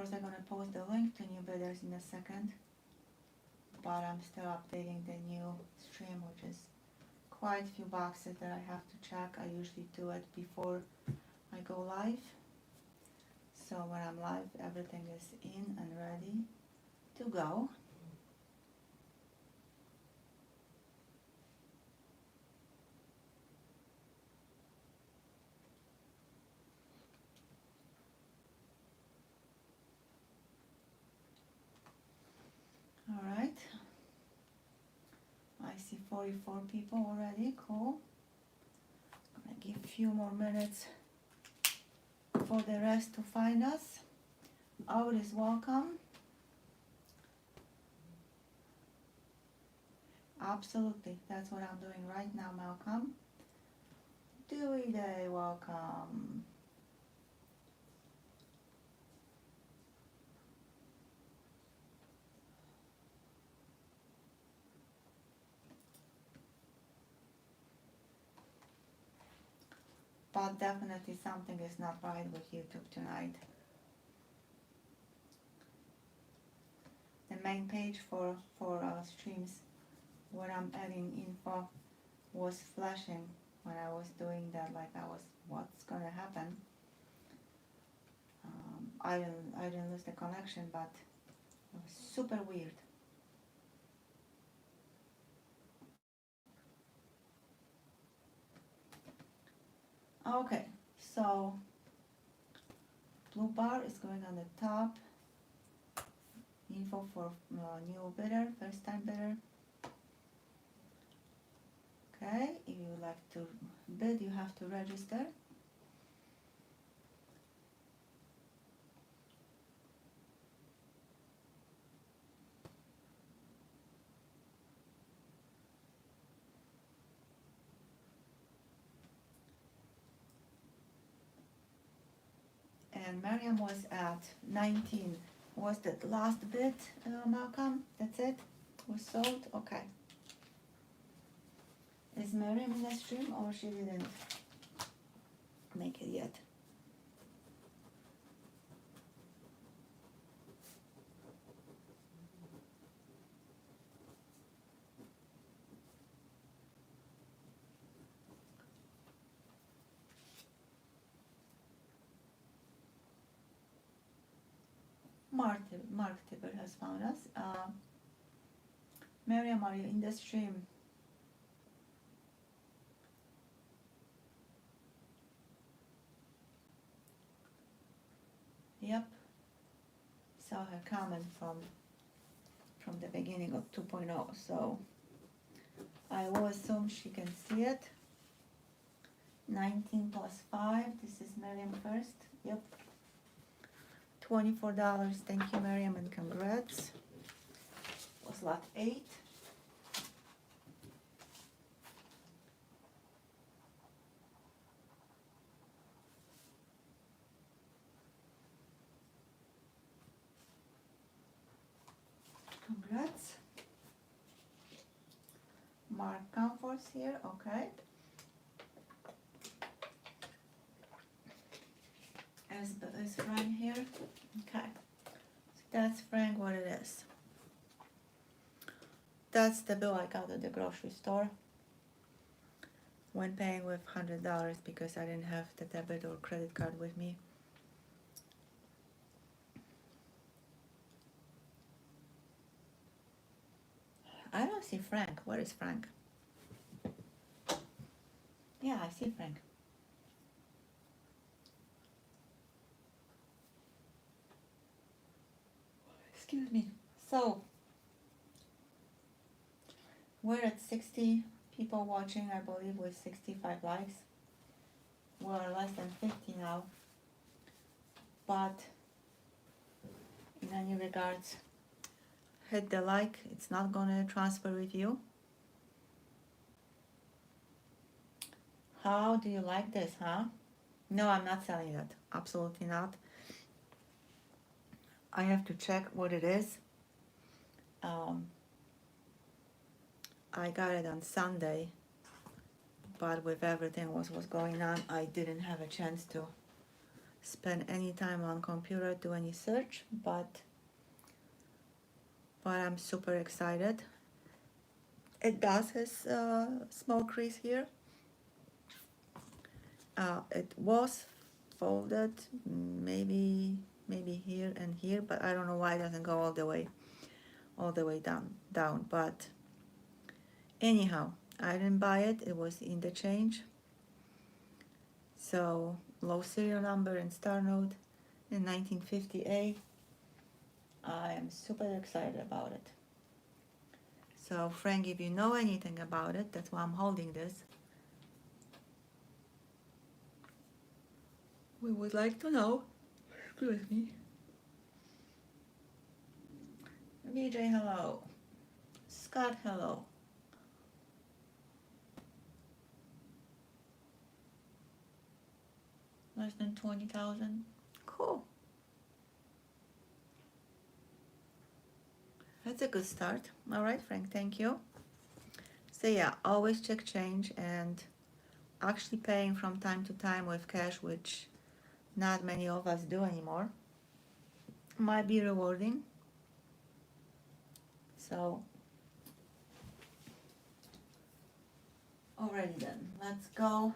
course, I'm gonna post the link to new bidders in a second, but I'm still updating the new stream, which is quite a few boxes that I have to check. I usually do it before I go live. So when I'm live, everything is in and ready to go. All right. I see 44 people already. Cool. I'm gonna give a few more minutes for the rest to find us. Out is welcome. Absolutely, that's what I'm doing right now, Malcolm. Dewey Day, welcome. But definitely something is not right with YouTube tonight. The main page for streams where I'm adding info was flashing when I was doing that, like I was, what's gonna happen? I didn't lose the connection, but it was super weird. Okay, so blue bar is going on the top. Info for new bidder, first time bidder. Okay, if you would like to bid, you have to register. And Miriam was at 19. Was that the last bid, Malcolm? That's it? Was sold? Okay. Is Miriam in the stream or she didn't make it yet? Mark Tipper has found us. Miriam, are you in the stream? Yep. Saw her comment from the beginning of 2.0, so I will assume she can see it. 19 plus 5, this is Miriam first. Yep. $24, thank you Miriam and congrats. Was lot 8. Congrats. Mark Comforts here, okay. Is Frank here? Okay. So that's Frank what it is. That's the bill I got at the grocery store when paying with $100 because I didn't have the debit or credit card with me. I don't see Frank. Where is Frank? Yeah, I see Frank. Excuse me. So, we're at 60 people watching, I believe, with 65 likes. We're less than 50 now. But, in any regards, hit the like. It's not going to transfer with you. How do you like this, huh? No, I'm not selling that. Absolutely not. I have to check what it is. I got it on Sunday, but with everything was going on, I didn't have a chance to spend any time on computer, do any search, but I'm super excited. It does has a small crease here. It was folded maybe here and here, but I don't know why it doesn't go all the way down. But anyhow, I didn't buy it. It was in the change. So low serial number and star note in 1950A. I am super excited about it. So Frank, if you know anything about it, that's why I'm holding this. We would like to know. Excuse me. VJ, hello. Scott, hello. Less than 20,000. Cool. That's a good start. All right, Frank, thank you. So yeah, always check change, and actually paying from time to time with cash, which not many of us do anymore, might be rewarding. So alrighty then, let's go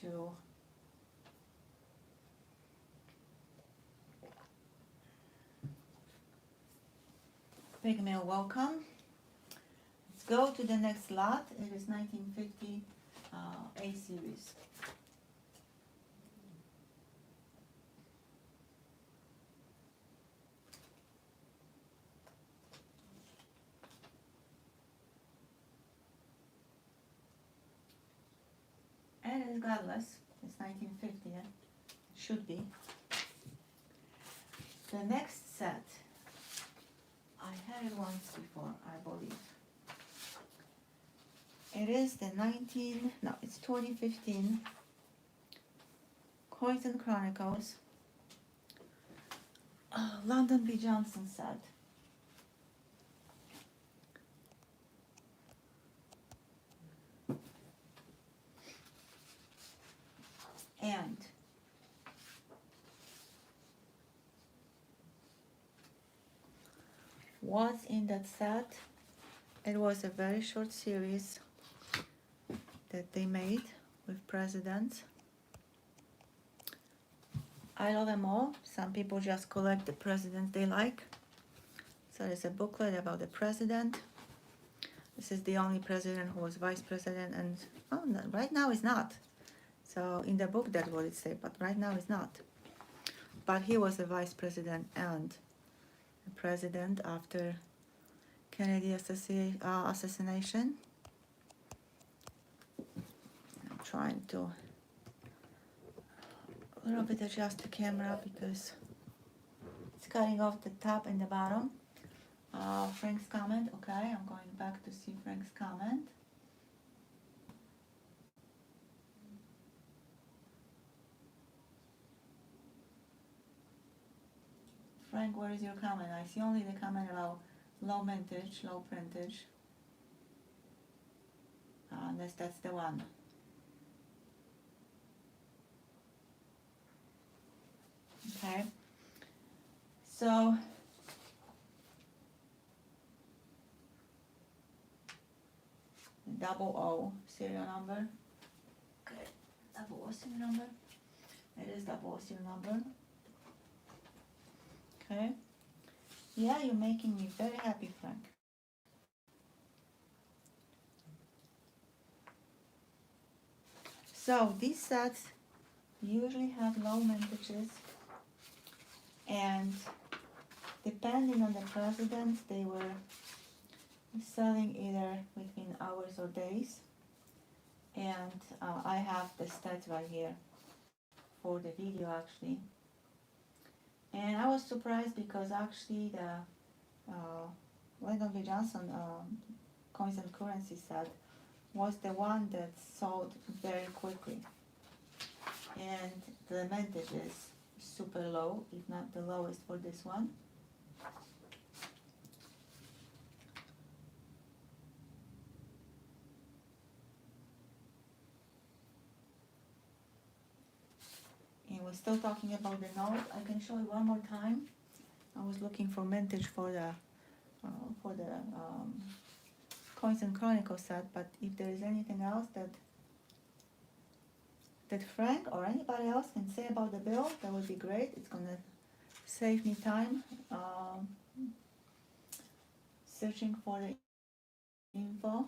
to Big Mail Welcome. Let's go to the next lot. It is 1950 A series. And it's godless. It's 1950, yeah? Should be. The next set, I had it once before, I believe. It is the 2015 Coins and Chronicles London V. Johnson set. And what's in that set? It was a very short series that they made with presidents. I love them all. Some people just collect the presidents they like. So there's a booklet about the president. This is the only president who was vice president, and no, right now is not. So in the book that's what it says, but right now it's not. But he was a vice president and a president after Kennedy assassination. I'm trying to a little bit adjust the camera because it's cutting off the top and the bottom. Frank's comment, okay, I'm going back to see Frank's comment. Frank, where is your comment? I see only the comment about low mintage, low printage. Unless that's the one. Okay. So double O serial number. Okay, double O serial number. It is double O serial number. Okay. Yeah, you're making me very happy, Frank. So these sets usually have low mintages, and depending on the presidents, they were selling either within hours or days. And I have the stats right here for the video actually. And I was surprised because actually the Lyndon V. Johnson coins and currency set was the one that sold very quickly. And the mintage is super low, if not the lowest for this one. It was still talking about the note. I can show you one more time. I was looking for mintage for the Coins and Chronicles set, but if there is anything else that Frank or anybody else can say about the bill, that would be great. It's gonna save me time searching for the info.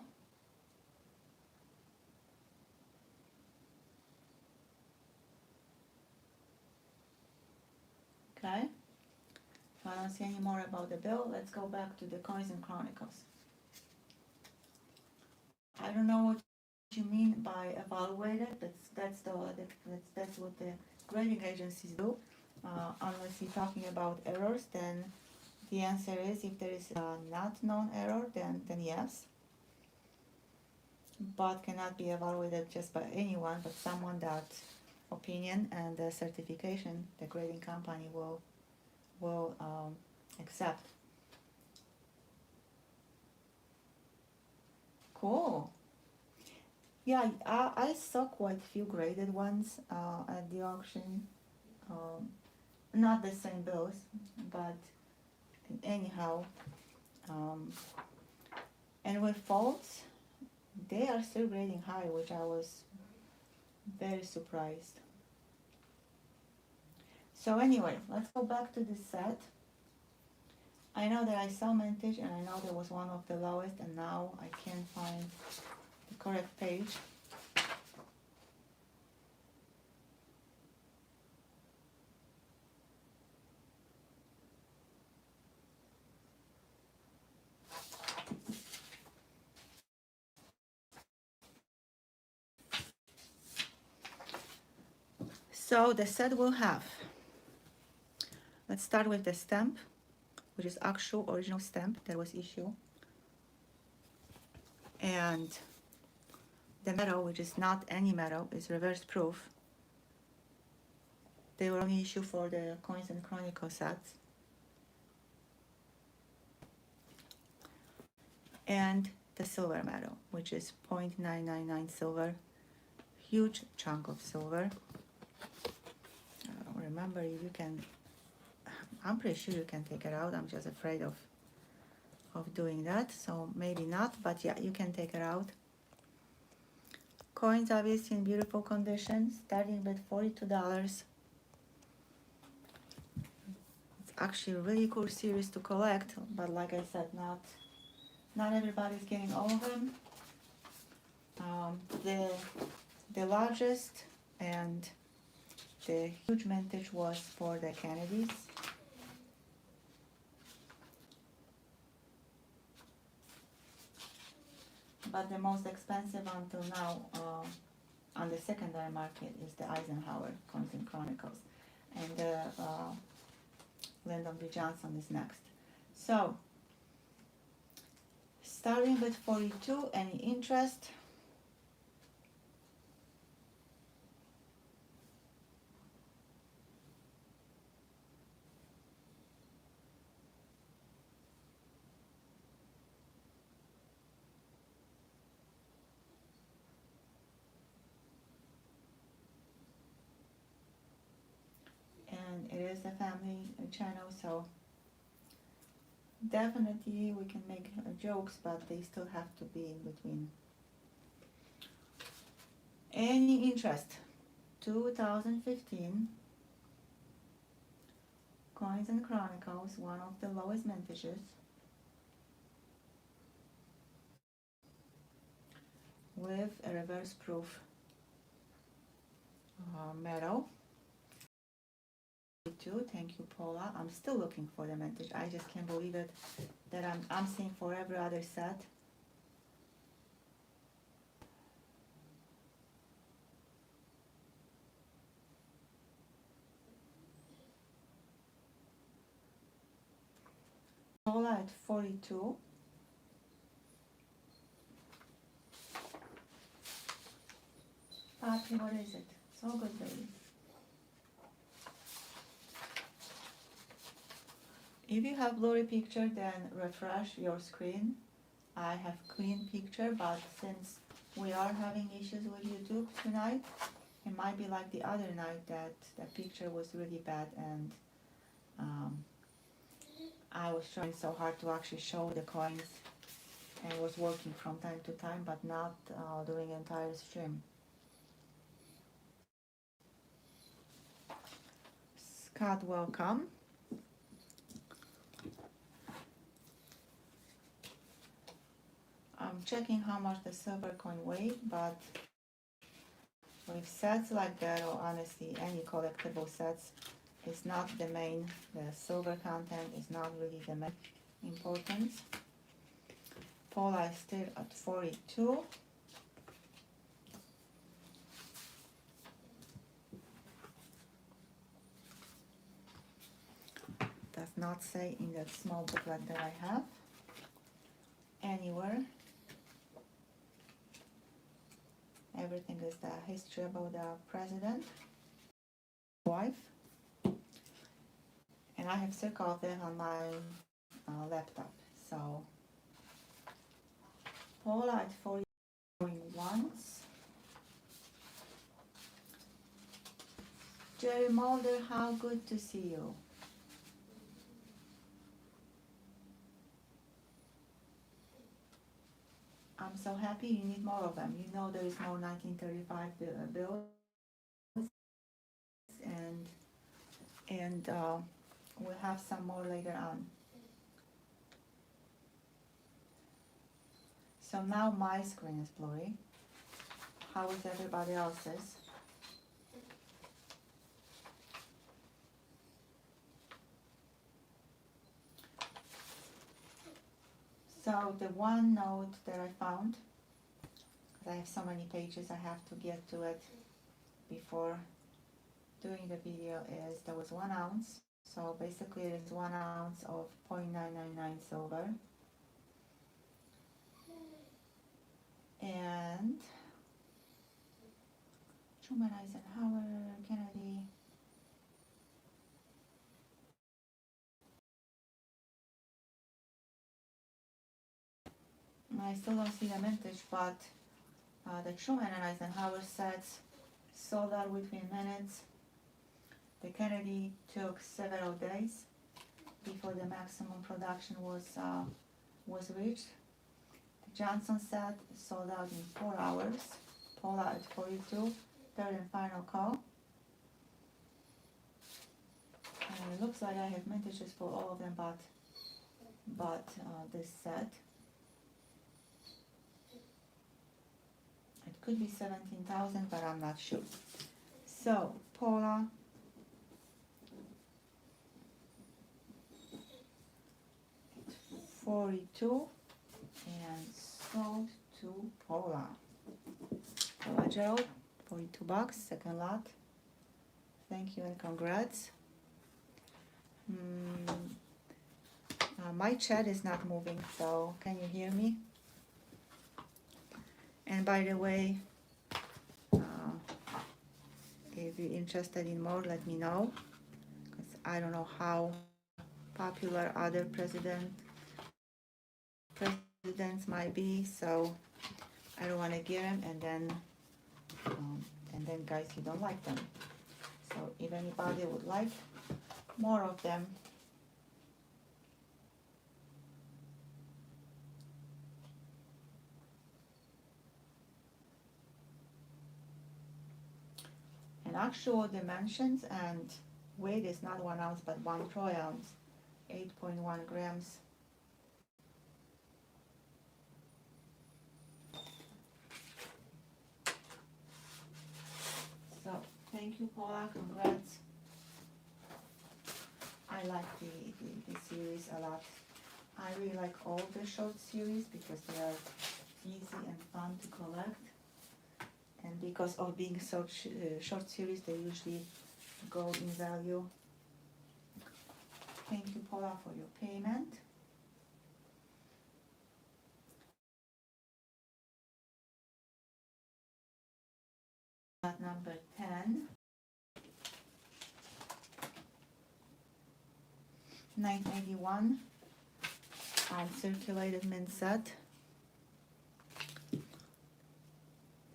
Okay, if I don't see any more about the bill, let's go back to the Coins and Chronicles. I don't know what you mean by evaluated. That's what the grading agencies do. Unless you're talking about errors, then the answer is if there is a not known error, then yes. But cannot be evaluated just by anyone, but someone that opinion and the certification the grading company will accept. Cool. Yeah, I saw quite a few graded ones at the auction. Not the same bills, but anyhow. And with faults, they are still grading high, which I was very surprised. So anyway, let's go back to this set. I know that I saw mintage and I know there was one of the lowest, and now I can't find the correct page. So the set will have, let's start with the stamp, which is actual original stamp that was issued, and the metal, which is not any metal, is reverse proof. They were only issued for the Coins and Chronicles sets. And the silver metal, which is 0.999 silver, huge chunk of silver. Remember, you can, I'm pretty sure you can take it out. I'm just afraid of doing that, so maybe not, but yeah, you can take it out. Coins obviously in beautiful condition, starting with $42. It's actually a really cool series to collect, but like I said, not everybody's getting all of them. The largest and the huge mintage was for the Kennedys. But the most expensive until now on the secondary market is the Eisenhower Coins and Chronicles. And the Lyndon B. Johnson is next. So, starting with 42, any interest? And it is a family channel, so definitely we can make jokes, but they still have to be in between. Any interest? 2015 Coins and Chronicles, one of the lowest mintages, with a reverse proof metal. Thank you, Paula. I'm still looking for the mintage. I just can't believe it that I'm seeing for every other set. Paula at 42. Papi, what is it? So good, baby. If you have blurry picture, then refresh your screen. I have clean picture, but since we are having issues with YouTube tonight, It might be like the other night that the picture was really bad, and I was trying so hard to actually show the coins and was working from time to time, but not during the entire stream. Scott, welcome. I'm checking how much the silver coin weighed, but with sets like that, or honestly any collectible sets, it's not the main. The silver content is not really the main importance. Paula is still at 42. Does not say in that small booklet that I have anywhere. Everything is the history about the president, wife, and I have circled them on my laptop. So Paula at 40 going once. Jerry Mulder, how good to see you. I'm so happy. You need more of them. You know there is more 1935 bills, and we'll have some more later on. So now my screen is blurry. How is everybody else's? So the one note that I found, because I have so many pages, I have to get to it before doing the video, is there was 1 ounce. So basically it is 1 ounce of 0.999 silver. And Truman, Eisenhower, Kennedy. I still don't see the mintage, but the Truman and Eisenhower sets sold out within minutes. The Kennedy took several days before the maximum production was reached. The Johnson set sold out in 4 hours. Paula at 42, third and final call. And it looks like I have mintages for all of them, but this set. It could be 17,000, but I'm not sure. So Paula, $42 and sold to Paula. Paula Gerald, $42, second lot. Thank you and congrats. My chat is not moving, so can you hear me? And by the way, if you're interested in more, let me know, because I don't know how popular other presidents might be, so I don't want to get them and then guys, you don't like them. So if anybody would like more of them, and actual dimensions and weight is not 1 ounce but 1 troy ounce, 8.1 grams. So thank you, Paula, congrats. I like the series a lot. I really like all the short series because they are easy and fun to collect. And because of being so short series, they usually go in value. Thank you, Paula, for your payment. At number 10, 981, uncirculated mint set.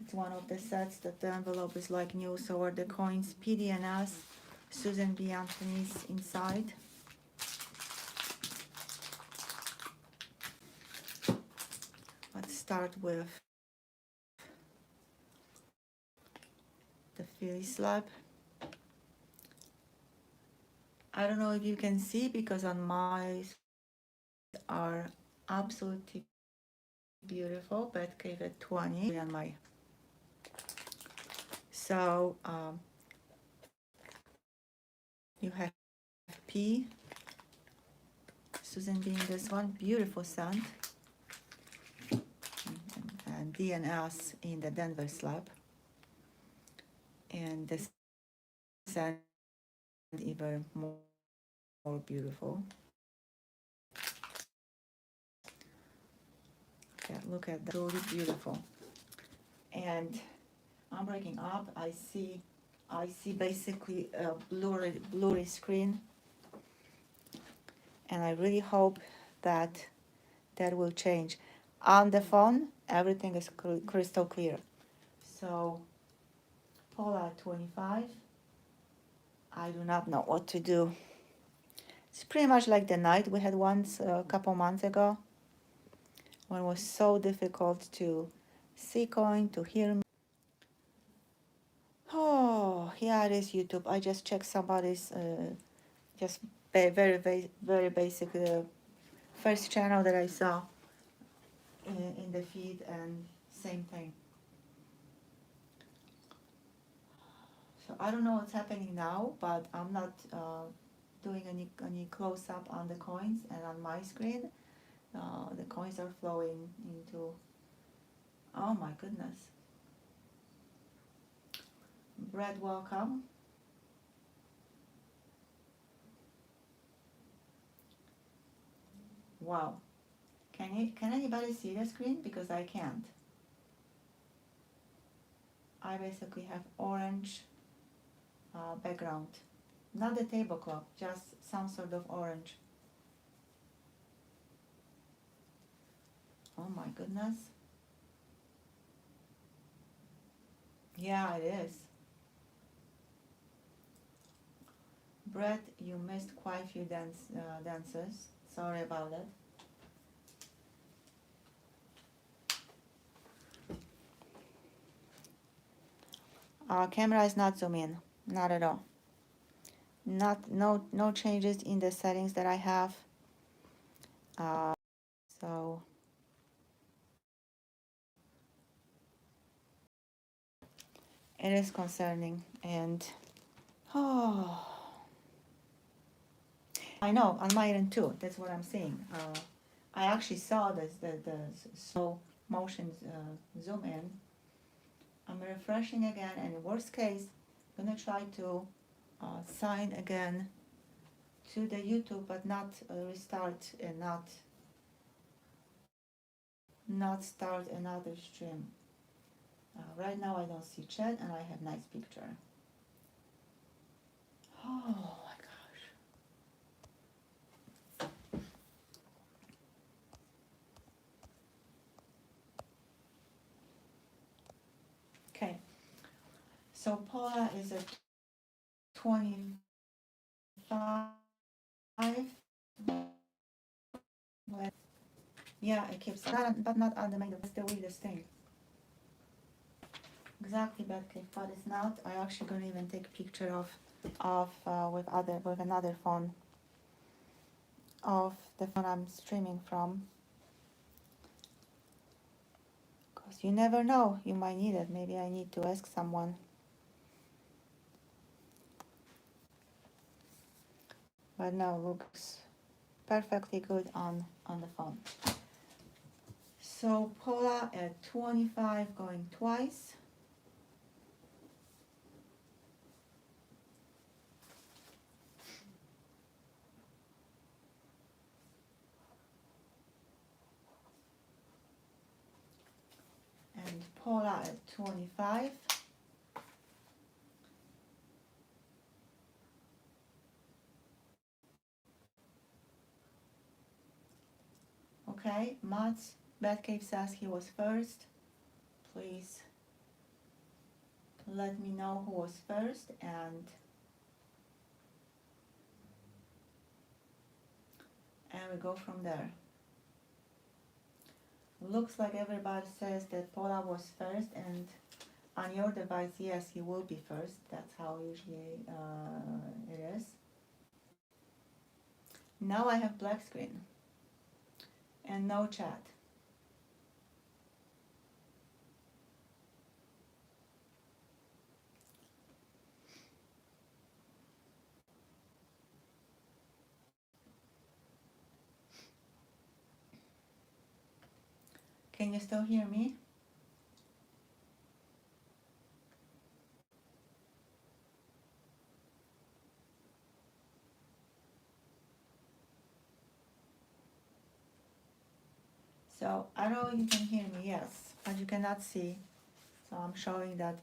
It's one of the sets that the envelope is like new, so are the coins PD and S, Susan B. Anthony's inside. Let's start with the Philly slab. I don't know if you can see because on my are absolutely beautiful, but gave it 20 on my. So you have P, Susan being this one, beautiful scent, and D and S in the Denver slab, and this scent even more beautiful. Yeah, look at that, really beautiful. And I'm breaking up. I see basically a blurry screen, and I really hope that will change. On the phone, everything is crystal clear. So, Paula 25. I do not know what to do. It's pretty much like the night we had once a couple months ago, when it was so difficult to see coin, to hear me. Oh, yeah, it is YouTube. I just checked somebody's just very basic first channel that I saw in the feed, and same thing. So I don't know what's happening now, but I'm not doing any close-up on the coins, and on my screen the coins are flowing into, oh my goodness. Brad, welcome. Wow. Can anybody see the screen? Because I can't. I basically have orange background. Not the tablecloth, just some sort of orange. Oh my goodness. Yeah, it is. Brett, you missed quite a few dances. Sorry about it. Camera is not zoom in, not at all. No changes in the settings that I have. So it is concerning, and I know on my end too. That's what I'm saying. I actually saw the slow motion zoom in. I'm refreshing again, and in worst case, I'm gonna try to sign again to the YouTube, but not restart and not start another stream. Right now I don't see chat, and I have nice picture. Oh my gosh. Okay, so Paula is at 25. Yeah, it keeps that, but not on the main. That's the weirdest thing. Exactly, but it's not. I actually gonna even take a picture of with another phone of the phone I'm streaming from. Cause you never know, you might need it. Maybe I need to ask someone. But no, looks perfectly good on the phone. So Paula at 25 going twice. And Paula at 25. Okay, Mats Batcave says he was first. Please let me know who was first, and we go from there. Looks like everybody says that Paula was first, and on your device, yes, you will be first. That's how usually it is. Now I have black screen and no chat. Can you still hear me? So I know you can hear me, yes, but you cannot see. So I'm showing that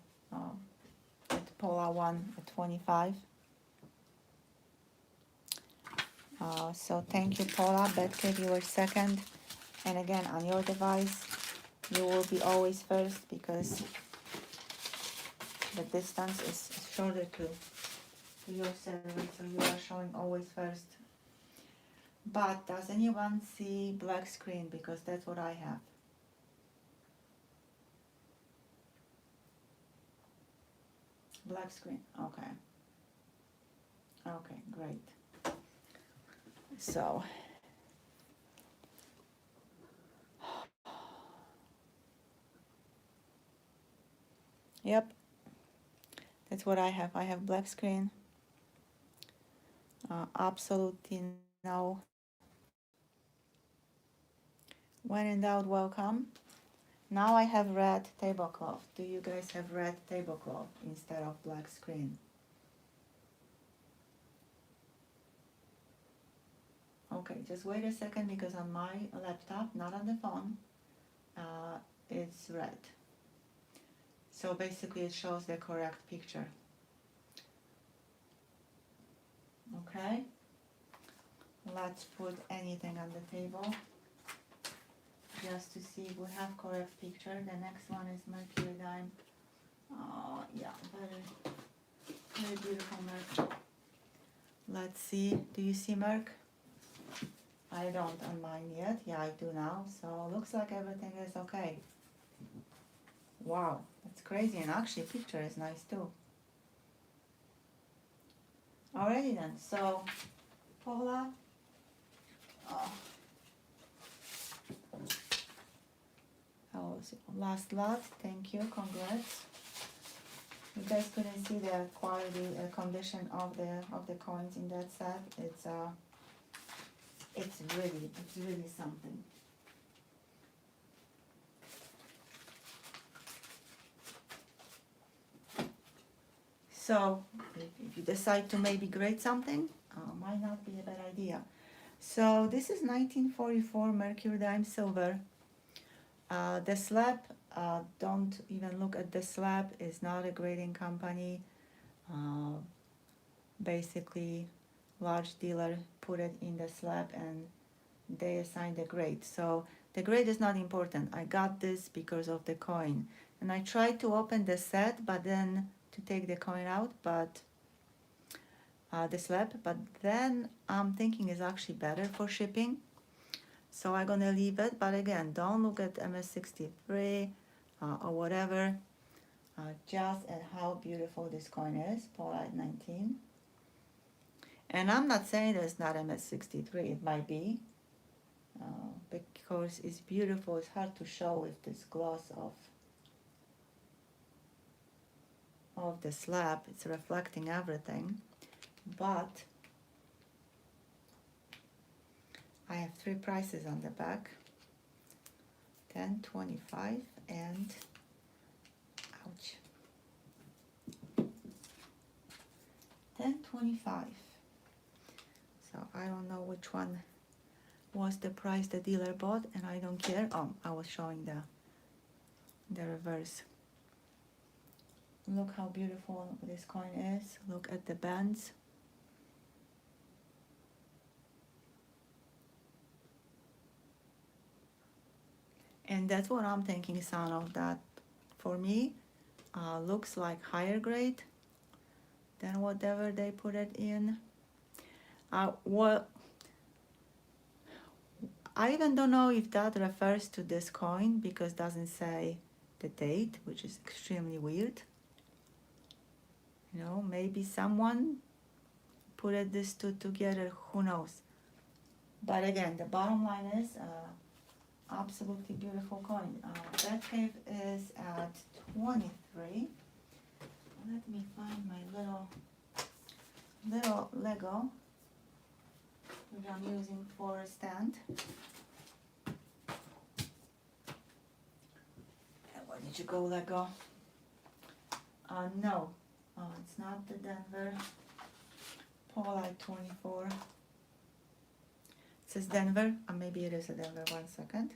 Paula won at 25. So thank you, Paula. Betke, you were second. And again, on your device, you will be always first because the distance is shorter to your server, so you are showing always first. But does anyone see black screen? Because that's what I have. Black screen, okay. Okay, great. So, yep, that's what I have. I have black screen. Absolutely no. When in doubt, welcome. Now I have red tablecloth. Do you guys have red tablecloth instead of black screen? Okay, just wait a second because on my laptop, not on the phone, it's red. So basically it shows the correct picture. Okay, let's put anything on the table just to see if we have correct picture. The next one is Mercury dime. Yeah, very beautiful Merc. Let's see, do you see Merc? I don't on mine yet. Yeah, I do now. So looks like everything is okay. Wow, that's crazy. And actually picture is nice too. Alrighty then, so Paula, last lot, thank you, congrats. You guys couldn't see the quality condition of the coins in that set. It's really something. So if you decide to maybe grade something, might not be a bad idea. So this is 1944 Mercury dime silver. The slab, don't even look at the slab, is not a grading company. Basically, large dealer put it in the slab and they assigned the grade. So the grade is not important. I got this because of the coin. And I tried to open the set, but then to take the coin out, but the slab, but then I'm thinking it's actually better for shipping. So I'm gonna leave it, but again, don't look at MS63 or whatever, just at how beautiful this coin is, Paula at 19. And I'm not saying that it's not MS63, it might be, because it's beautiful. It's hard to show with this gloss of the slab. It's reflecting everything, but I have three prices on the back, 10, 25, and ouch, 10.25. So I don't know which one was the price the dealer bought, and I don't care. Oh, I was showing the reverse. Look how beautiful this coin is. Look at the bands. And that's what I'm thinking, Sano, that for me, looks like higher grade than whatever they put it in. Well, I even don't know if that refers to this coin because it doesn't say the date, which is extremely weird. You know, maybe someone put this two together, who knows. But again, the bottom line is absolutely beautiful coin. Batcave is at 23. Let me find my little Lego, which I'm using for a stand. And where did you go, Lego? No, it's not the Denver. Polite 24. It says Denver. Maybe it is a Denver. 1 second.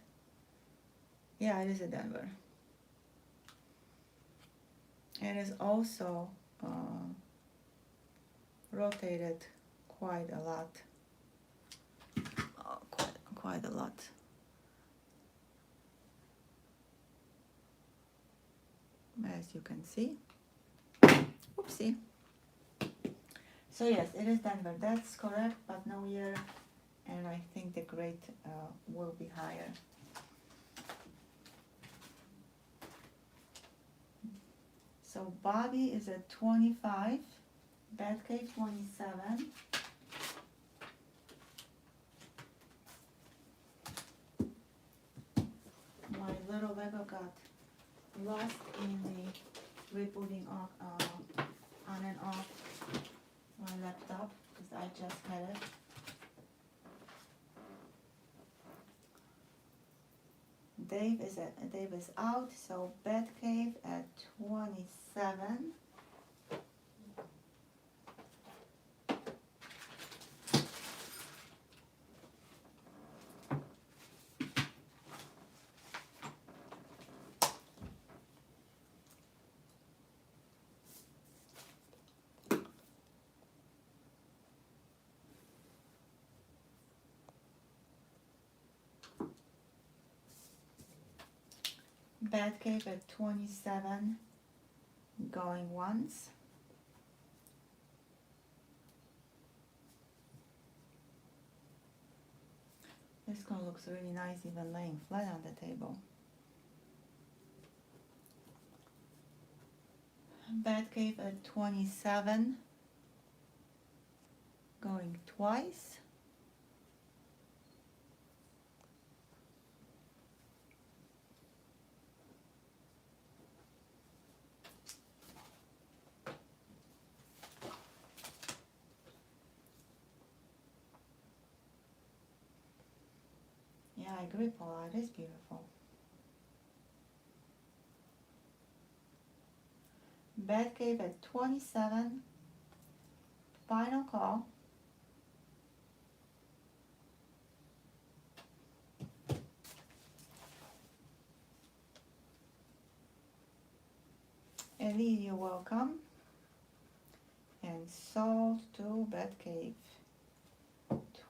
Yeah, it is a Denver. It is also rotated quite a lot. Quite a lot. As you can see. Oopsie. So yes, it is Denver. That's correct, but no year, and I think the grade will be higher. So Bobby is at 25, Batcave 27. My little Lego got lost in the rebooting on and off my laptop because I just had it. Dave is out, so Batcave at 27. Batcave at 27, going once. This one looks really nice, even laying flat on the table. Batcave at 27, going twice. Yeah, I agree, Paula, it is beautiful. Batcave at 27, final call. Ellie, you're welcome. And sold to Batcave.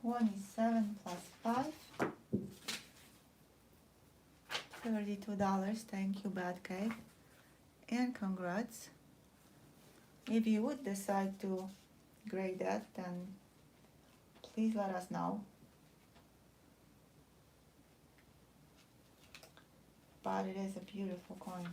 27 plus 5. $32. Thank you, Batcave. And congrats. If you would decide to grade that, then please let us know. But it is a beautiful coin.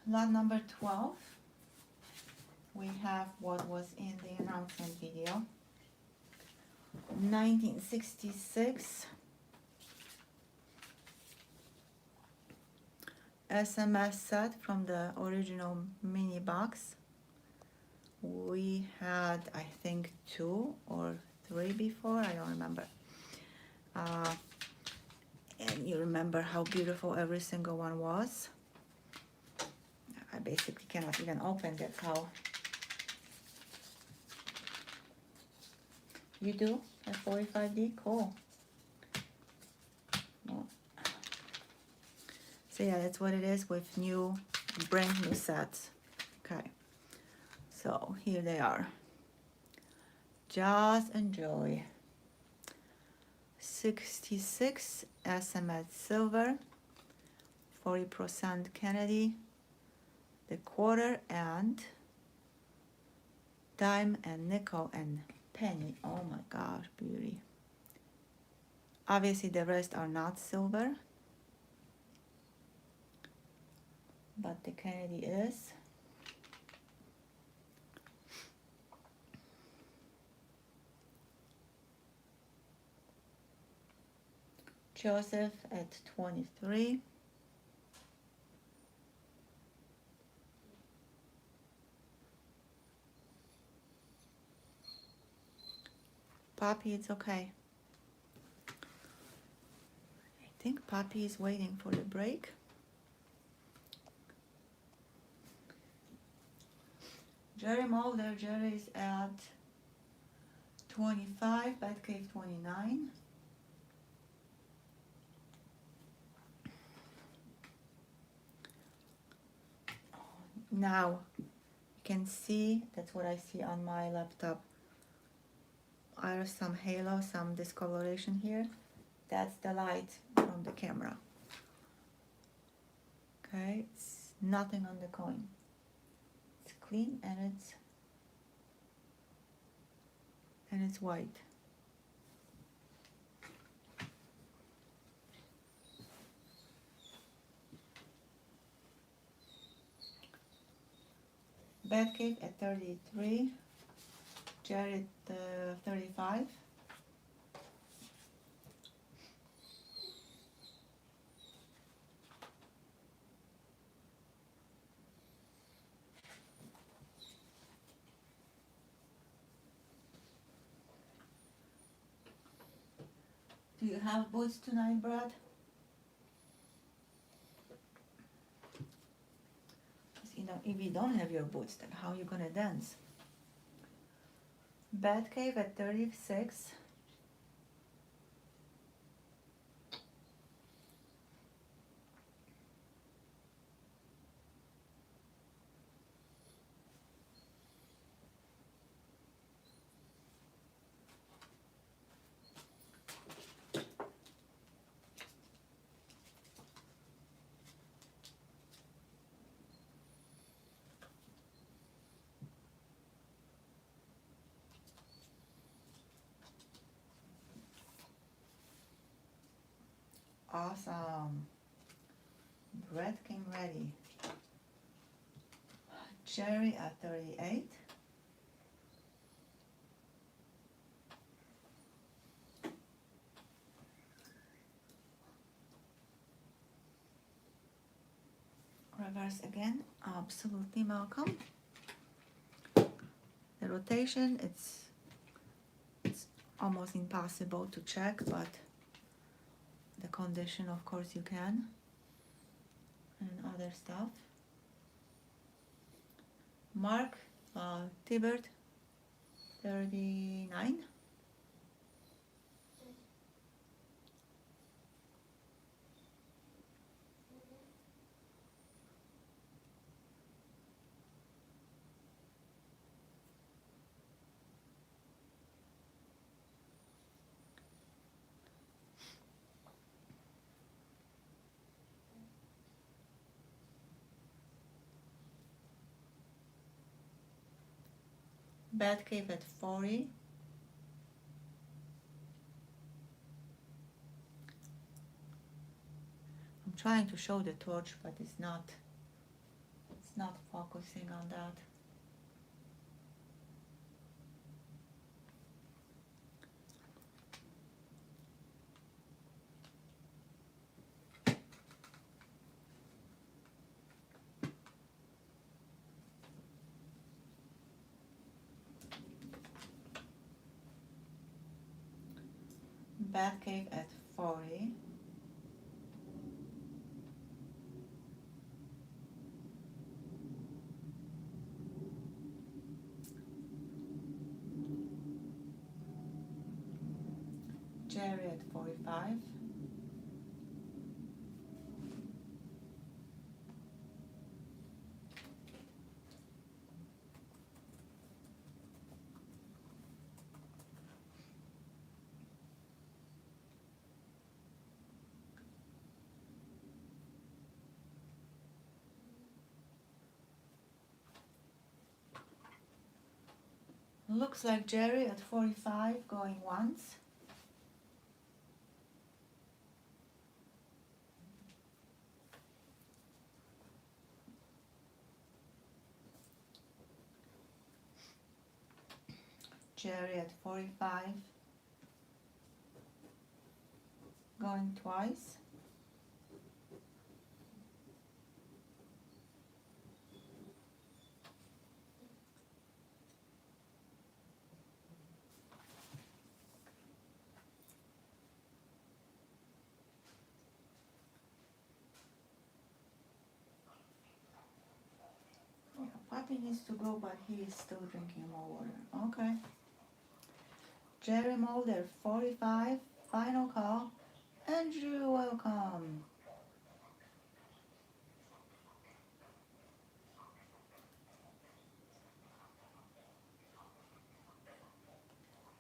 Lot number 12, we have what was in the announcement video. 1966 SMS set from the original mini box. We had, I think, 2 or 3 before, I don't remember. And you remember how beautiful every single one was. I basically cannot even open that cow. You do? At 45D? Cool. Well, So yeah, that's what it is with brand new sets. Okay, so here they are. Just enjoy. 66 SMS silver, 40% Kennedy, the quarter, and dime and nickel and penny. Oh my gosh, beauty. Obviously the rest are not silver, but the Kennedy is. Joseph at 23. Poppy, it's okay. I think Poppy is waiting for the break. Jerry Mulder, Jerry's at 25, Batcave 29. Now, you can see, that's what I see on my laptop. There's some halo, some discoloration here. That's the light from the camera. Okay, it's nothing on the coin. It's clean and it's white. Batcave at 33, Jared 35. Do you have boots tonight, Brad? You know, if you don't have your boots, then how are you gonna dance? Batcave at 36. Awesome. Brett came ready. Jerry at 38. Reverse again. Absolutely Malcolm. The rotation, it's almost impossible to check, but the condition, of course, you can, and other stuff. Mark Tibert, 39. Batcave at 40. I'm trying to show the torch, but it's not focusing on that. Batcave at 40. Jerry at 45. Looks like Jerry at 45 going once. Jerry at 45 going twice. Yeah, Puppy needs to go, but he is still drinking more water. Okay. Jerry Mulder, 45, final call. Andrew, welcome.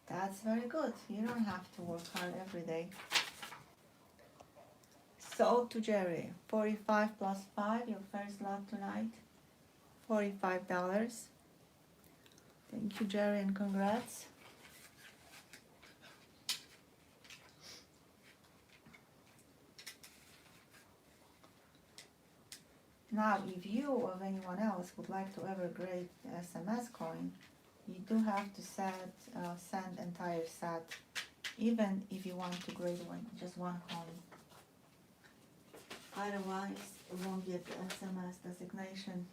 That's very good. You don't have to work hard every day. Sold to Jerry, 45 plus 5, your first lot tonight, $45. Thank you, Jerry, and congrats. Now, if you or anyone else would like to evergrade SMS coin, you do have to send entire set, even if you want to grade just one coin. Otherwise, you won't get the SMS designation.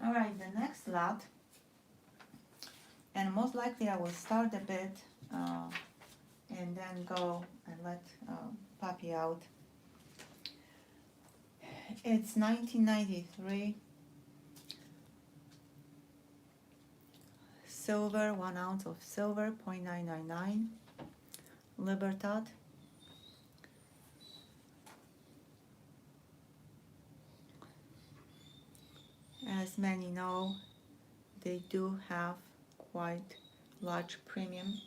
Alright, the next lot, and most likely I will start a bit and then go and let Puppy out. It's 1993. Silver, 1 ounce of silver, 0.999. Libertad. As many know, they do have quite large premium.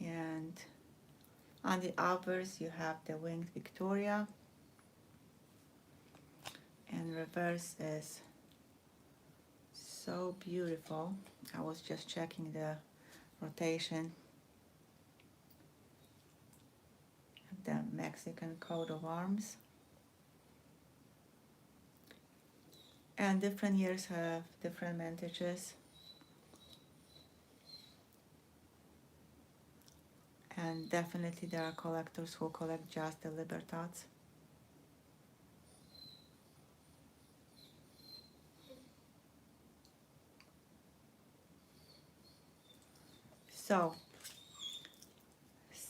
And on the obverse you have the winged Victoria, and reverse is so beautiful. I was just checking the rotation of the Mexican coat of arms. And different years have different vintages. And definitely there are collectors who collect just the Libertads. So,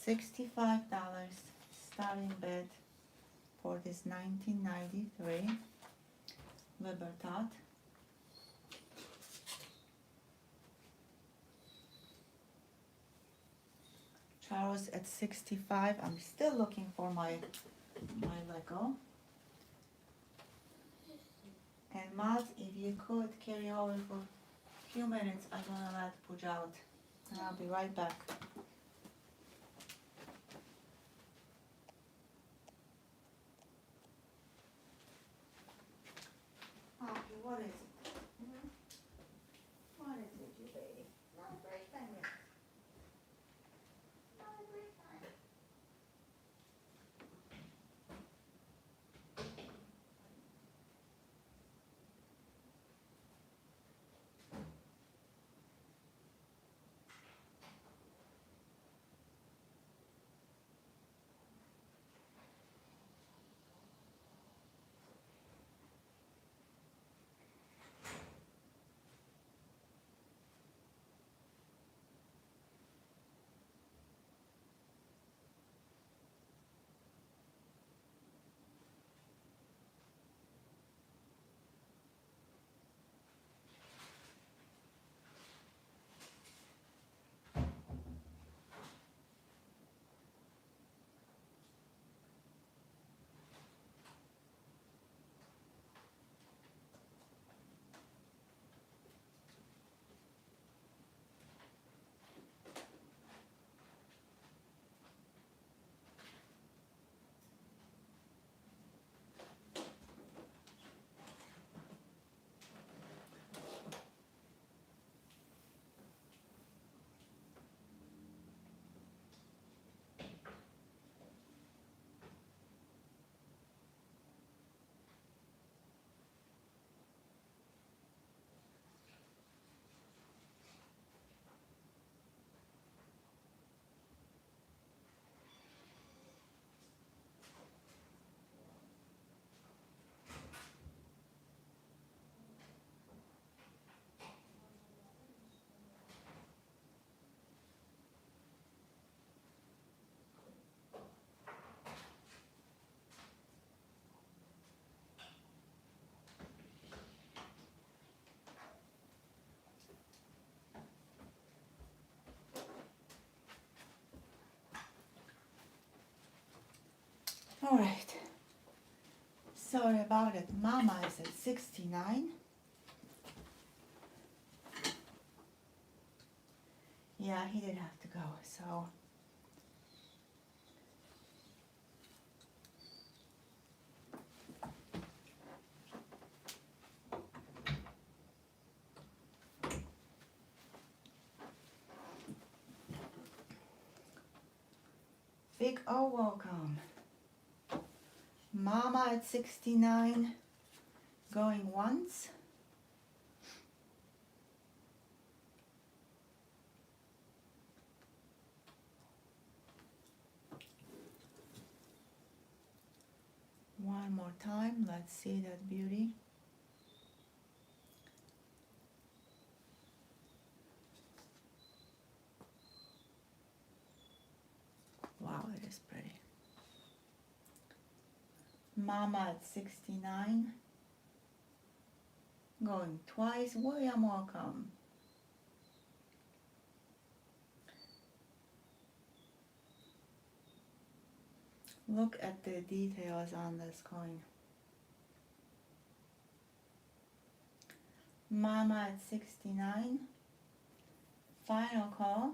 $65 starting bid for this 1993 Libertad. Charles at 65. I'm still looking for my Lego. And Matt, if you could carry over for a few minutes, I'm gonna let Pooja out. And I'll be right back. Poppy, what is it? What is it, you baby? Not a break time yet. Not a break time. Alright. Sorry about it. Mama is at 69. Yeah, he did have to go, so. Big O, welcome. Mama at 69, going once. One more time, let's see that beauty. Wow, it is pretty. Mama at 69, going twice. William, welcome. Look at the details on this coin. Mama at 69, final call.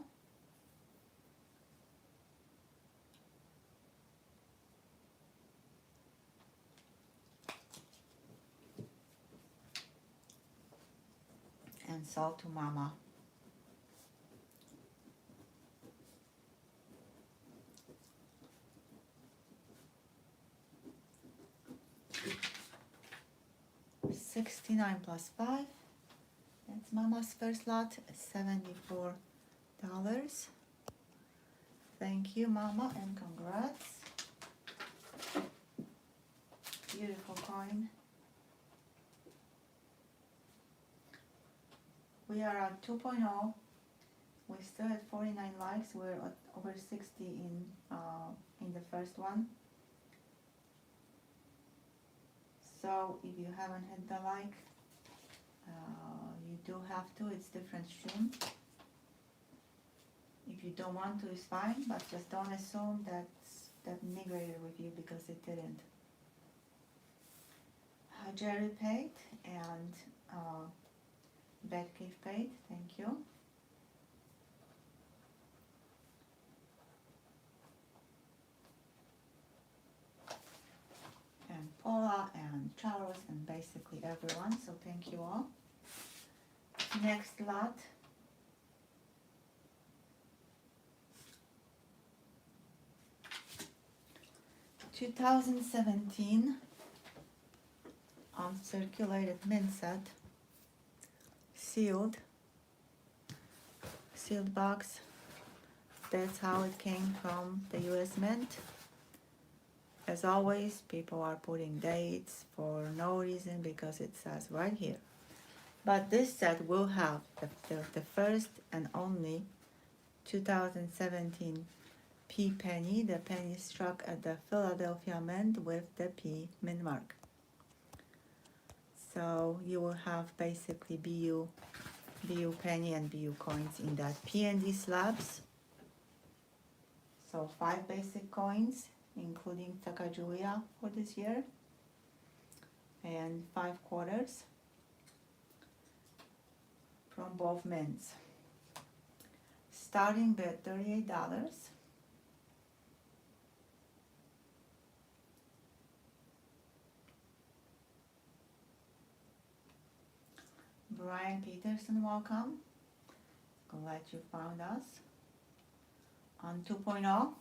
And sold to Mama. $69 plus 5. That's Mama's first lot, $74. Thank you, Mama, and congrats. Beautiful coin. We are at 2.0. We're still at 49 likes. We're at over 60 in the first one. So if you haven't hit the like, you do have to. It's different stream. If you don't want to, it's fine, but just don't assume that migrated with you, because it didn't. Jerry paid and Betcave paid. Thank you. And Paula and Charles and basically everyone, so thank you all. Next lot. $2017 uncirculated mint set, sealed box. That's how it came from the US Mint. As always, people are putting dates for no reason, because it says right here. But this set will have the first and only 2017 P penny, the penny struck at the Philadelphia Mint with the P mint mark. So you will have basically BU penny and BU coins in that. P&D slabs. So 5 basic coins, including Sacagawea for this year, and 5 quarters from both mints. Starting bid $38. Brian Peterson, welcome. Glad you found us. On 2.0,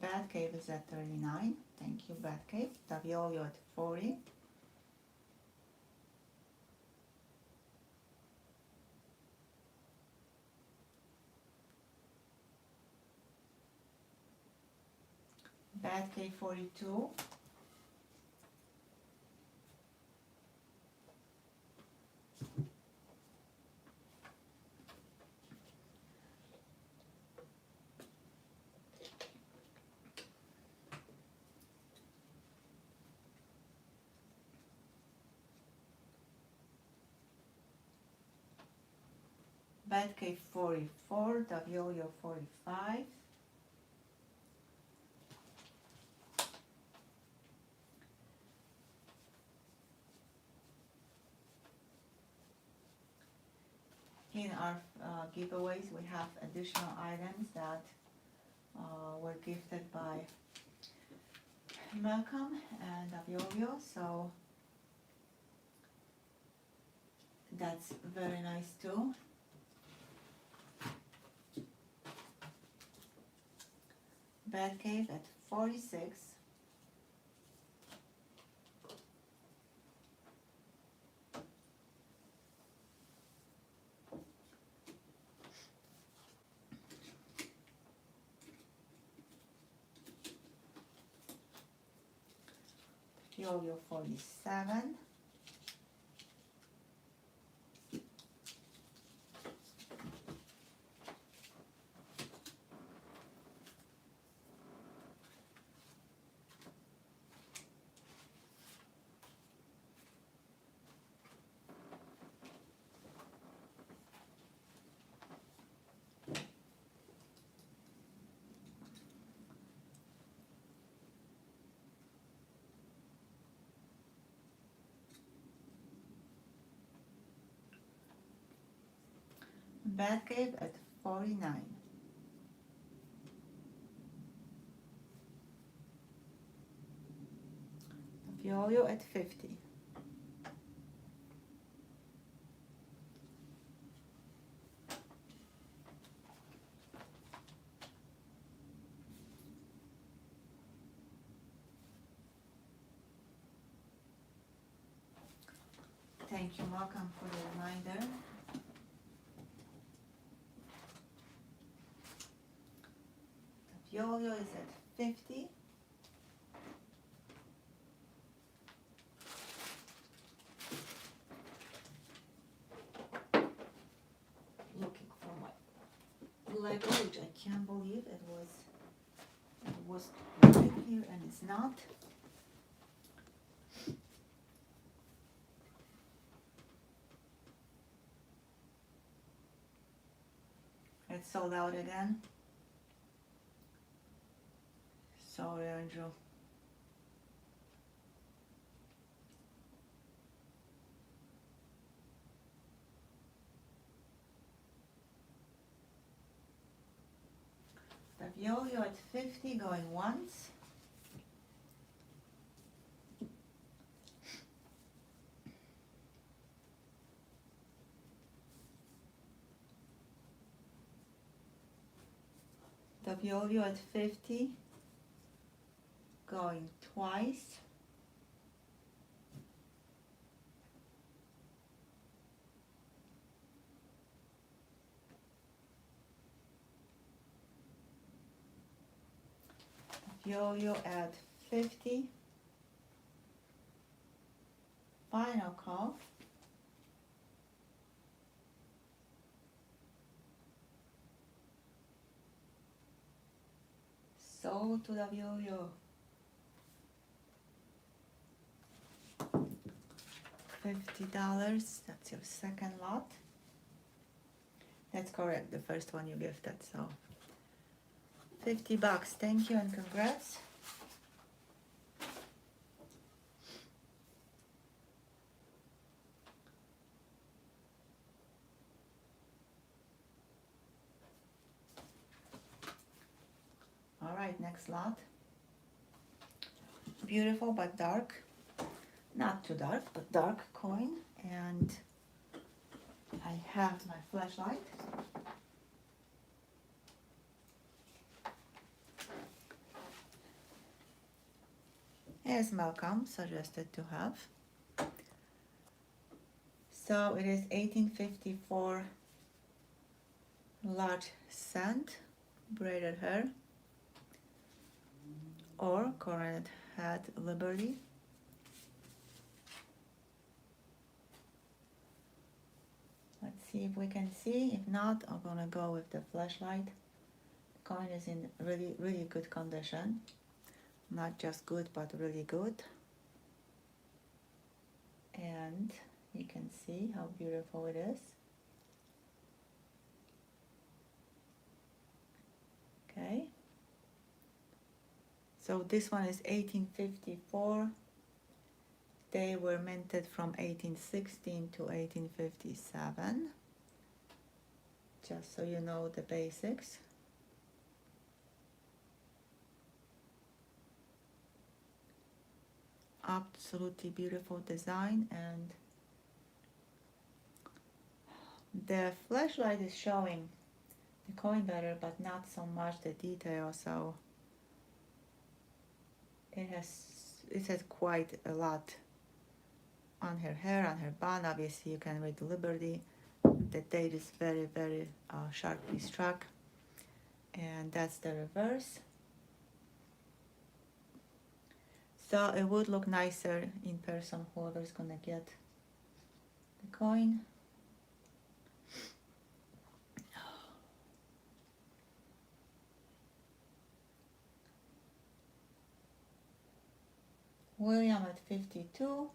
Batcave is at 39. Thank you, Batcave. Davioyo at 40. Batcave 42. Batcave 44, Davioyo 45. giveaways. We have additional items that were gifted by Malcolm and Aviolio, so that's very nice too. Batcave at 46. Yo-yo 47. Batcave at 49. Yo-yo at 50. Thank you, Malcolm, for the reminder. The yo-yo is at 50. Looking for my Lego, which I can't believe it was right here and it's not. It's sold out again. Sorry, Andrew. The yo-yo at 50 going once. The yo-yo at 50 going twice. Yo-yo at 50. Final call. Sold to the yo-yo. $50. That's your second lot. That's correct. The first one you gifted. So $50. Thank you and congrats. All right, next lot. Beautiful but dark. Not too dark, but dark coin. And I have my flashlight. As Malcolm suggested to have. So it is 1854 large sand, braided hair, or coronet hat Liberty. Let's see if we can see. If not, I'm gonna go with the flashlight. The coin is in really good condition. Not just good, but really good. And you can see how beautiful it is. Okay. So this one is 1854. They were minted from 1816 to 1857. just so you know the basics. Absolutely beautiful design, and the flashlight is showing the coin better, but not so much the detail, so it has quite a lot on her hair, on her band. Obviously you can read Liberty. The date is very, very sharply struck, and that's the reverse. So it would look nicer in person, whoever's gonna get the coin. William at 52.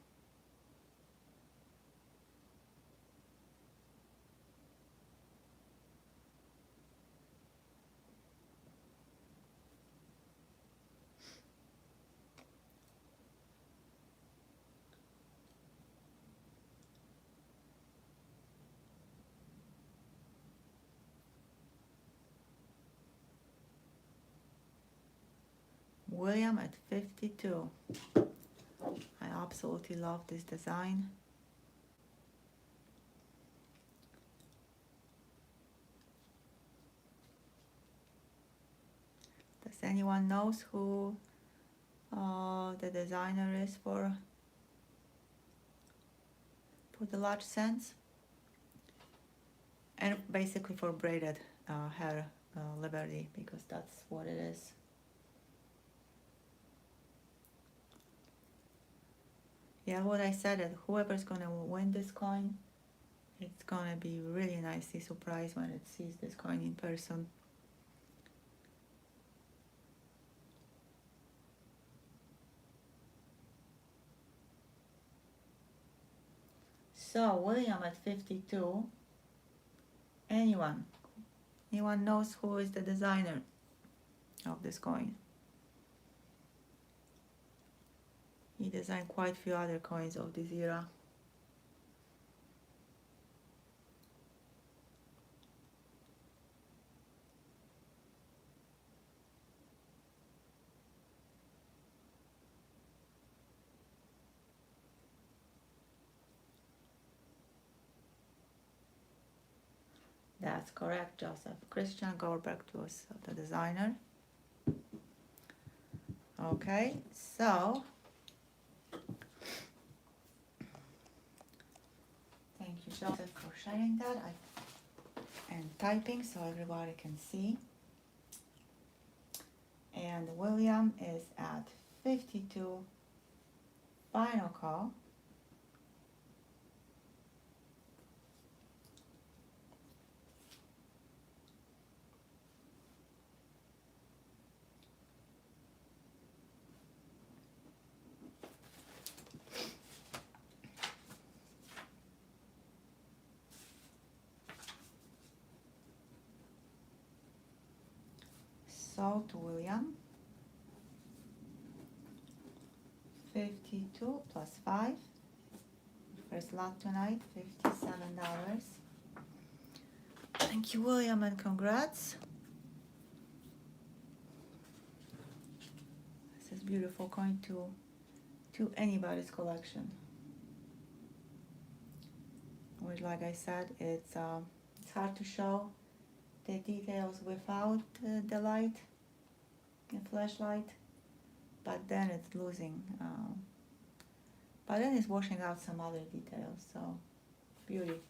William at 52. I absolutely love this design. Does anyone knows who the designer is for the large cents? And basically for braided hair Liberty, because that's what it is. Yeah, what I said, that whoever's gonna win this coin, it's gonna be really nicely surprised when it sees this coin in person. So William at 52. Anyone knows who is the designer of this coin? He designed quite a few other coins of this era. That's correct, Joseph. Christian Goldberg was the designer. Okay, so thank you, Joseph, for sharing that and typing so everybody can see. And William is at 52. Final call. So to William, 52 plus 5. First lot tonight, $57. Thank you, William, and congrats. This is beautiful coin to anybody's collection. Which, like I said, it's hard to show the details without the light, the flashlight, but then it's losing. But then it's washing out some other details, so beauty.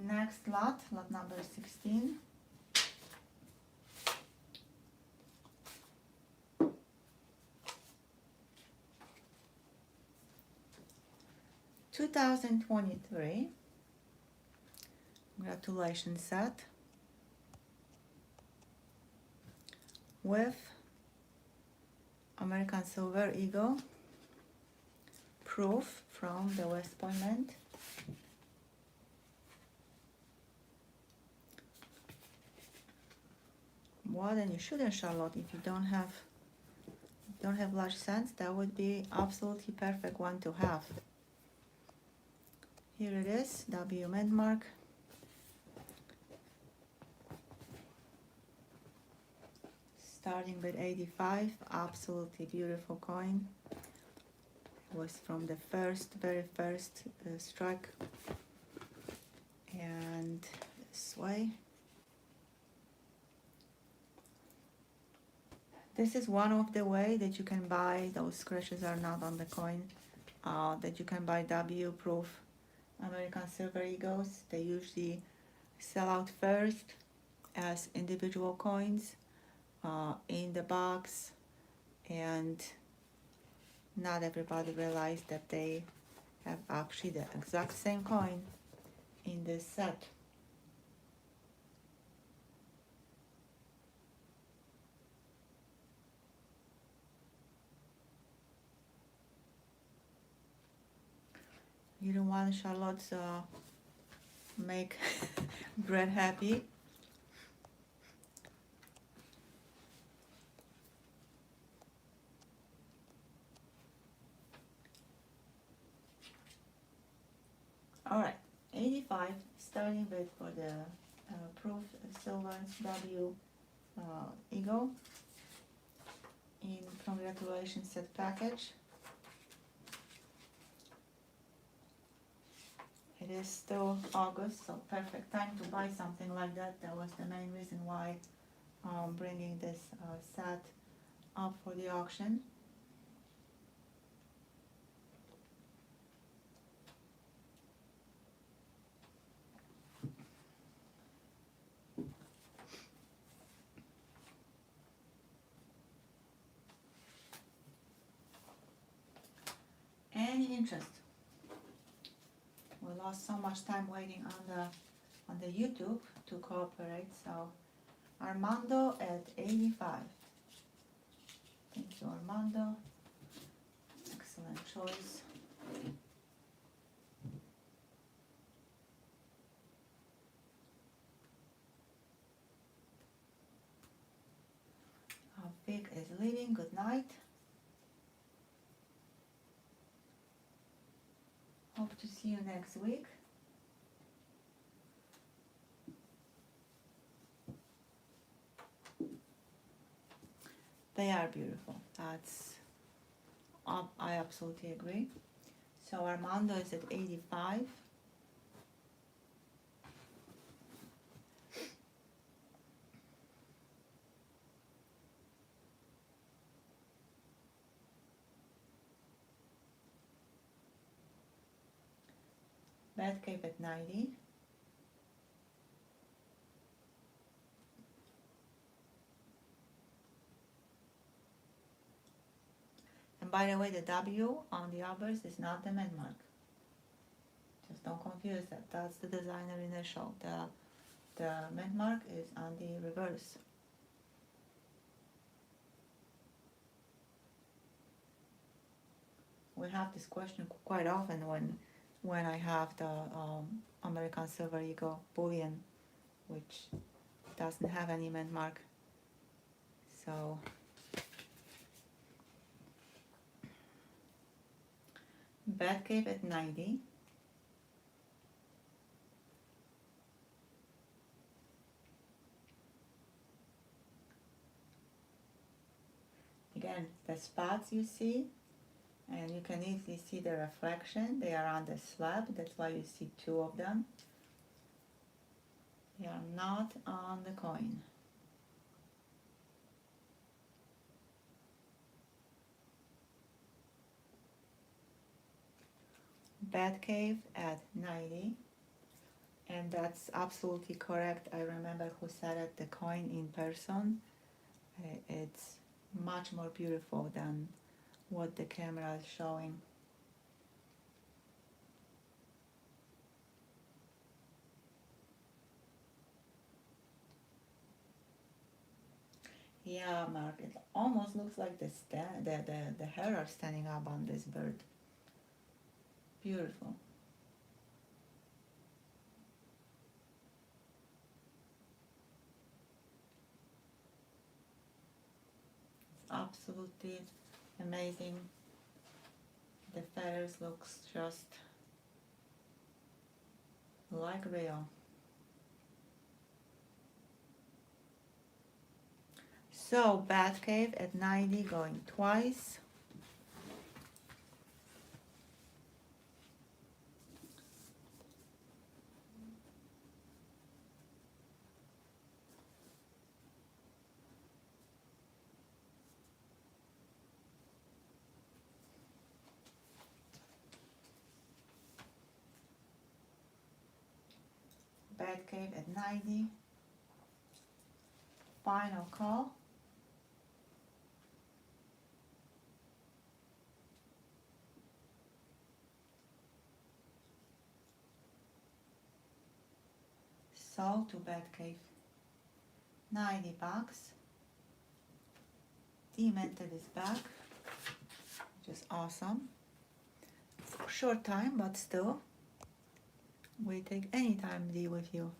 Next lot number 16. $2023. Congratulations set. With American Silver Eagle proof from the West Point Mint. Well, then you shouldn't, Charlotte, if you don't have don't have large cents, that would be absolutely perfect one to have. Here it is, W mint mark. Starting with 85, absolutely beautiful coin. It was from the very first strike. And this way. This is one of the way that you can buy, those scratches are not on the coin, that you can buy W proof American Silver Eagles. They usually sell out first as individual coins in the box, and not everybody realized that they have actually the exact same coin in this set. You don't want Charlotte's make bread happy. Alright, 85, starting with for the proof silver W Eagle in congratulations set package. It is still August, so perfect time to buy something like that. That was the main reason why bringing this set up for the auction. Any interest? We lost so much time waiting on the YouTube to cooperate. So Armando at 85. Thank you, Armando. Excellent choice. Vic is leaving. Good night. Hope to see you next week. They are beautiful. I absolutely agree. So Armando is at 85. Batcave at 90. And by the way, the W on the others is not the mint mark. Just don't confuse that. That's the designer initial. The mint mark is on the reverse. We have this question quite often when I have the American Silver Eagle bullion, which doesn't have any mint mark. So Batcave at 90. Again, the spots you see, and you can easily see the reflection. They are on the slab, that's why you see two of them. They are not on the coin. Batcave at 90, and that's absolutely correct. I remember who said it, the coin in person. It's much more beautiful than what the camera is showing. Yeah, Mark, it almost looks like the hair are standing up on this bird. Beautiful. It's absolutely Amazing. The feathers looks just like real. So Batcave at 90 going twice. Batcave at 90. Final call. Sold to Batcave. $90. Demented is back, which is awesome. For a short time, but still, we take any time deal with you.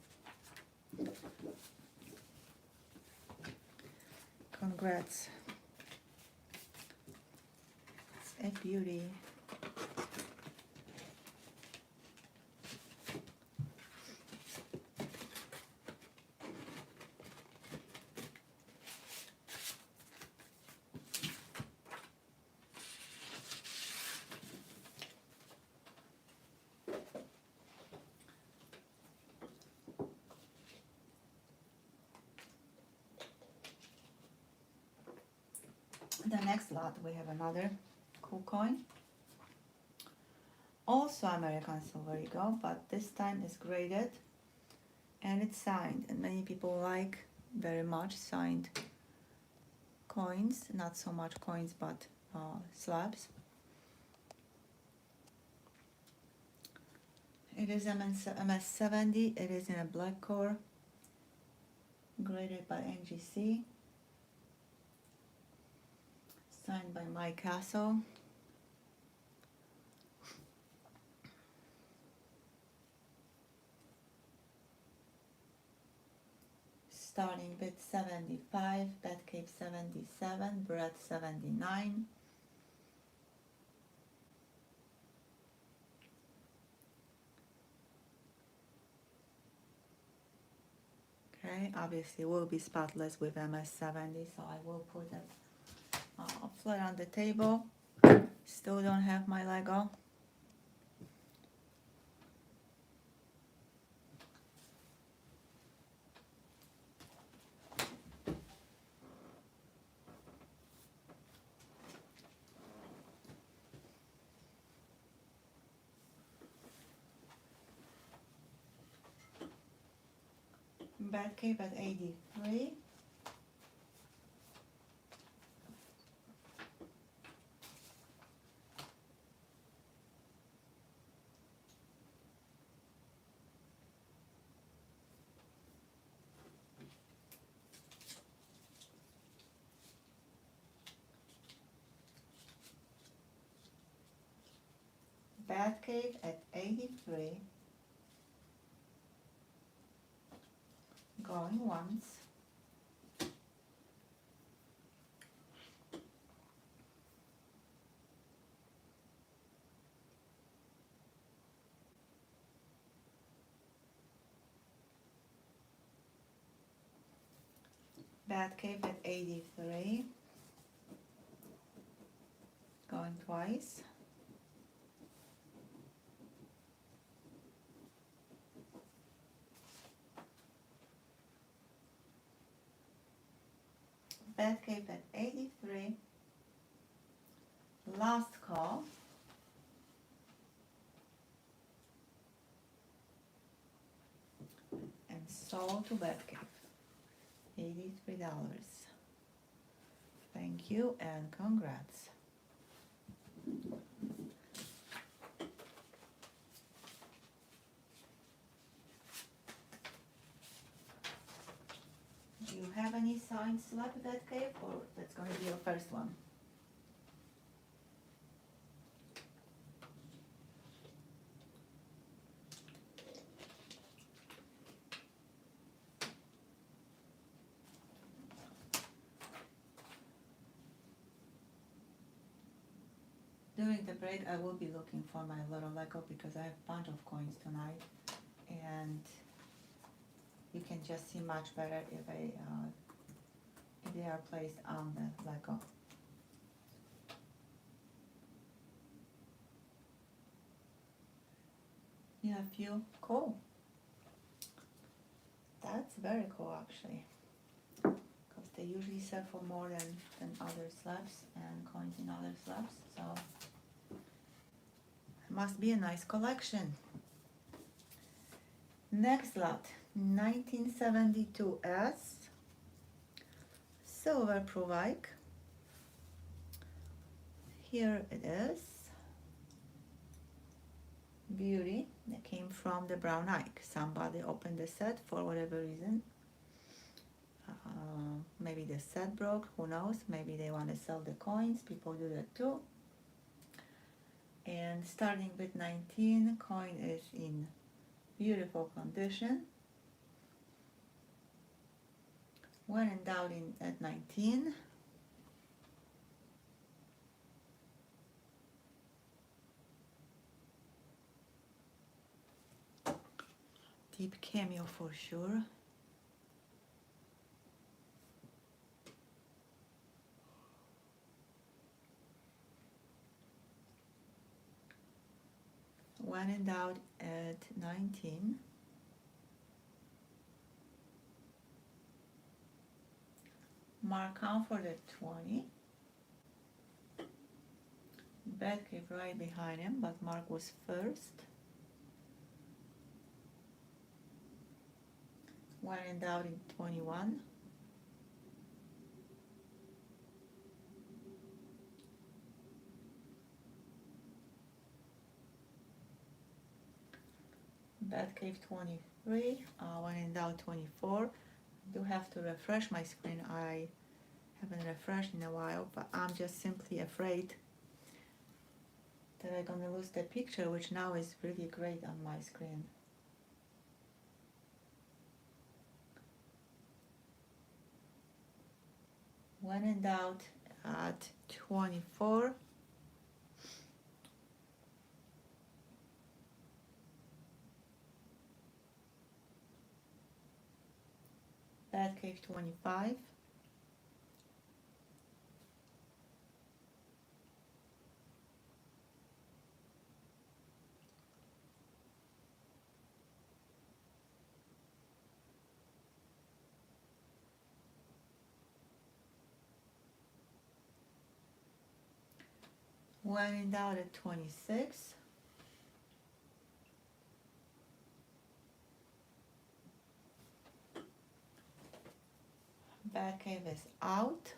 Congrats. It's a beauty. The next lot, we have another cool coin. Also American silver eagle, but this time is graded and it's signed. And many people like very much signed coins, not so much coins, but slabs. It is MS70, it is in a black core, graded by NGC. Signed by Mike Castle. Starting bid 75, Batcave 77, Brett 79. Okay, obviously will be spotless with MS70, so I will put it flat on the table. Still don't have my Lego. Batcave at 83. Batcave at 83. Going once. Batcave at 83. Going twice. Batcave at 83. Last call. And sold to Batcave. $83. Thank you and congrats. Do you have any signed slab Batcave, or that's going to be your first one? During the break, I will be looking for my little Lego because I have a bunch of coins tonight, and you can just see much better if they are placed on the Lego. Yeah, a few. Cool. That's very cool, actually, because they usually sell for more than other slabs and coins in other slabs, so it must be a nice collection. Next lot, 1972 S, silver Provike. Here it is. Beauty that came from the Brown Ike. Somebody opened the set for whatever reason. Maybe the set broke, who knows? Maybe they want to sell the coins. People do that too. And starting with 19, coin is in beautiful condition. When in doubt at 19. Deep cameo for sure. When in doubt at 19. Mark out for the 20. Bet came right behind him, but Mark was first. When in doubt in 21. Batcave 23, when in doubt 24. I do have to refresh my screen. I haven't refreshed in a while, but I'm just simply afraid that I'm gonna lose the picture, which now is really great on my screen. When in doubt at 24. Batcave 25. When in doubt at 26. Batcave is out.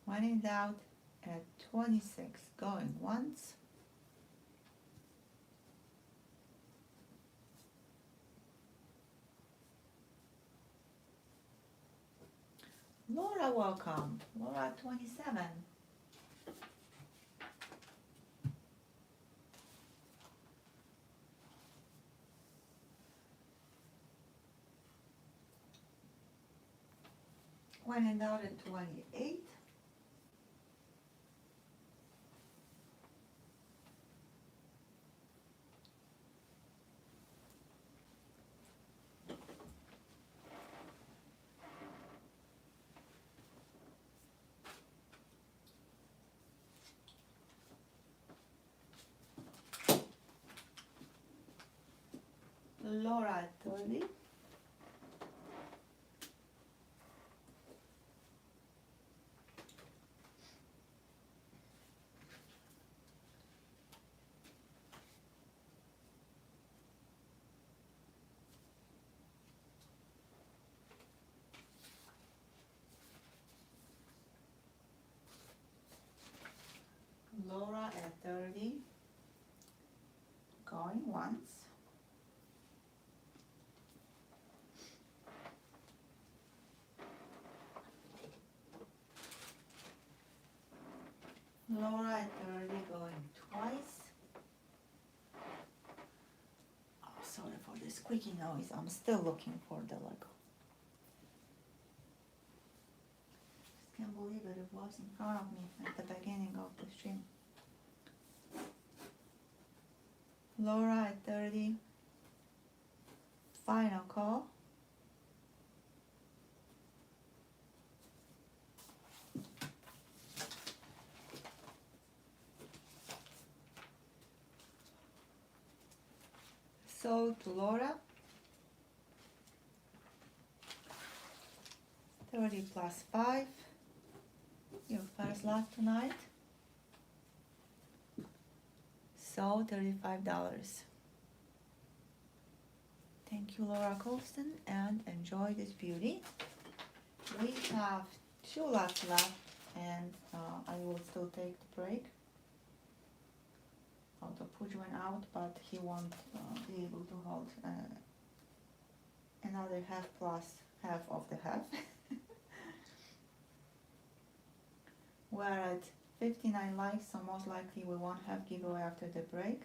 When in doubt at 26, going once. Laura, welcome. Laura 27. When in doubt at 28. Laura at 30. Laura at 30. Going once. Laura at 30 going twice. Oh, sorry for the squeaky noise. I'm still looking for the Lego. Just can't believe it was in front of me at the beginning of the stream. Laura at 30. Final call. Sold to Laura. 30 plus 5. Your first lot tonight. So $35. Thank you, Laura Colston, and enjoy this beauty. We have 2 lots left, and I will still take the break. The Puj went out, but he won't be able to hold another half plus half of the half. We're at 59 likes, so most likely we won't have giveaway after the break.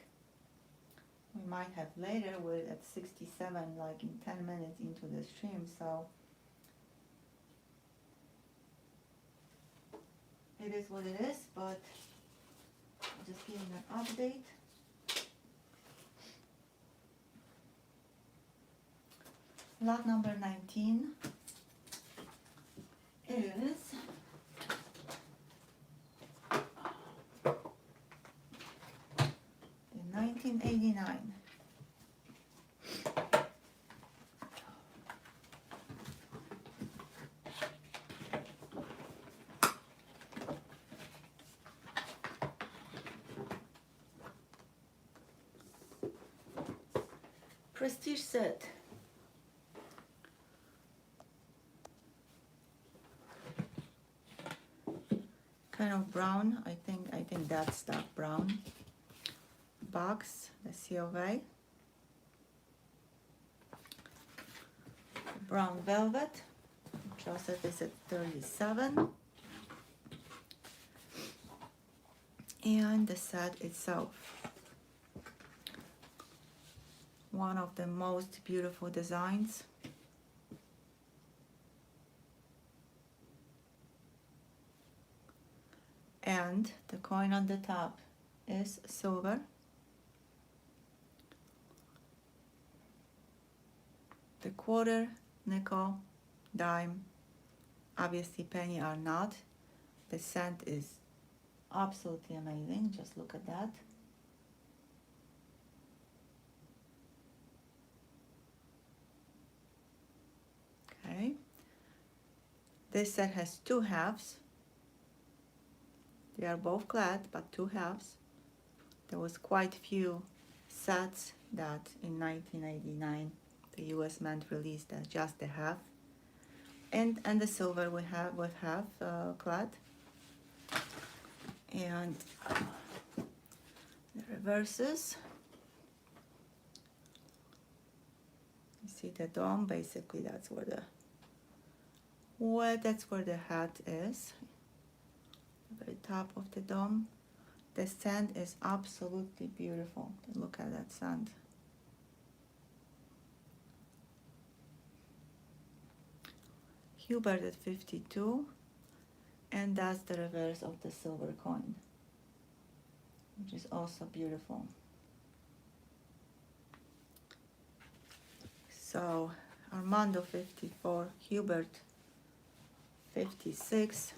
We might have later. We're at 67, like in 10 minutes into the stream, so it is what it is, but just giving an update. Lot number 19 is the 1989. Prestige set. Kind of brown. I think that's that brown box, the COA. Brown velvet. Joseph is at 37. And the set itself. One of the most beautiful designs. And the coin on the top is silver. The quarter, nickel, dime, obviously penny are not. The cent is absolutely amazing. Just look at that. Okay. This set has 2 halves. They are both clad, but 2 halves. There was quite few sets that in 1989 the US Mint released just the half. And the silver we have with half clad. And the reverses. You see the dome, basically that's where the hat is. The very top of the dome. The sand is absolutely beautiful. Look at that sand. Hubert at 52, and that's the reverse of the silver coin, which is also beautiful. So Armando 54, Hubert 56.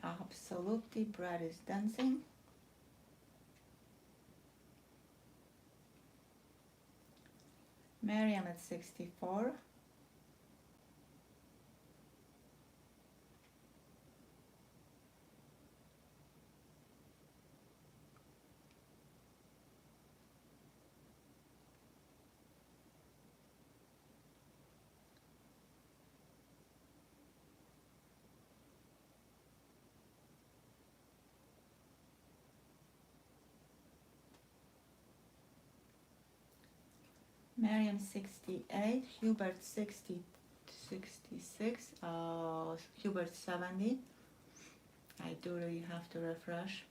Absolutely, Brad is dancing. Miriam at 64. Miriam 68, Hubert 60, 66, Hubert 70. I do really have to refresh.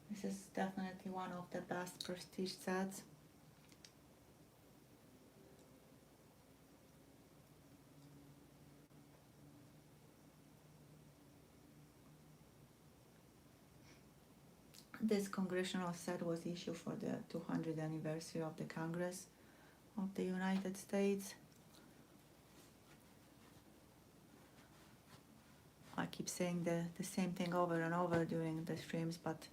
This is definitely one of the best prestige sets. This congressional set was issued for the 200th anniversary of the Congress of the United States. I keep saying the same thing over and over during the streams, but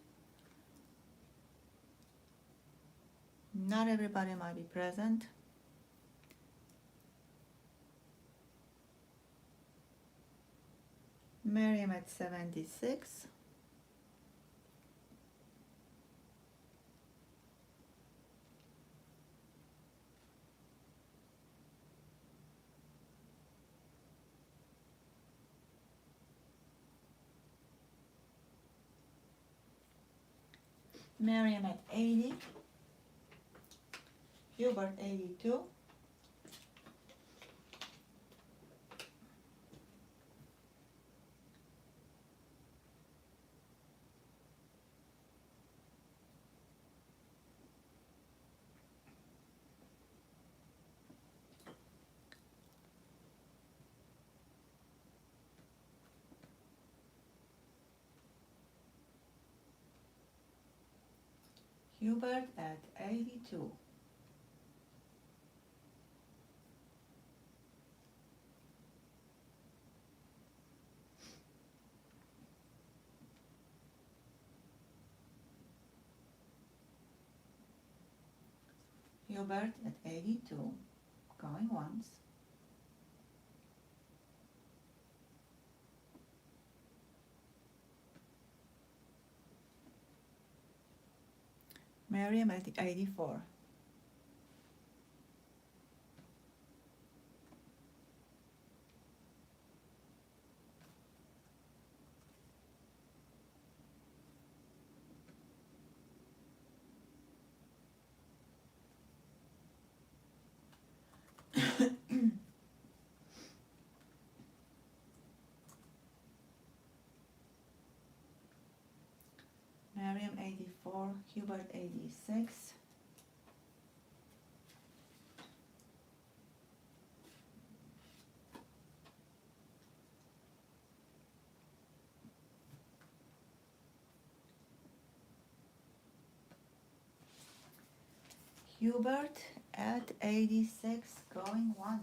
not everybody might be present. Miriam at 76. Miriam at 80. Hubert 82. Hubert at 82. Hubert at 82. Going once. Miriam at 84. Miriam 84, Hubert 86. Hubert at 86, going once.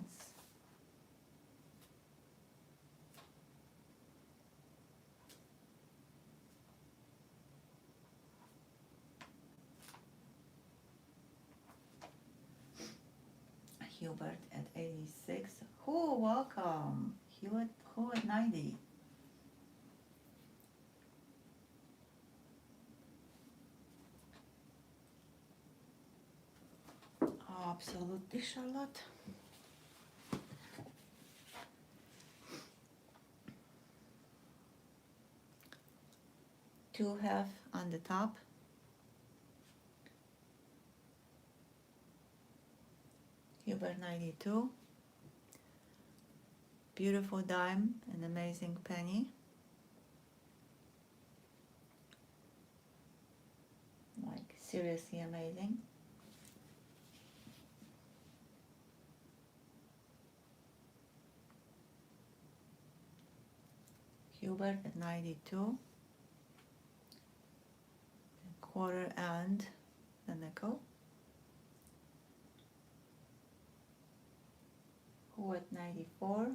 Hubert at 86. Oh, welcome. Who at 90? Absolutely, Charlotte. Two have on the top. Hubert 92. Beautiful dime, an amazing penny. Like seriously amazing. Hubert at 92. Quarter and the nickel. Who at 94,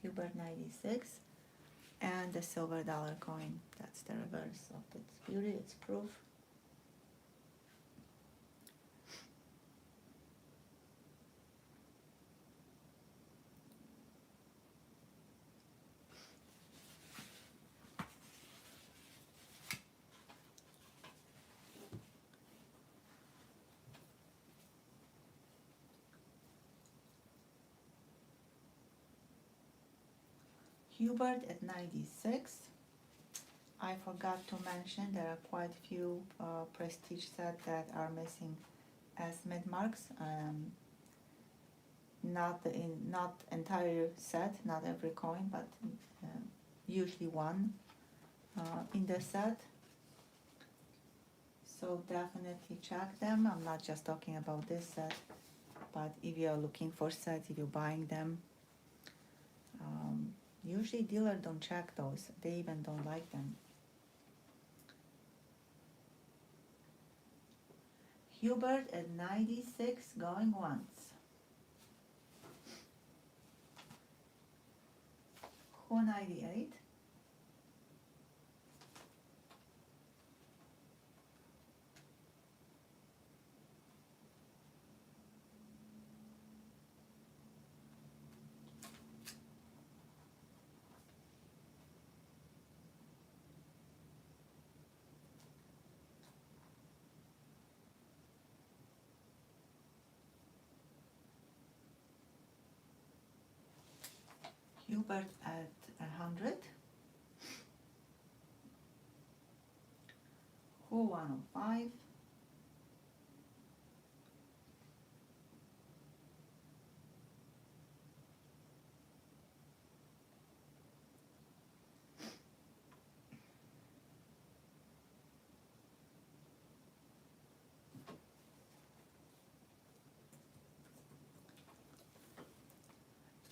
Hubert 96, and the silver dollar coin. That's the reverse of its beauty, its proof. Hubert at 96. I forgot to mention there are quite few prestige sets that are missing as mid marks. Not entire set, not every coin, but usually one in the set. So definitely check them. I'm not just talking about this set, but if you're looking for sets, if you're buying them, usually dealers don't check those. They even don't like them. Hubert at 96 going once. Who 98? Hubert at 100. Who 105.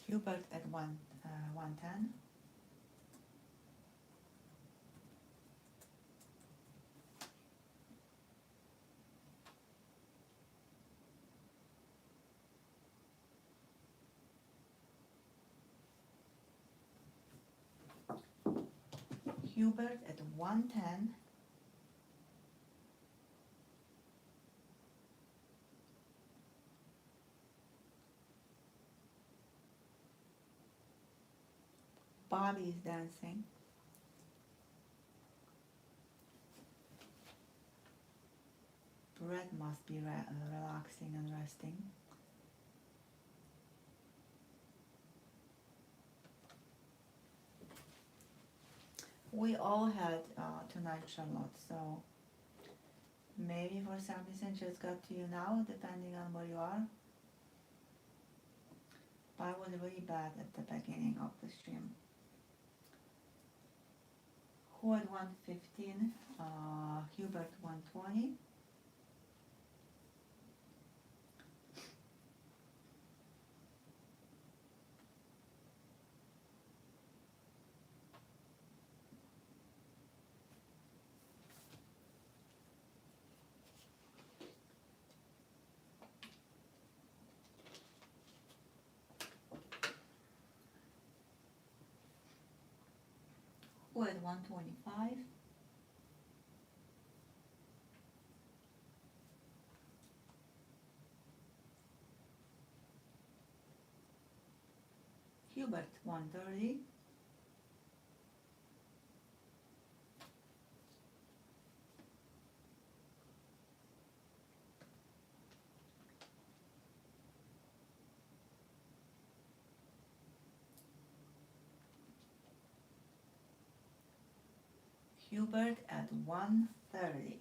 Hubert at 110. Hubert at 110. Bobby is dancing. Brett must be relaxing and resting. We all had tonight, Charlotte, so maybe for some reason just got to you now, depending on where you are. But I was really bad at the beginning of the stream. Who at 115? Hubert 120. Who at 125? Hubert 130. Hubert at 130.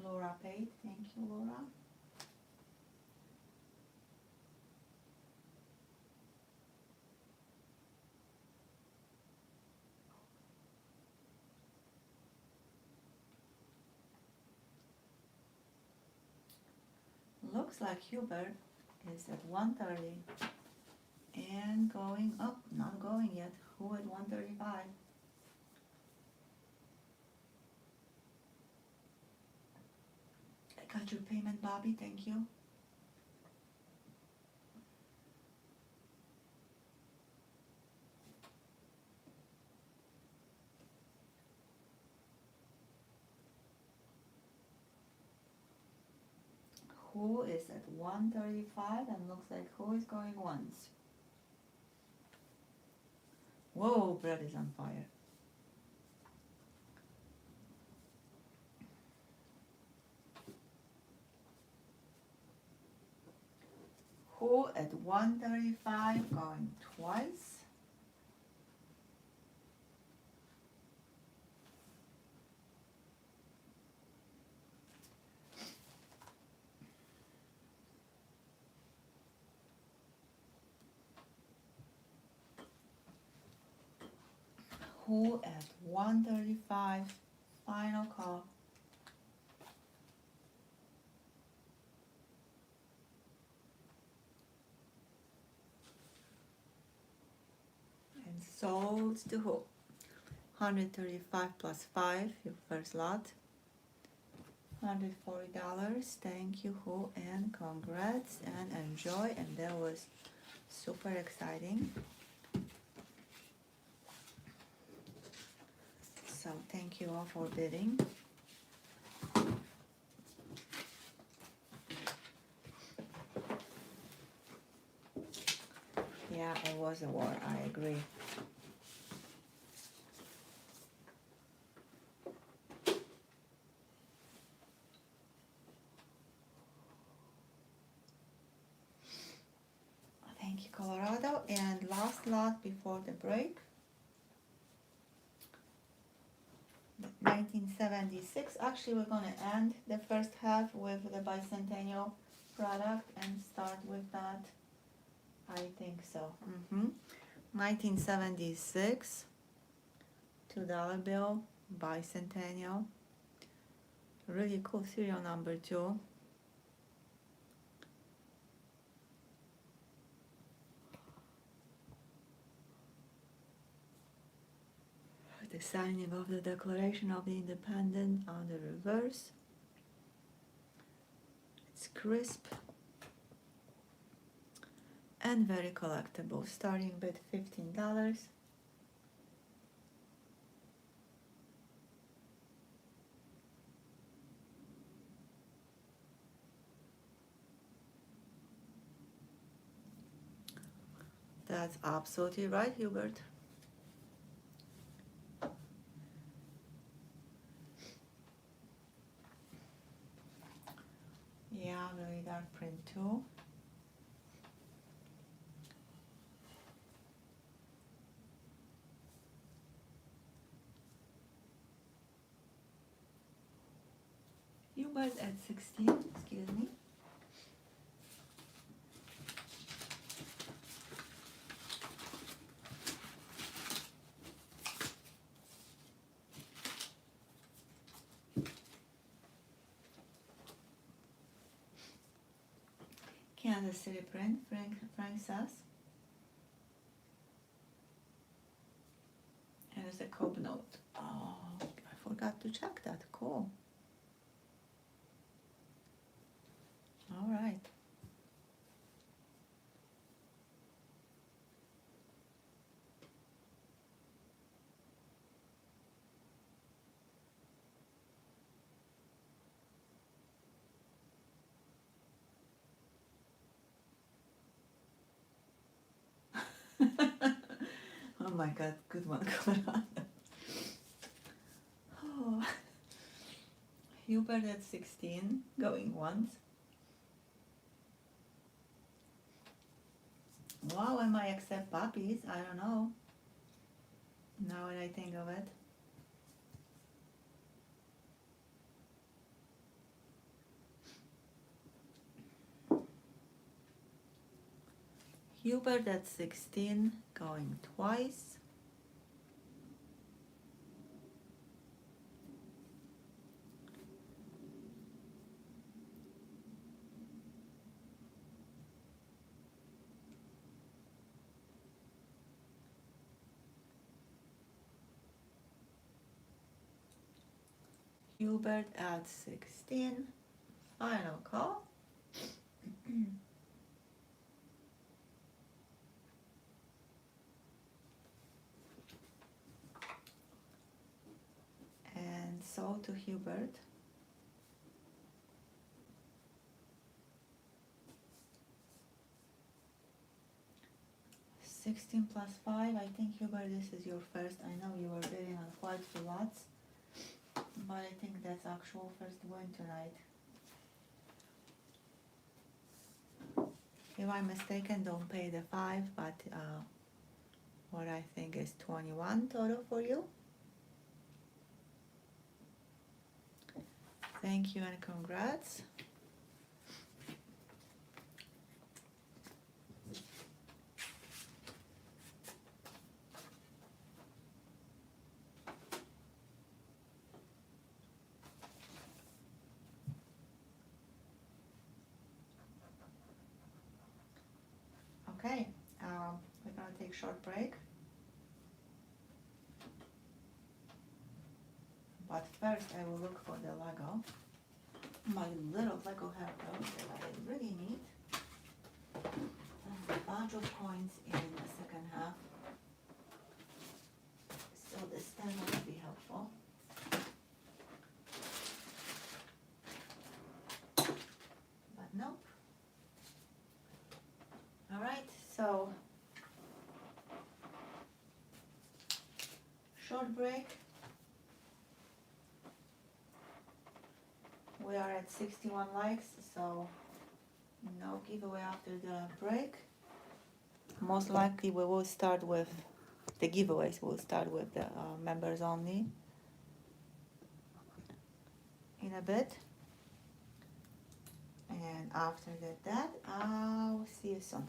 Laura paid. Thank you, Laura. Looks like Hubert is at 130 and going up, not going yet. Who at 135? I got your payment, Bobby, thank you. Who is at 135 and looks like who is going once? Whoa, Brett is on fire. Who at 135 going twice? who at 135, final call. And sold to who? 135 plus 5, your first lot. $140. Thank you, who, and congrats and enjoy. And that was super exciting. So thank you all for bidding. Yeah, it was a war, I agree. Thank you, Colorado. And last lot before the break. 1976. Actually, we're going to end the first half with the bicentennial product and start with that. I think so. 1976 $2 bill, bicentennial. Really cool serial number too. The signing of the Declaration of the Independent on the reverse. It's crisp and very collectible. Starting bid $15. That's absolutely right, Hubert. Yeah, very dark print too. Hubert at 16, excuse me. Kansas City print, Frank says. And it's a Cobb note. Oh, I forgot to check that. Cool. All right. Oh my God, good one, Colorado. Oh. Hubert at 16, going once. Wow, I might accept puppies, I don't know. Now that I think of it. Hubert at 16, going twice. Hubert at 16, final call. And sold to Hubert. $16 plus 5. I think, Hubert, this is your first. I know you were bidding on quite a few lots, but I think that's actual first win tonight. If I'm mistaken, don't pay the 5, but what I think is 21 total for you. Thank you and congrats. short break. But first I will look for the Lego. My little Lego hero that I really need. And a bunch of coins in the second half. So this 10 will be helpful. But nope. Alright, so short break. We are at 61 likes, so no giveaway after the break. Most likely we will start with the giveaways. We'll start with the members only in a bit. And after that, I'll see you soon.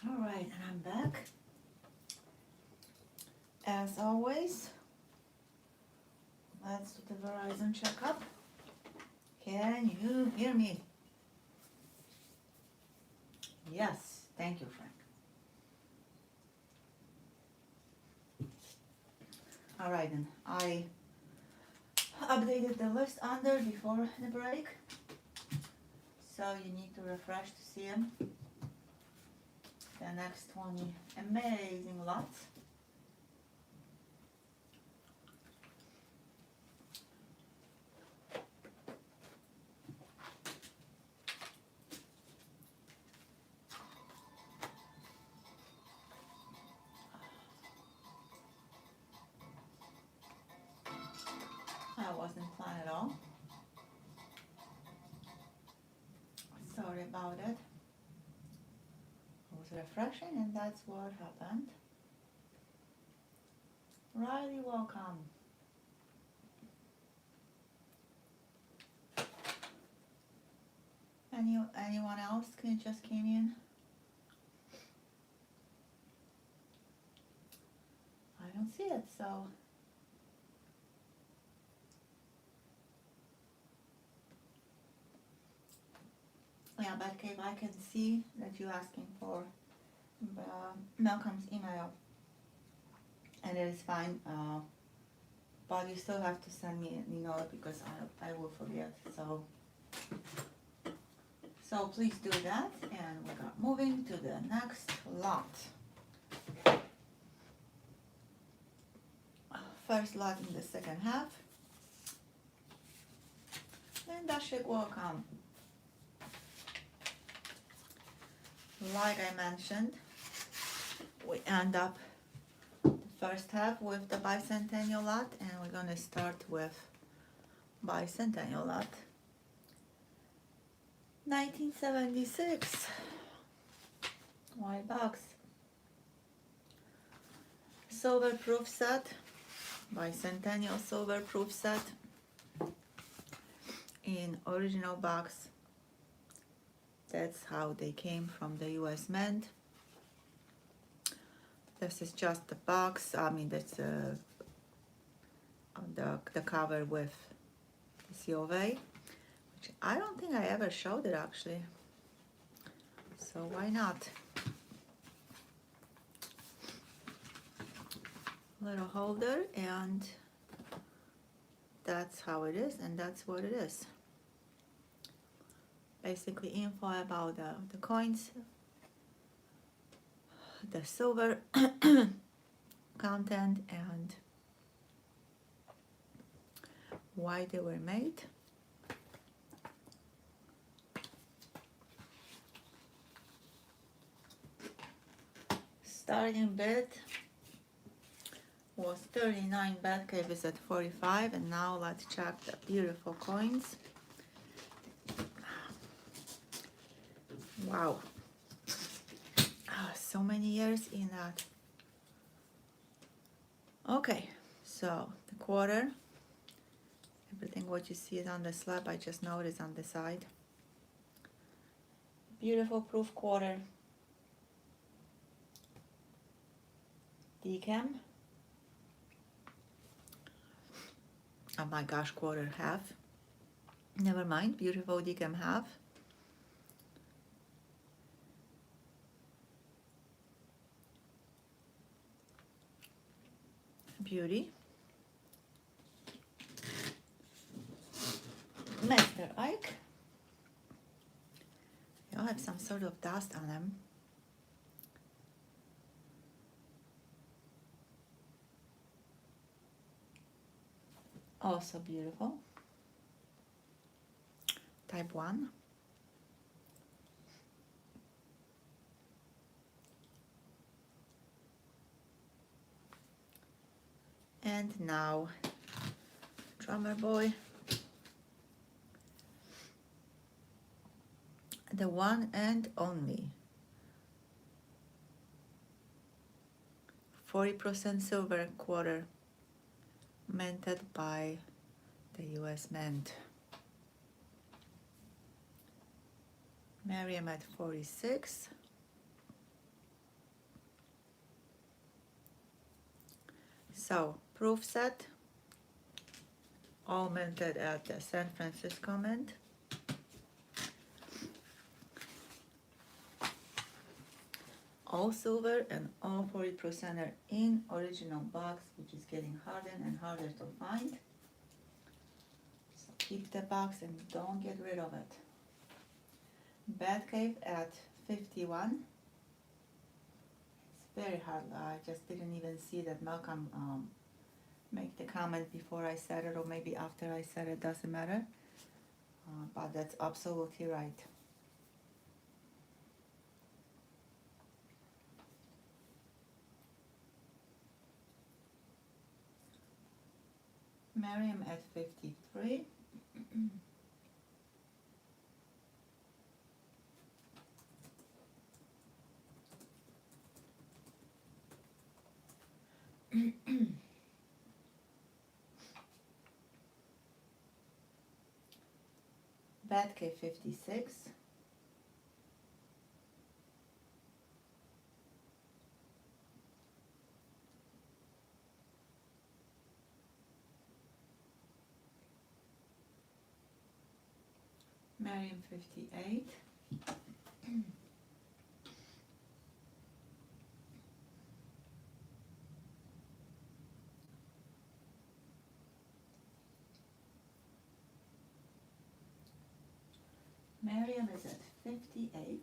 Alright, and I'm back. As always, let's do the Verizon checkup. Can you hear me? Yes, thank you, Frank. Alright, then I updated the list under before the break, so you need to refresh to see them. The next 20 amazing lots. I wasn't planned at all. Sorry about it. It was refreshing and that's what happened. Riley, welcome. Anyone else just came in? I don't see it, so yeah, but Kate, I can see that you're asking for Malcolm's email, and it is fine. But you still have to send me an email because I will forget. So please do that, and we got moving to the next lot. First lot in the second half. Linda Schick, welcome. Like I mentioned, we end up the first half with the bicentennial lot, and we're going to start with bicentennial lot. 1976, white box, silver proof set, bicentennial silver proof set in original box. That's how they came from the US Mint. This is just the box. I mean, that's the cover with the C of A, which I don't think I ever showed it actually. So why not? Little holder, and that's how it is, and that's what it is. Basically info about the coins, the silver content, and why they were made. Starting bid was 39, Batcave is at 45, and now let's check the beautiful coins. Wow, so many years in that. Okay, so the quarter, everything what you see is on the slab, I just noticed on the side. Beautiful proof quarter. Decam. Oh my gosh, quarter half. Never mind, beautiful decam half. Beauty. Mr. Ike. They all have some sort of dust on them. Also beautiful. Type 1. And now, drummer boy. The one and only 40% silver quarter, minted by the US Mint. Miriam at 46. So, proof set, all minted at the San Francisco Mint. All silver and all 40% are in original box, which is getting harder and harder to find. So keep the box and don't get rid of it. Batcave at 51. It's very hard. I just didn't even see that Malcolm make the comment before I said it, or maybe after I said it, doesn't matter. But that's absolutely right. Miriam at 53. Batcave 56. Miriam 58. Miriam is at 58.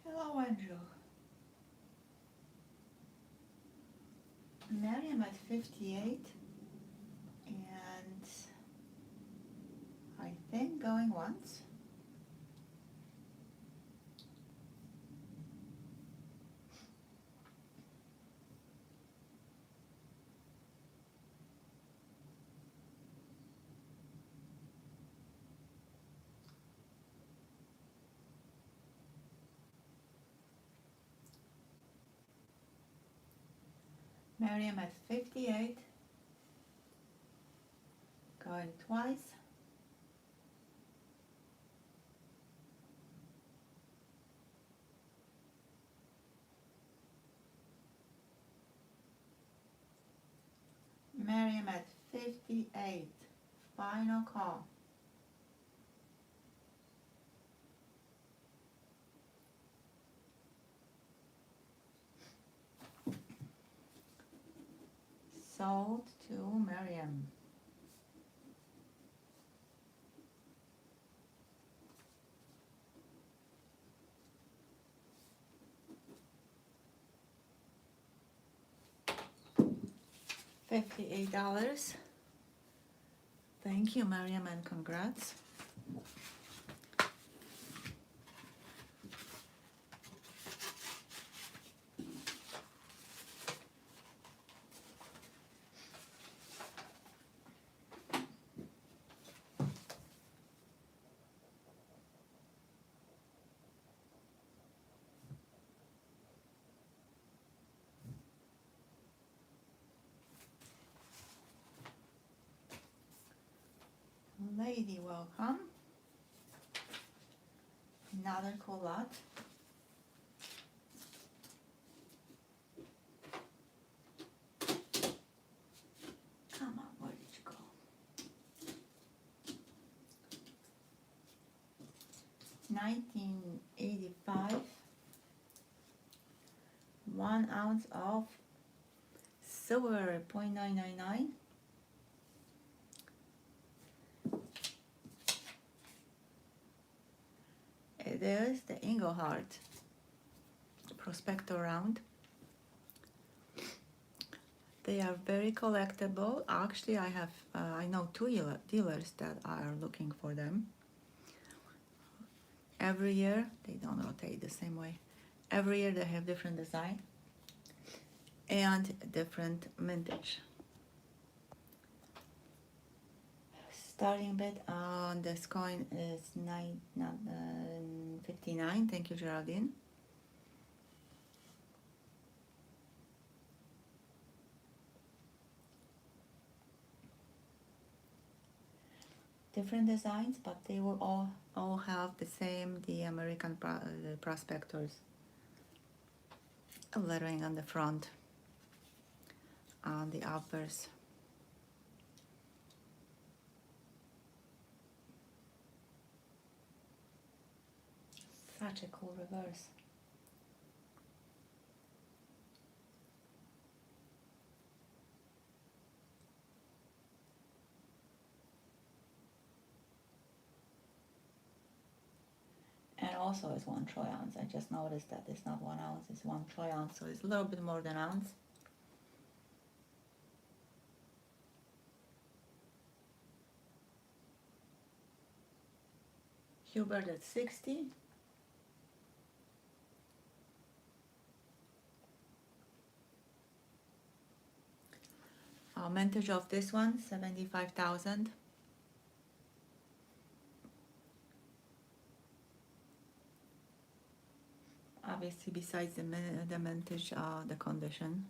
Hello, Angel. Miriam at 58, and I think going once. Miriam at 58, going twice. Miriam at 58, final call. Sold to Miriam. $58. Thank you, Miriam, and congrats. Lady, welcome. Another cool lot. Come on, where did you go? 1985. 1 ounce of silver, 0.999. It is the Engelhard Prospector round. They are very collectible. Actually, I know two dealers that are looking for them. Every year, they don't rotate the same way. Every year they have different design and different mintage. Starting bid on this coin is $59. $59. Thank you, Geraldine. Different designs, but they will all have the same, the American prospectors lettering on the front, on the uppers. Such a cool reverse. And also it's 1 troy ounce. I just noticed that it's not 1 ounce, it's 1 troy ounce, so it's a little bit more than an ounce. Hubert at 60. Mintage of this one, 75,000. Obviously, besides the mintage, the condition,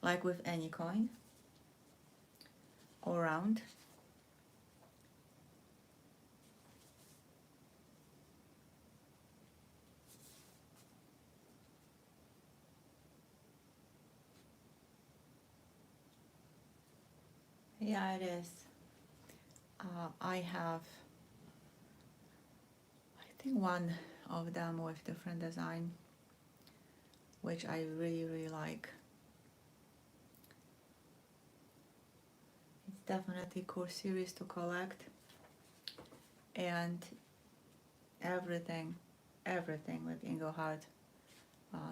like with any coin, all round. Yeah, it is. I have, I think, one of them with different design, which I really like. It's definitely cool series to collect, and everything with Engelhard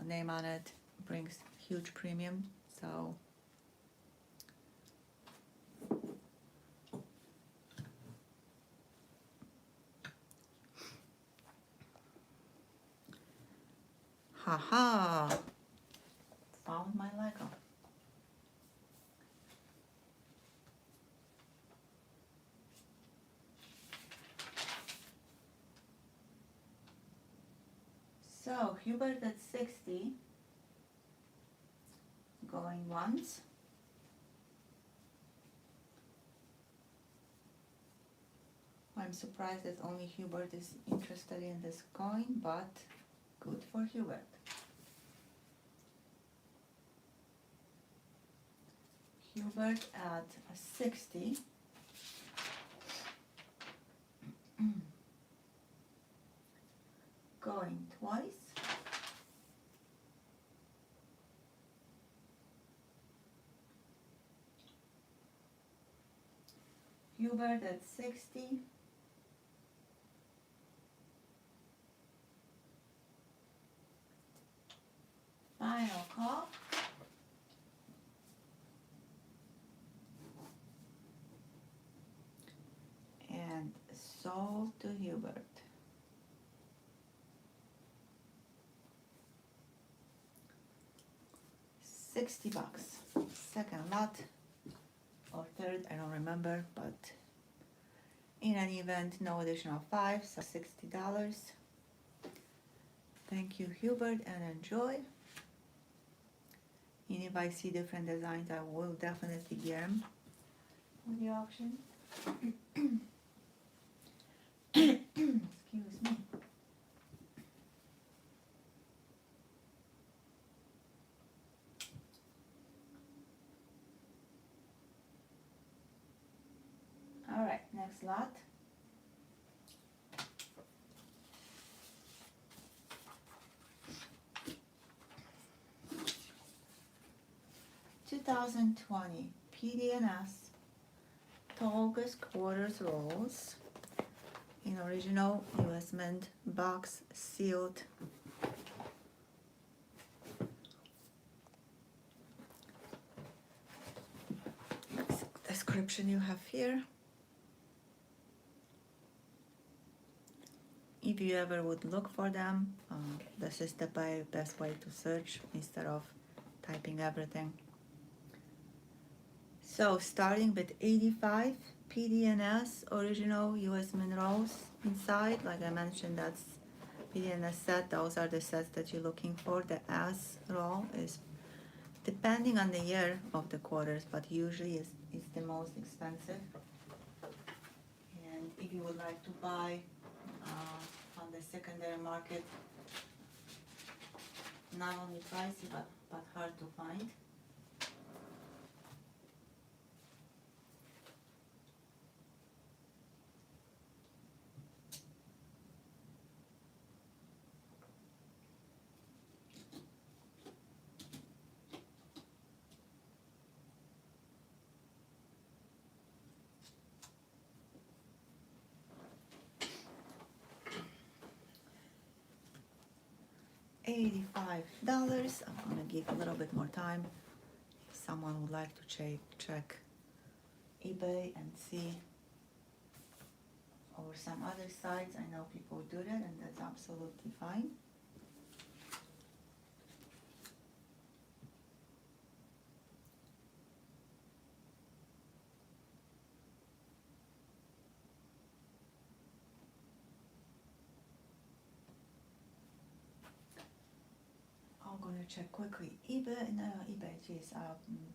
name on it brings huge premium. So haha, found my Lego. So Hubert at 60, going once. I'm surprised that only Hubert is interested in this coin, but good for Hubert. Hubert at 60. Going twice. Hubert at 60. Final call. And sold to Hubert. $60. Second lot or third, I don't remember, but in any event, no additional 5, so $60. Thank you, Hubert, and enjoy. And if I see different designs, I will definitely get them on the auction. Excuse me. All right, next lot. $2020 PDNS Tolgus quarters rolls in original US Mint box sealed. Description you have here. If you ever would look for them, this is the best way to search instead of typing everything. So starting with 85 PDNS original US Mint rolls inside, like I mentioned, that's PD and a set, those are the sets that you're looking for. The S roll is depending on the year of the quarters, but usually is the most expensive. And if you would like to buy on the secondary market, not only pricey but hard to find. $85. I'm gonna give a little bit more time. If someone would like to check eBay and see, or some other sites, I know people do that, and that's absolutely fine. I'm gonna check quickly eBay,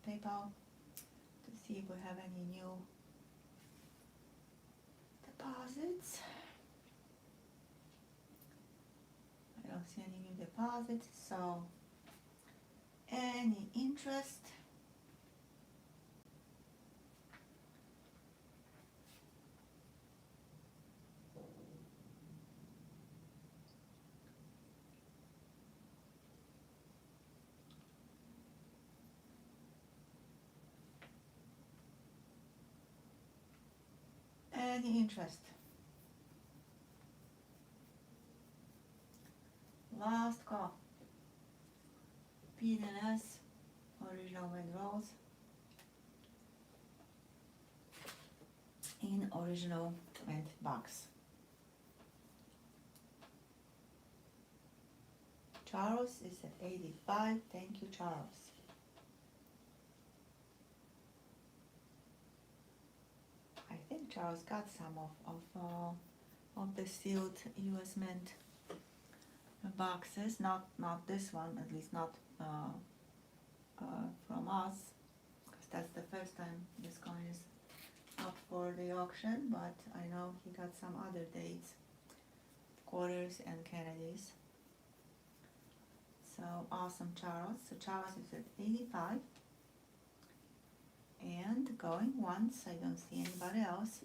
PayPal, to see if we have any new deposits. I don't see any new deposits, so any interest. Any interest. Last call. P&S, original wind rolls. In original wind box. Charles is at 85. Thank you, Charles. I think Charles got some of the sealed U.S. Mint boxes. Not this one, at least not from us, because that's the first time this coin is up for the auction. But I know he got some other dates, quarters and Kennedys. So awesome, Charles. So Charles is at 85. And going once, I don't see anybody else.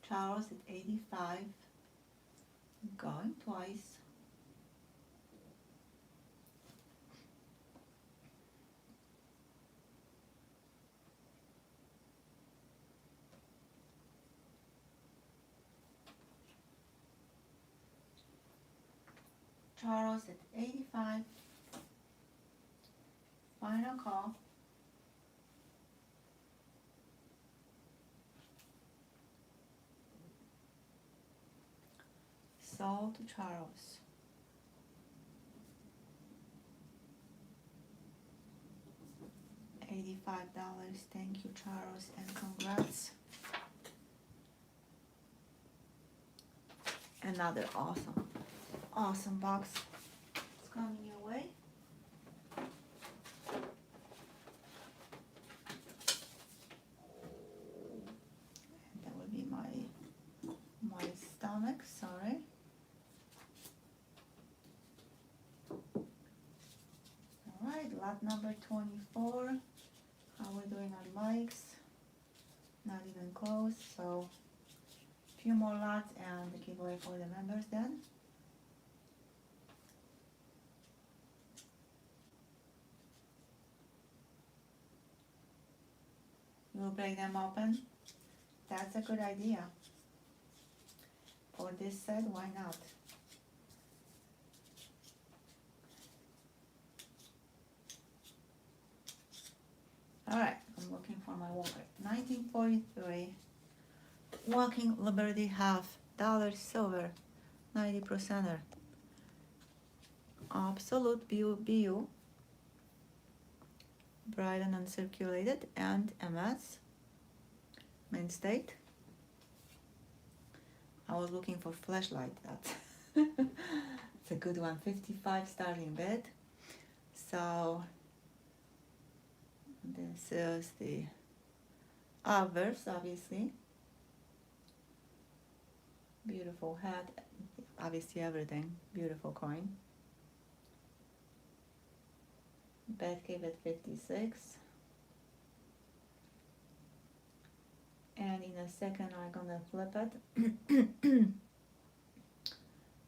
Charles at 85. Going twice. Charles at 85. Final call. Sold to Charles. $85. Thank you, Charles, and congrats. Another awesome box is coming your way. And that will be my stomach, sorry. Alright, lot number 24. How we're doing on likes? Not even close, so a few more lots and the giveaway for the members then. We'll break them open. That's a good idea. For this set, why not? Alright, I'm looking for my my walker. 1943. Walking Liberty half. Dollar silver. 90%er. Absolute BU. Brighton uncirculated and MS. Main state. I was looking for flashlight. That's it's a good one. 55 starting bid. So this is the obverse, obviously. Beautiful hat, obviously everything. Beautiful coin. Bet gave it 56. And in a second I'm gonna flip it.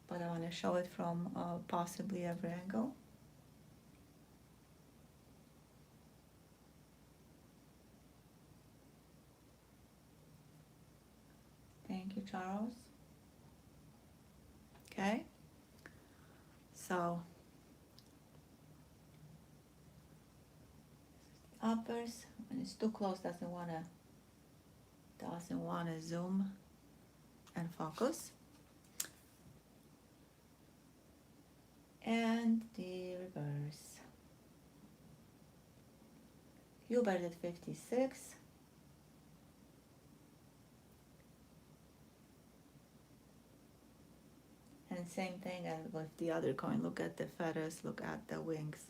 But I want to show it from possibly every angle. Thank you, Charles. Okay. So uppers, when it's too close, doesn't wanna zoom and focus. And the reverse. Hubert at 56. And same thing and with the other coin. Look at the feathers, look at the wings.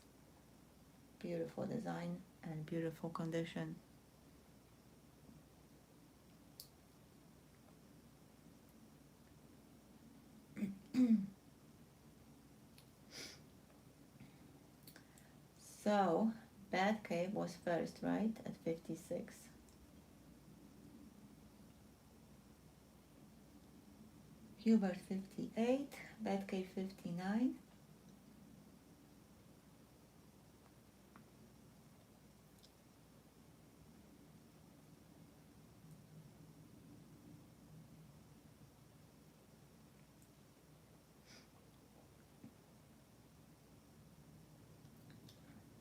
Beautiful design and beautiful condition. So, Batcave was first, right? At 56. Hubert 58, Batcave 59.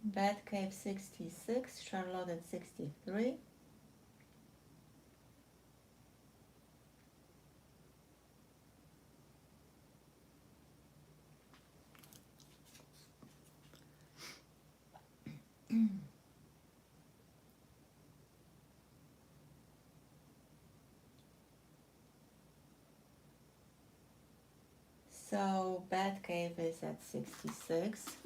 Batcave 66, Charlotte at 63. So Batcave is at 66.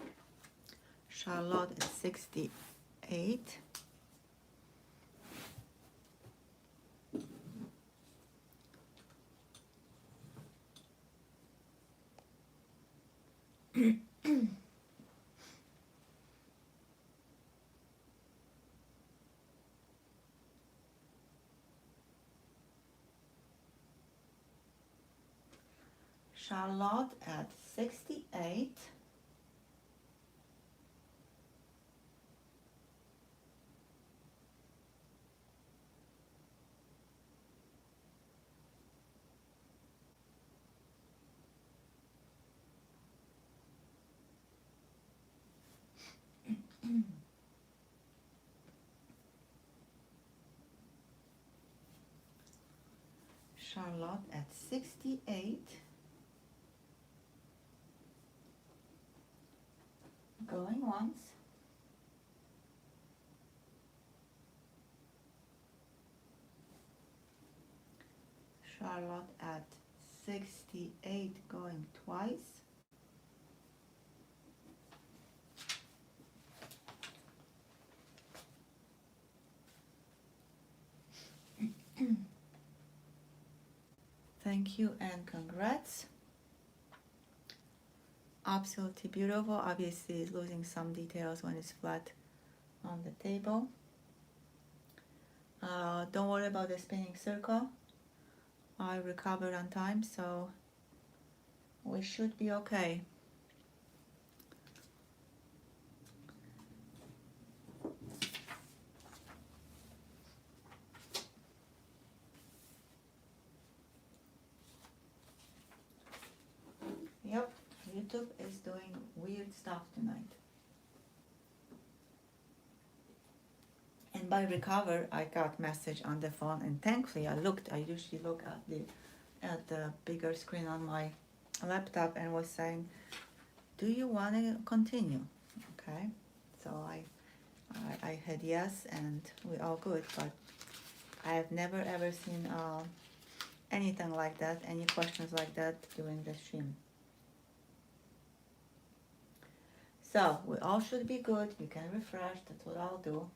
Charlotte at 68. Charlotte at 68. Charlotte at 68. Going once. Charlotte at 68 going twice. Thank you and congrats. Absolutely beautiful. Obviously it's losing some details when it's flat on the table. Don't worry about the spinning circle. I recovered on time, so we should be okay. Yep, YouTube is doing weird stuff tonight. And by recover, I got message on the phone, and thankfully I looked. I usually look at the bigger screen on my laptop, and was saying, "Do you want to continue?" Okay, so I had yes, and we're all good. But I have never ever seen anything like that, any questions like that during the stream. So we all should be good. You can refresh. That's what I'll do.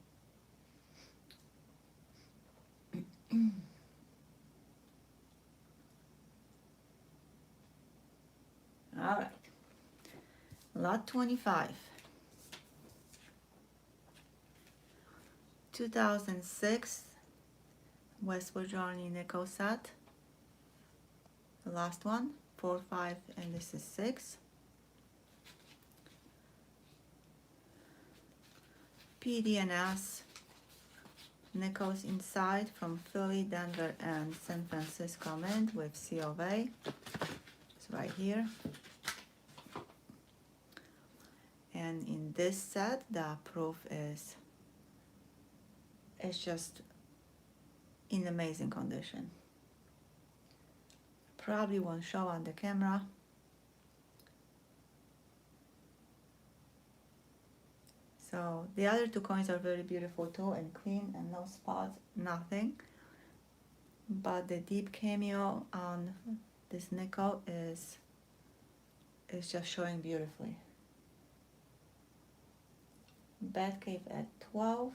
All right. Lot 25. 2006 Westwood Journey nickel set. The last one, 4, 5, and this is 6. PD&S nickels inside from Philly, Denver, and San Francisco Mint with C of A. It's right here. And in this set, the proof is just in amazing condition. Probably won't show on the camera. So the other two coins are very beautiful too, and clean, and no spots, nothing. But the deep cameo on this nickel is just showing beautifully. Batcave at 12.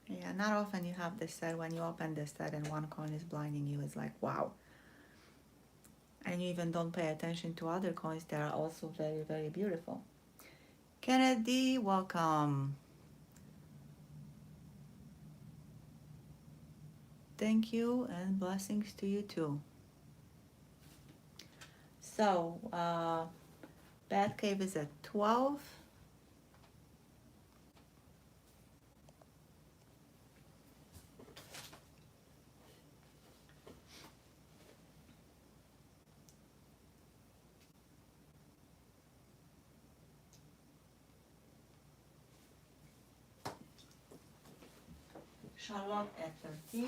Yeah, not often you have this set. When you open this set and one coin is blinding you, it's like, wow. And you even don't pay attention to other coins that are also very, very beautiful. Kennedy, welcome. Thank you, and blessings to you too. So, Batcave is at 12. Charlotte at 13.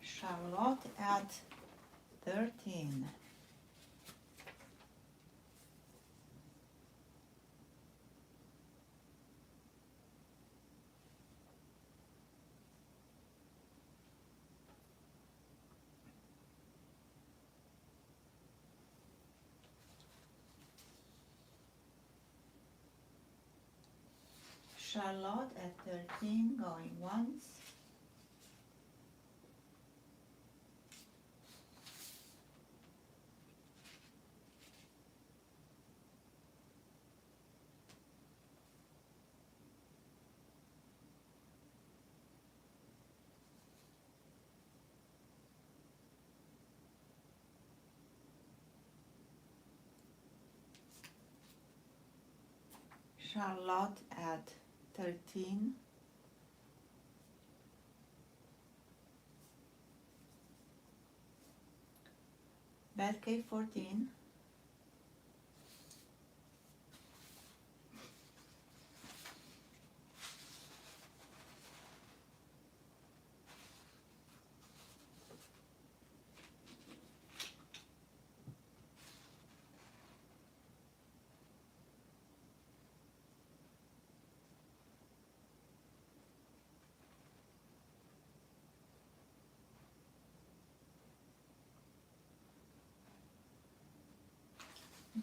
Charlotte at 13. Charlotte at 13, going once. Charlotte at 13. Batcave 14.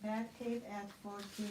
Batcave at 14.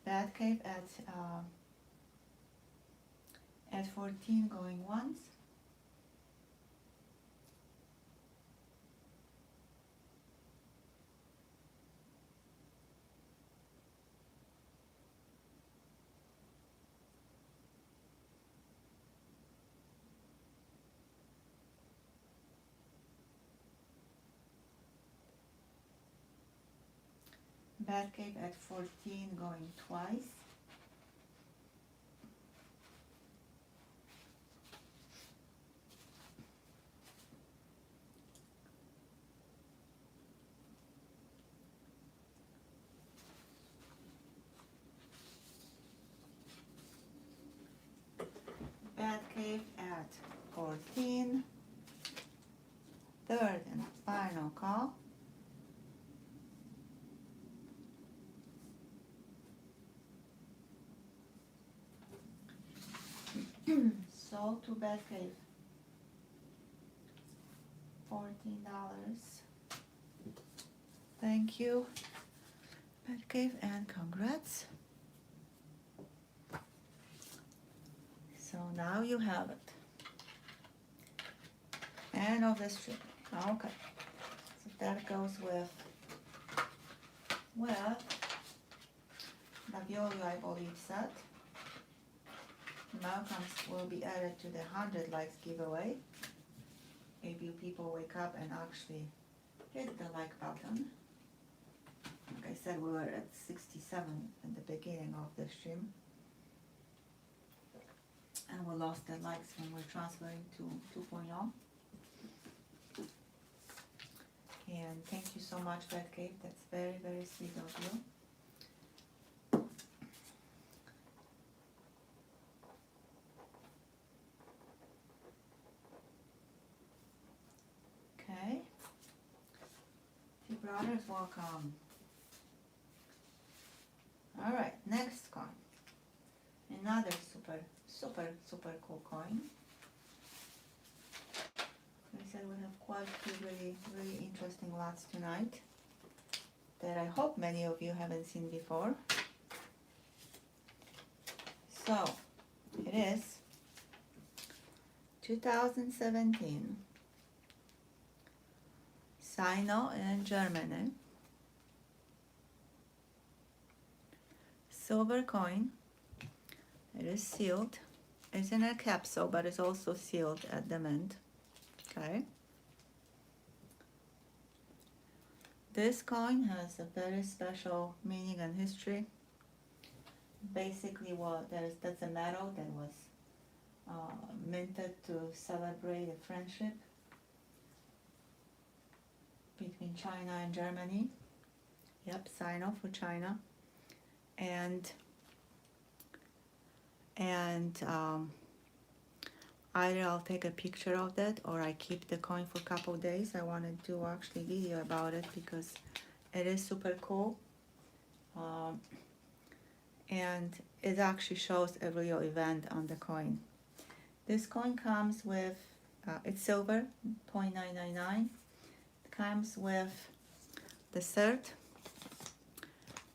Batcave at 14 going once. Batcave at 14 going twice. Batcave at 14. Third and final call. Sold to Batcave. $14. Thank you, Batcave, and congrats. So now you have it. End of the stream. Okay. So that goes with Ravioli, I believe, set. Malcolm's will be added to the 100 likes giveaway. Maybe people wake up and actually hit the like button. Like I said, we were at 67 at the beginning of the stream. And we lost the likes when we're transferring to 2.0. And thank you so much, Batcave. That's very, very sweet of you. Okay. Two brothers, welcome. All right, next coin. Another super cool coin. Like I said, we have quite a few really interesting lots tonight that I hope many of you haven't seen before. So, it is 2017 Sino in Germany. Silver coin. It is sealed. It's in a capsule, but it's also sealed at the mint. Okay. This coin has a very special meaning and history. Basically, that's a medal that was minted to celebrate a friendship between China and Germany. Yep, Sino for China. And either I'll take a picture of that or I keep the coin for a couple of days. I wanted to actually video about it because it is super cool. And it actually shows a real event on the coin. This coin comes with, it's silver, 0.999. It comes with the cert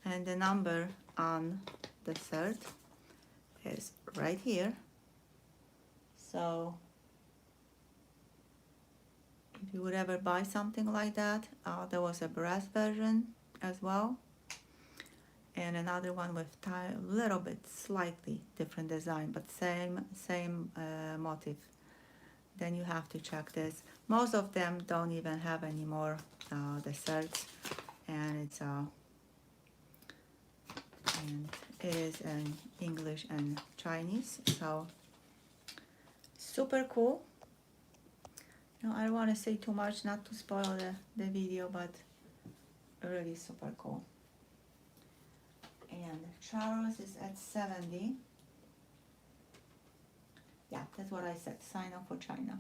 and the number on the cert is right here. So if you would ever buy something like that, there was a brass version as well, and another one with a little bit slightly different design, but same motif. Then you have to check this. Most of them don't even have anymore the certs, and it is in English and Chinese, so super cool. I don't want to say too much, not to spoil the video, but really super cool. And Charles is at 70. Yeah, that's what I said, sign up for China.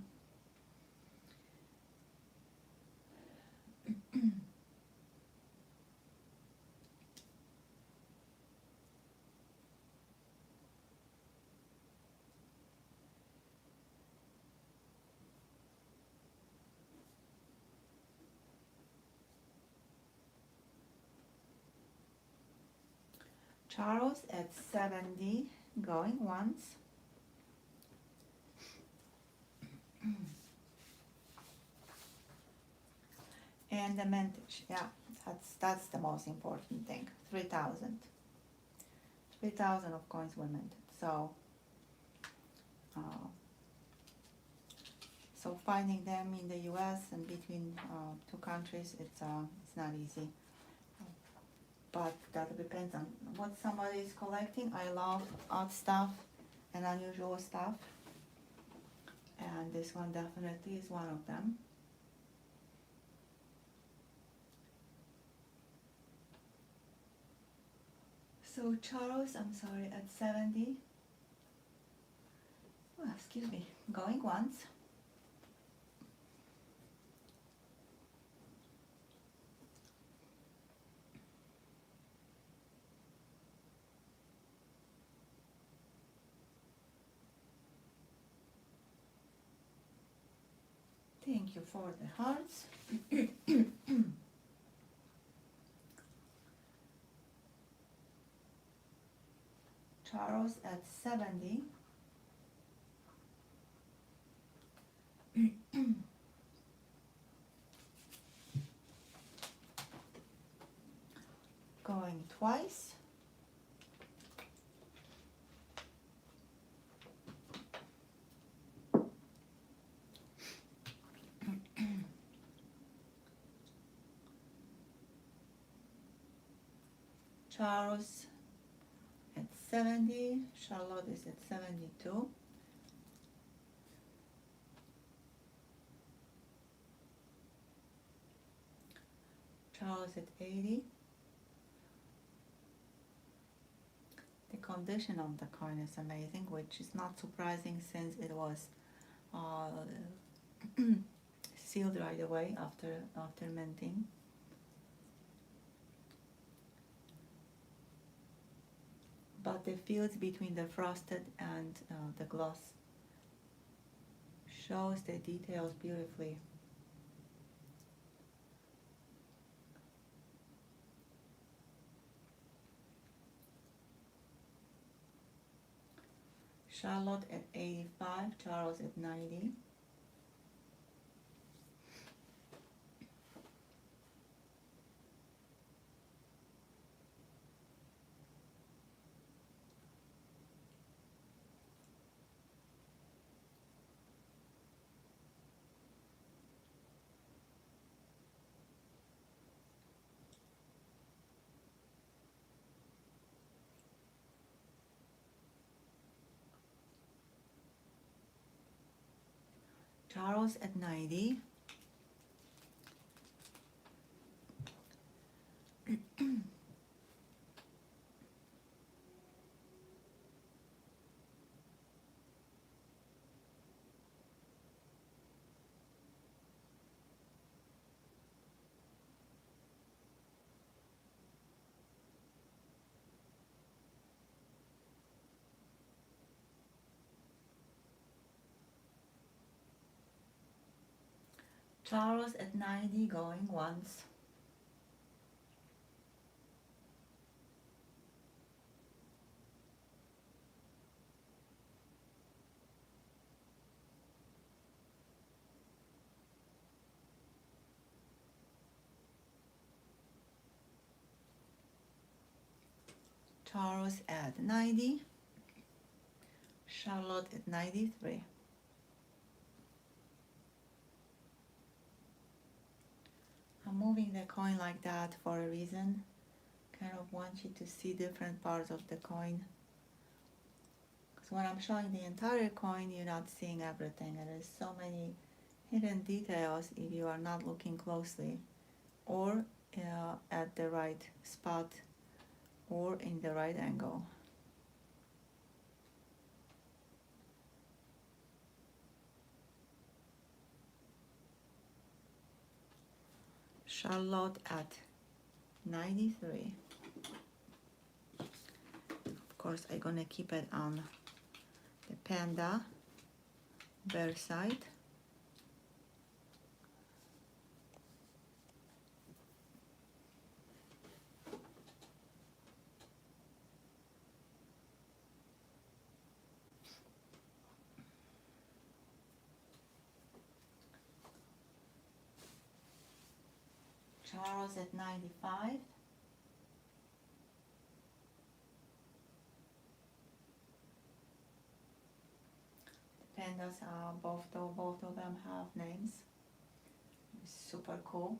Charles at 70, going once. And the mintage, yeah, that's the most important thing. 3,000. 3,000 of coins were minted. So finding them in the U.S. and between two countries, it's not easy. But that depends on what somebody is collecting. I love odd stuff and unusual stuff, and this one definitely is one of them. So Charles, I'm sorry, at 70. Oh, excuse me, going once. Thank you for the hearts. Charles at 70. Going twice. Charles at 70, Charlotte is at 72. Charles at 80. The condition of the coin is amazing, which is not surprising since it was sealed right away after minting. But the fields between the frosted and the gloss shows the details beautifully. Charlotte at 85, Charles at 90. Charles at 90. Charles at 90, going once. Charles at 90. Charlotte at 93. I'm moving the coin like that for a reason. Kind of want you to see different parts of the coin. Because when I'm showing the entire coin, you're not seeing everything. And there's so many hidden details if you are not looking closely or at the right spot or in the right angle. Charlotte at 93. Of course, I'm gonna keep it on the panda bear side. Charles at 95. Pandas are both of them have names. Super cool.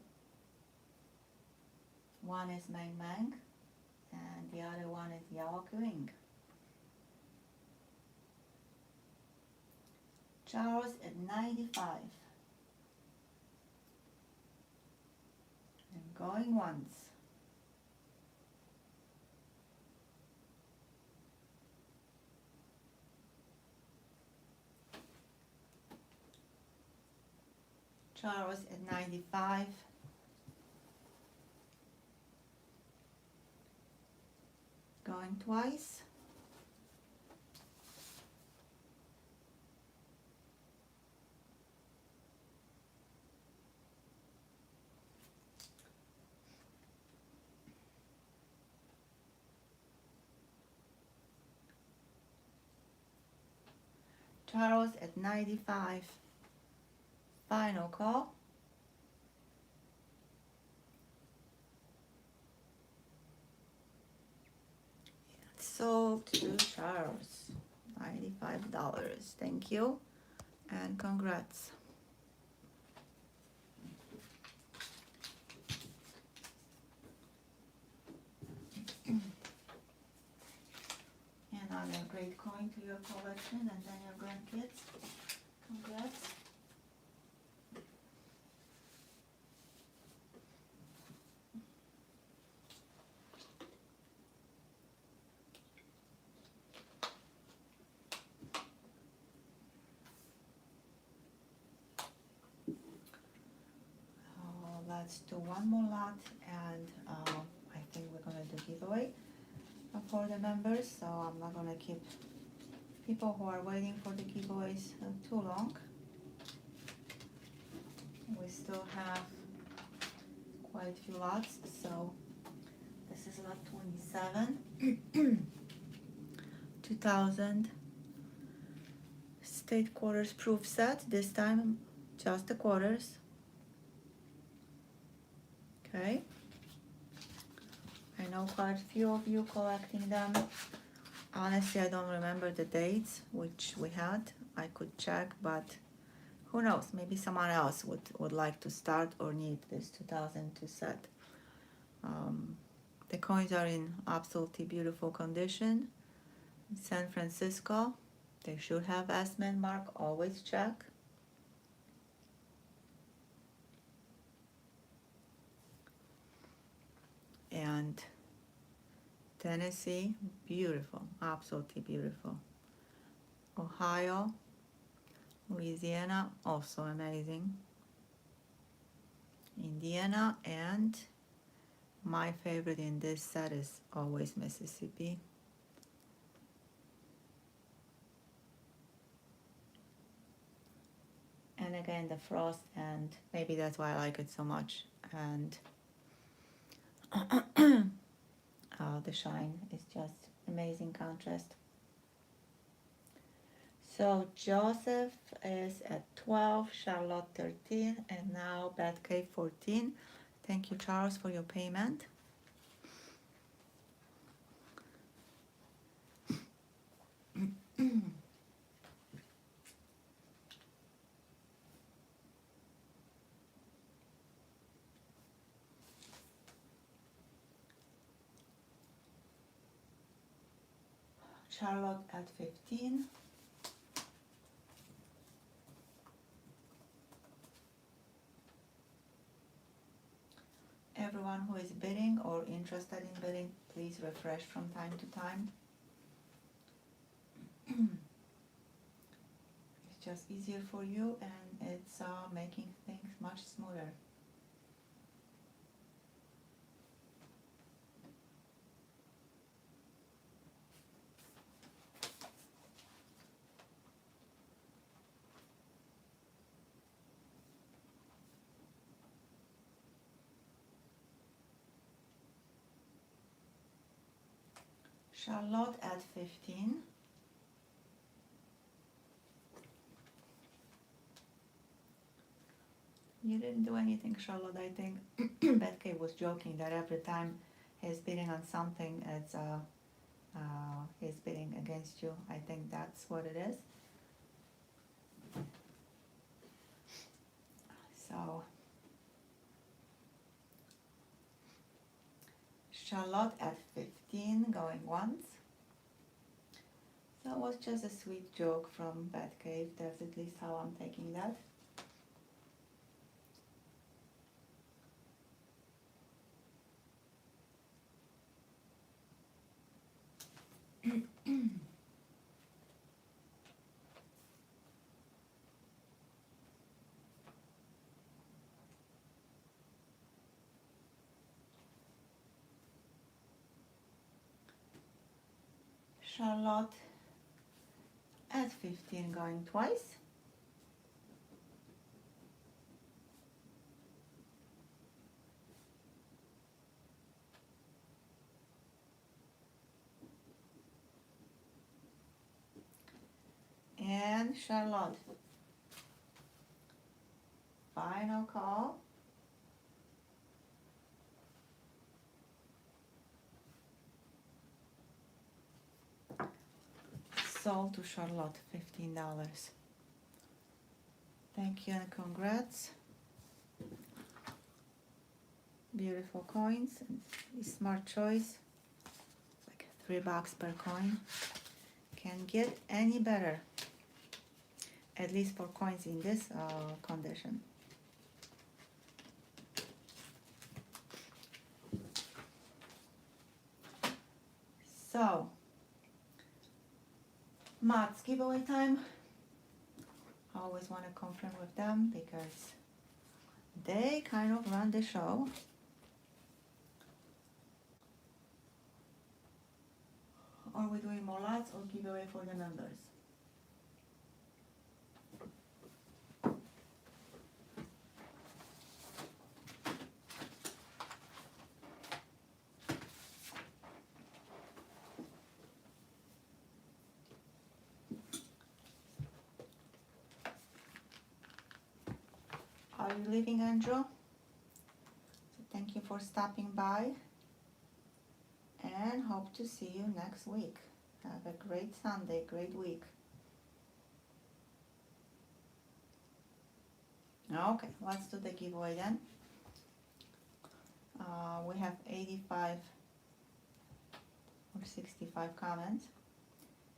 One is Mang Mang and the other one is Yao Qing. Charles at 95. And going once. Charles at 95. Going twice. Charles at 95. Final call. Sold to Charles. $95. Thank you and congrats. Another great coin to your collection and then your grandkids. Congrats. Let's do one more lot and I think we're gonna do giveaway for the members, so I'm not gonna keep people who are waiting for the giveaways too long. We still have quite a few lots, so this is lot 27. 2000 state quarters proof set, this time just the quarters. Okay, I know quite a few of you collecting them. Honestly, I don't remember the dates which we had. I could check, but who knows, maybe someone else would like to start or need this 2002 set. The coins are in absolutely beautiful condition. In San Francisco, they should have S-Man mark, always check. And Tennessee, beautiful, absolutely beautiful. Ohio, Louisiana, also amazing. Indiana, and my favorite in this set is always Mississippi. And again, the frost, and maybe that's why I like it so much. And the shine is just amazing contrast. So Joseph is at 12, Charlotte 13, and now Batcave 14. Thank you, Charles, for your payment. Charlotte at 15. Everyone who is bidding or interested in bidding, please refresh from time to time. It's just easier for you and it's making things much smoother. Charlotte at 15. You didn't do anything, Charlotte. I think Betke was joking that every time he's bidding on something, it's he's bidding against you. I think that's what it is. So Charlotte at 15 going once. That was just a sweet joke from Batcave. That's at least how I'm taking that. Charlotte at 15 going twice. And Charlotte, final call. Sold to Charlotte, $15. Thank you and congrats. Beautiful coins and smart choice. Like $3 per coin. Can get any better, at least for coins in this condition. So, Mott's giveaway time. I always want to confirm with them because they kind of run the show. Are we doing more lots or giveaway for the members? Are you leaving, Andrew? So thank you for stopping by and hope to see you next week. Have a great Sunday, great week. Okay, let's do the giveaway then. We have 85 or 65 comments.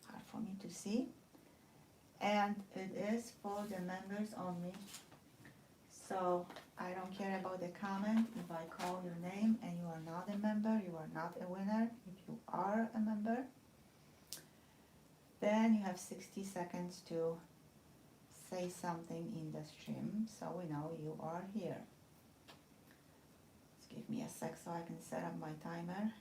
Hard for me to see. And it is for the members only. So I don't care about the comment. If I call your name and you are not a member, you are not a winner. If you are a member, then you have 60 seconds to say something in the stream so we know you are here. Just give me a sec so I can set up my timer.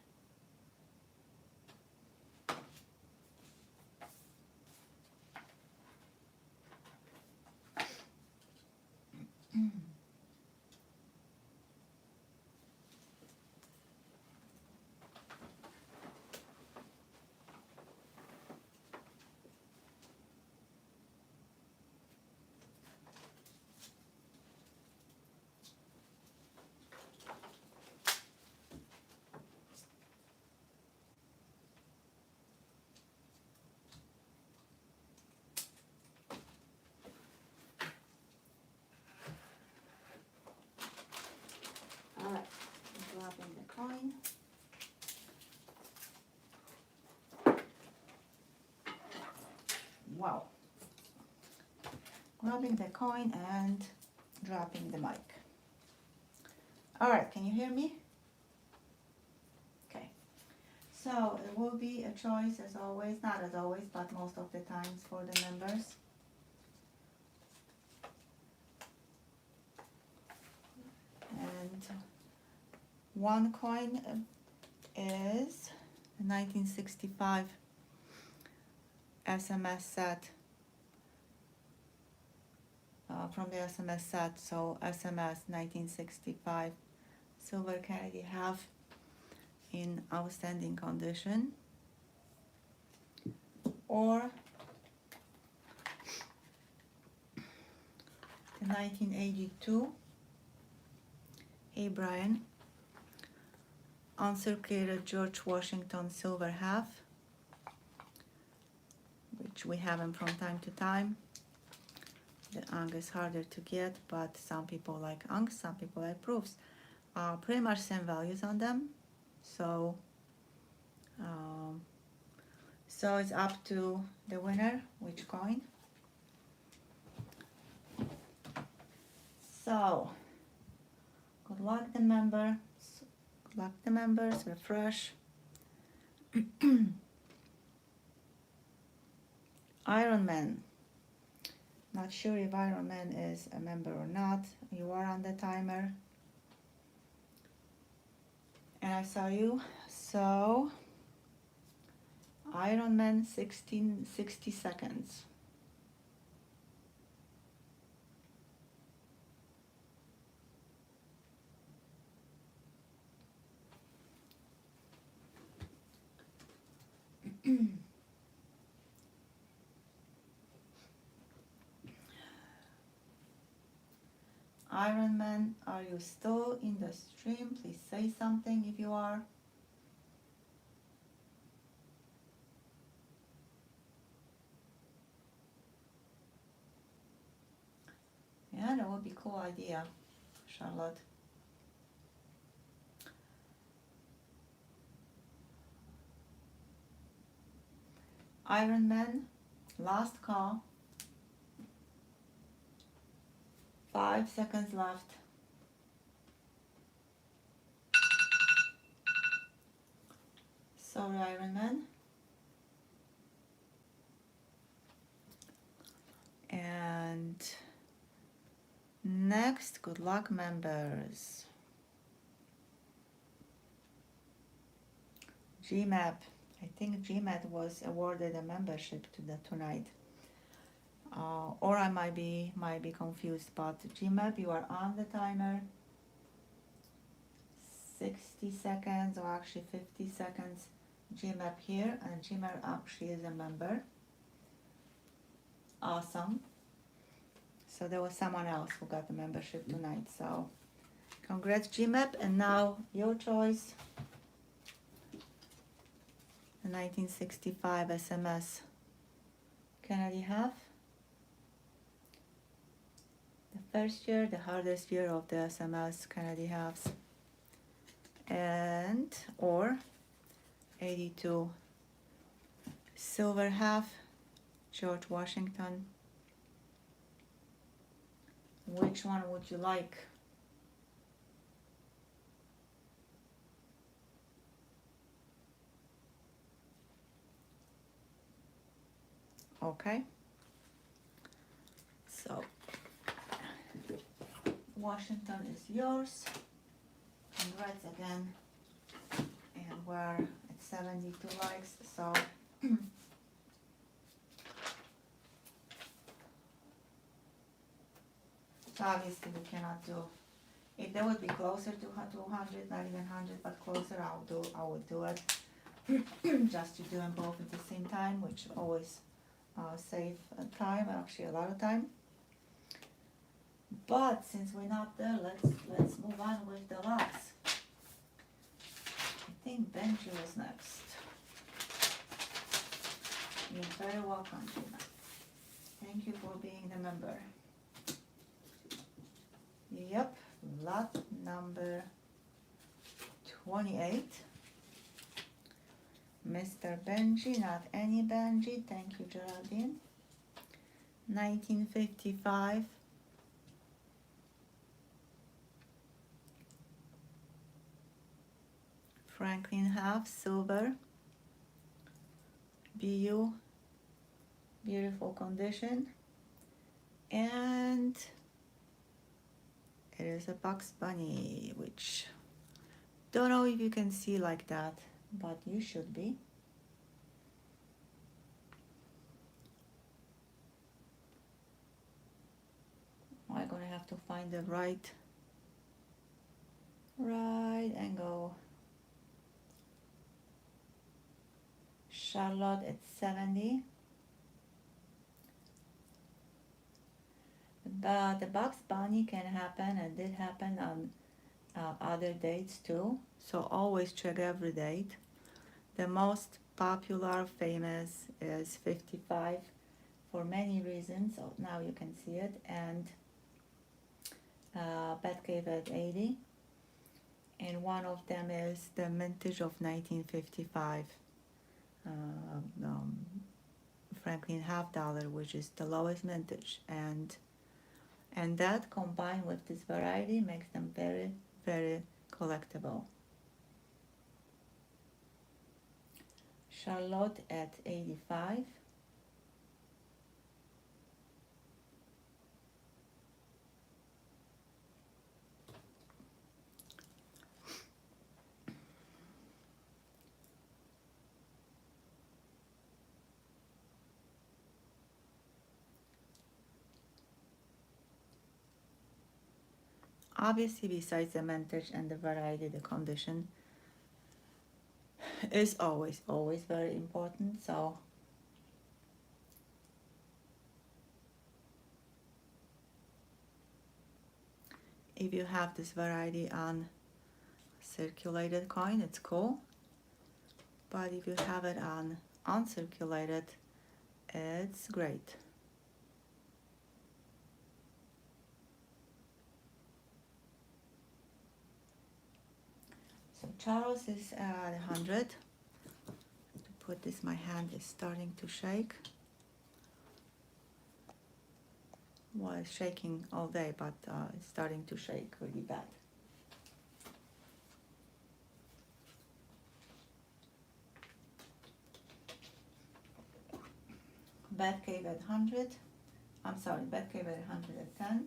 Alright, dropping the coin. Wow. Grabbing the coin and dropping the mic. Alright, can you hear me? Okay. So it will be a choice as always, not as always, but most of the times for the members. And one coin is a 1965 SMS set from the SMS set. So SMS 1965 silver Kennedy half in outstanding condition, or the 1982 Hey Brian, uncirculated George Washington silver half, which we have them from time to time. The unk is harder to get, but some people like unks, some people like proofs. Pretty much same values on them, so so it's up to the winner which coin. So good luck the members. Good luck the members. Refresh. Iron Man. Not sure if Iron Man is a member or not. You are on the timer. And I saw you. So Iron Man 60 seconds. Iron Man, are you still in the stream? Please say something if you are. Yeah, that would be a cool idea, Charlotte. Iron Man, last call. 5 seconds left. Sorry, Iron Man. And next, good luck members. GMAP. I think GMAP was awarded a membership tonight. Or I might be confused, but GMAP, you are on the timer. 60 seconds or actually 50 seconds. GMAP here, and GMAP actually is a member. Awesome. So there was someone else who got the membership tonight. So congrats GMAP, and now your choice. The 1965 SMS Kennedy half. The first year, the hardest year of the SMS Kennedy halves. And or 82 silver half George Washington. Which one would you like? Okay. So Washington is yours. Congrats again. And we're at 72 likes, so so obviously we cannot do. If they would be closer to 200, not even 100, but closer, I would do it. Just to do them both at the same time, which always save time, actually a lot of time. But since we're not there, let's move on with the locks. I think Benji was next. You're very welcome, Gina. Thank you for being the member. Yep, lot number 28. Mr. Benji, not any Benji. Thank you, Geraldine. 1955. Franklin half, silver. BU, beautiful condition. And it is a Bugs Bunny, which don't know if you can see like that, but you should be. I'm gonna have to find the right angle. Charlotte at 70. But the Bugs Bunny can happen and did happen on other dates too, so always check every date. The most popular famous is 55 for many reasons, so now you can see it, and Batcave at 80, and one of them is the mintage of 1955, Franklin half dollar, which is the lowest mintage, and that combined with this variety makes them very, very collectible. Charlotte at 85. Obviously, besides the mintage and the variety, the condition is always very important. So if you have this variety on circulated coin, it's cool. But if you have it on uncirculated, it's great. So Charles is at 100. To put this, my hand is starting to shake. Well, it's shaking all day, but it's starting to shake really bad. Batcave at 100. I'm sorry, Batcave at 110.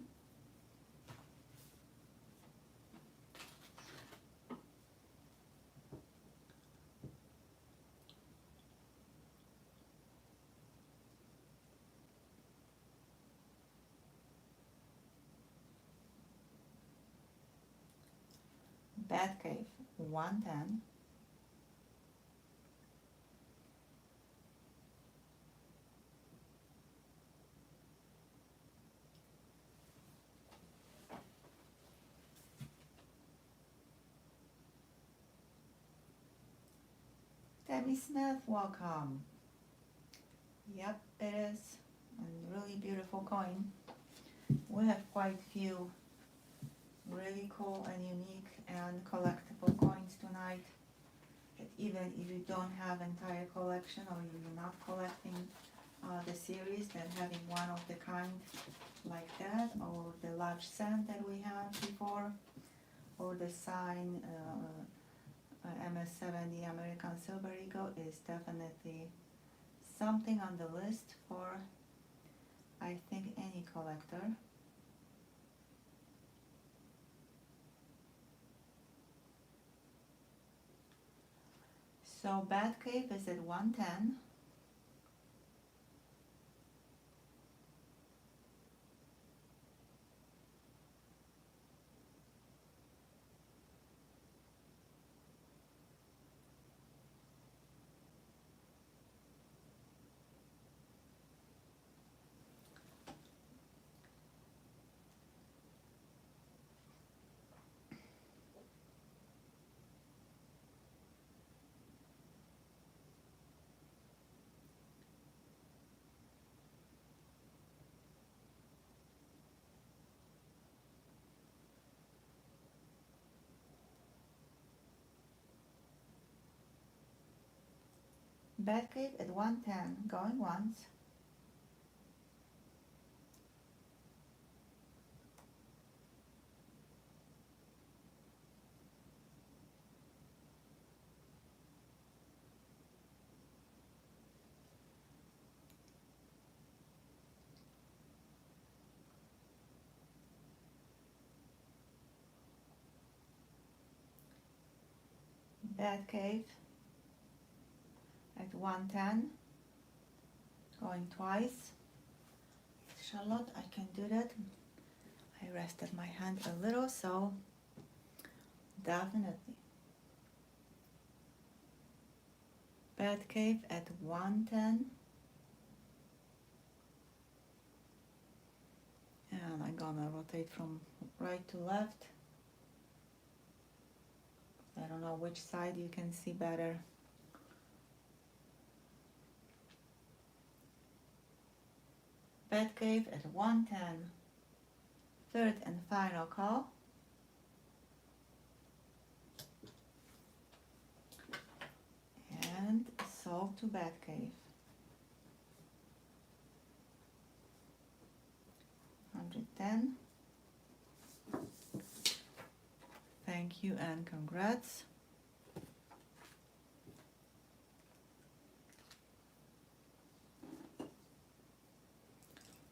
Batcave 110. Debbie Smith, welcome. Yep, it is a really beautiful coin. We have quite a few really cool and unique and collectible coins tonight. That even if you don't have entire collection or you're not collecting the series, that having one of the kind like that, or the large cent that we had before, or the sign MS-70 American Silver Eagle is definitely something on the list for, I think, any collector. So Batcave is at 110. Batcave at 110, going once. Batcave at 110, going twice. Charlotte, I can do that. I rested my hand a little, so definitely. Batcave at 110. And I'm gonna rotate from right to left. I don't know which side you can see better. Batcave at 110. Third and final call. And sold to Batcave. 110. Thank you and congrats.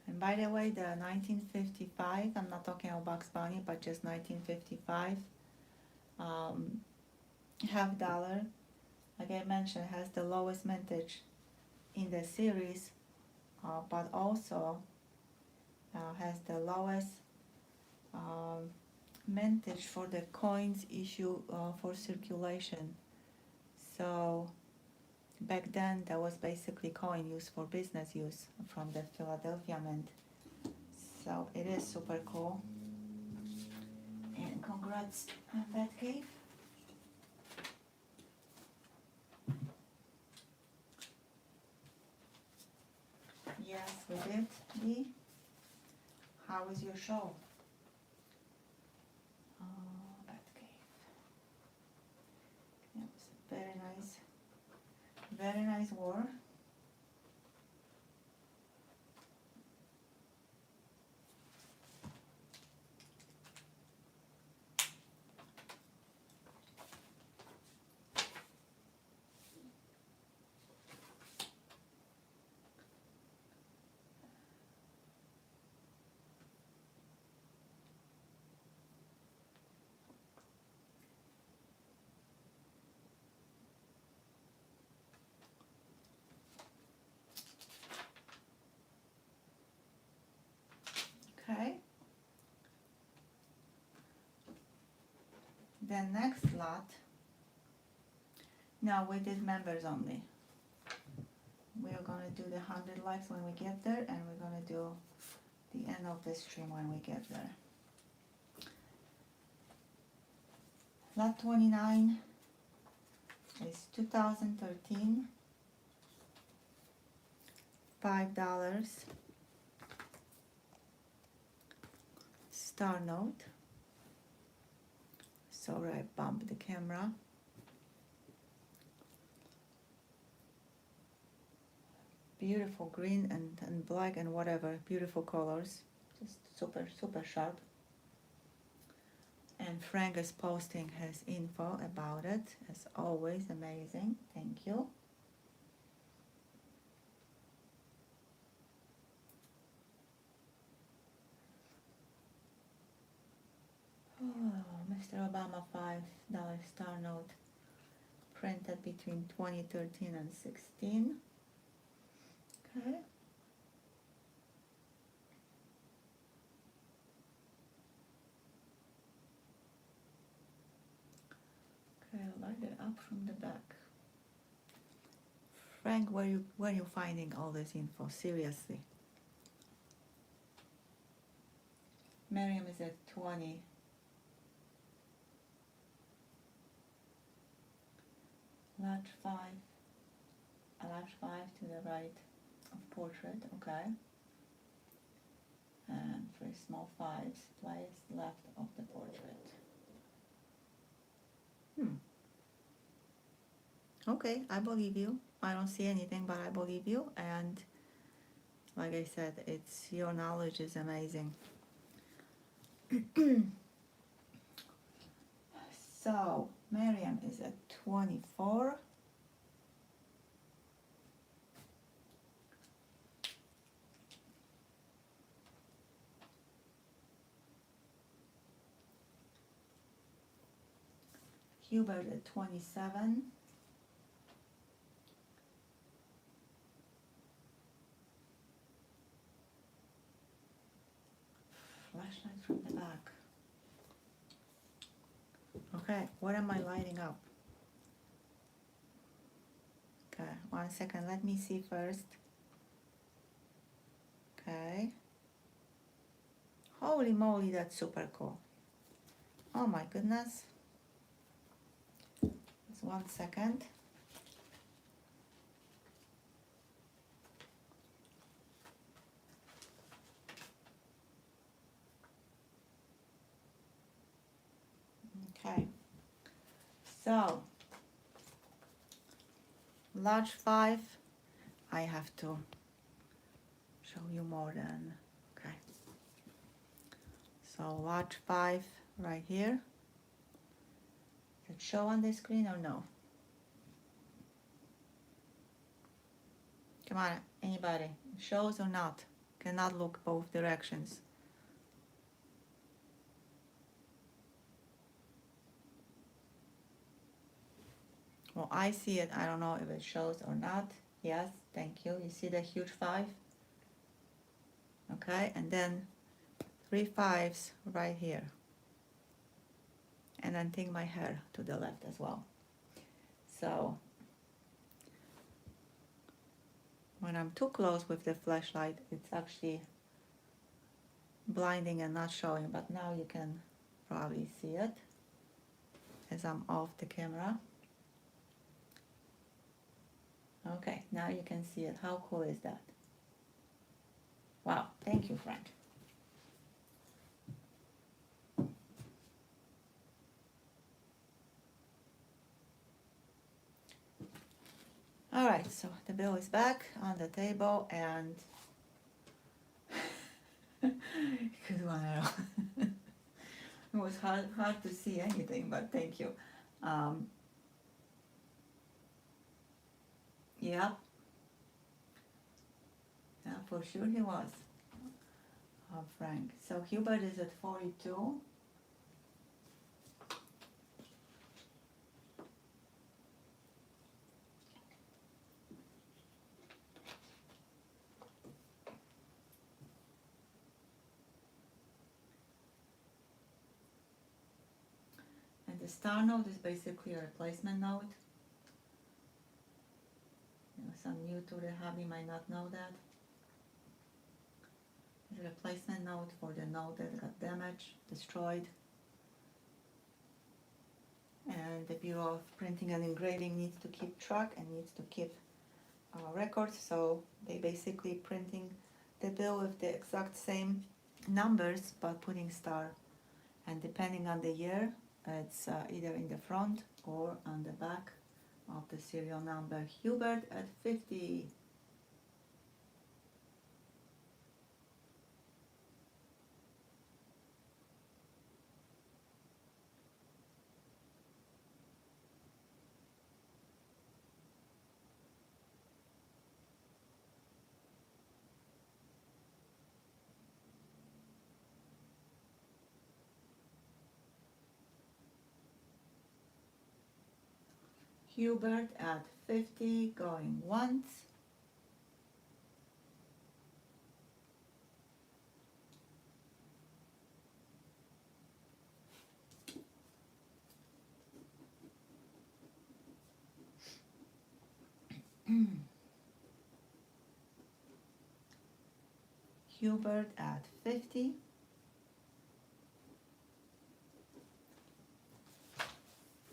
And by the way, the 1955, I'm not talking about Bugs Bunny, but just 1955 half dollar, like I mentioned, has the lowest mintage in the series, but also has the lowest mintage for the coins issue for circulation. So back then that was basically coin used for business use from the Philadelphia Mint. So it is super cool. And congrats, Batcave. Yes, we did, Dee. How was your show? Batcave. It was a very nice war. Okay. The next lot, now we did members only. We are gonna do the 100 likes when we get there, and we're gonna do the end of the stream when we get there. Lot 29 is 2013, $5. Star note. Sorry, I bumped the camera. Beautiful green and black and whatever, beautiful colors, just super sharp. And Frank is posting his info about it, as always, amazing, thank you. Oh, Mr. Obama $5 star note, printed between 2013 and 16. Okay. Okay, I'll light it up from the back. Frank, where you finding all this info? Seriously. Miriam is at 20. Large 5. A large 5 to the right of portrait, okay. And 3 small 5s placed left of the portrait. Okay, I believe you. I don't see anything, but I believe you. And like I said, your knowledge is amazing. So Miriam is at 24. Hubert at 27. Flashlight from the back. Okay, what am I lighting up? Okay, 1 second, let me see first. Okay. Holy moly, that's super cool. Oh my goodness. 1 second. Okay, so large 5, I have to show you more than, okay. So large 5 right here. Does it show on the screen or no? Come on, anybody, shows or not? Cannot look both directions. Well, I see it. I don't know if it shows or not. Yes, thank you. You see the huge 5? Okay, and then 3 5s right here. And then take my hair to the left as well. So when I'm too close with the flashlight, it's actually blinding and not showing, but now you can probably see it as I'm off the camera. Okay, now you can see it. How cool is that? Wow, thank you, friend. All right, so the bill is back on the table, and good one, Errol. It was hard to see anything, but thank you. Yeah, for sure he was. Frank. So Hubert is at 42. And the star note is basically a replacement note. You know, some new to the hobby might not know that. It's a replacement note for the note that got damaged, destroyed. And the Bureau of Printing and Engraving needs to keep track and needs to keep records, so they basically printing the bill with the exact same numbers but putting star, and depending on the year it's either in the front or on the back of the serial number. Hubert at 50. Hubert at 50, going once. Hubert at 50.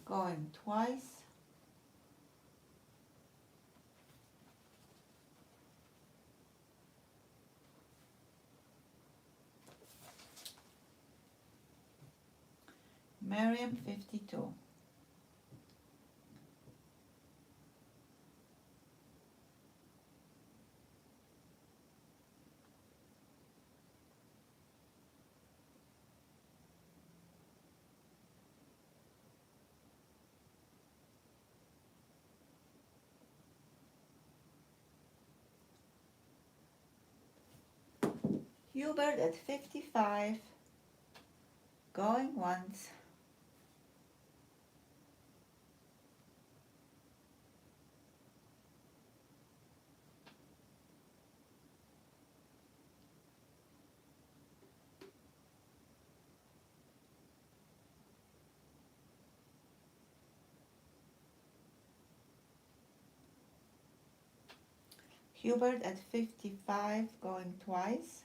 Going twice. Miriam 52. Hubert at 55, going once. Hubert at 55, going twice.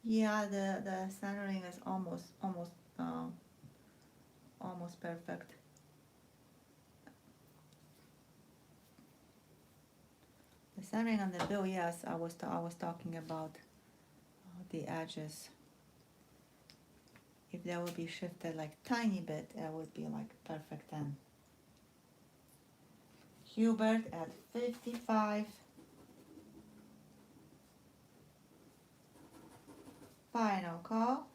Yeah, the centering is almost perfect. The centering on the bill, yes, I was talking about the edges. If that would be shifted like tiny bit, it would be like perfect then. Hubert at 55. Final call.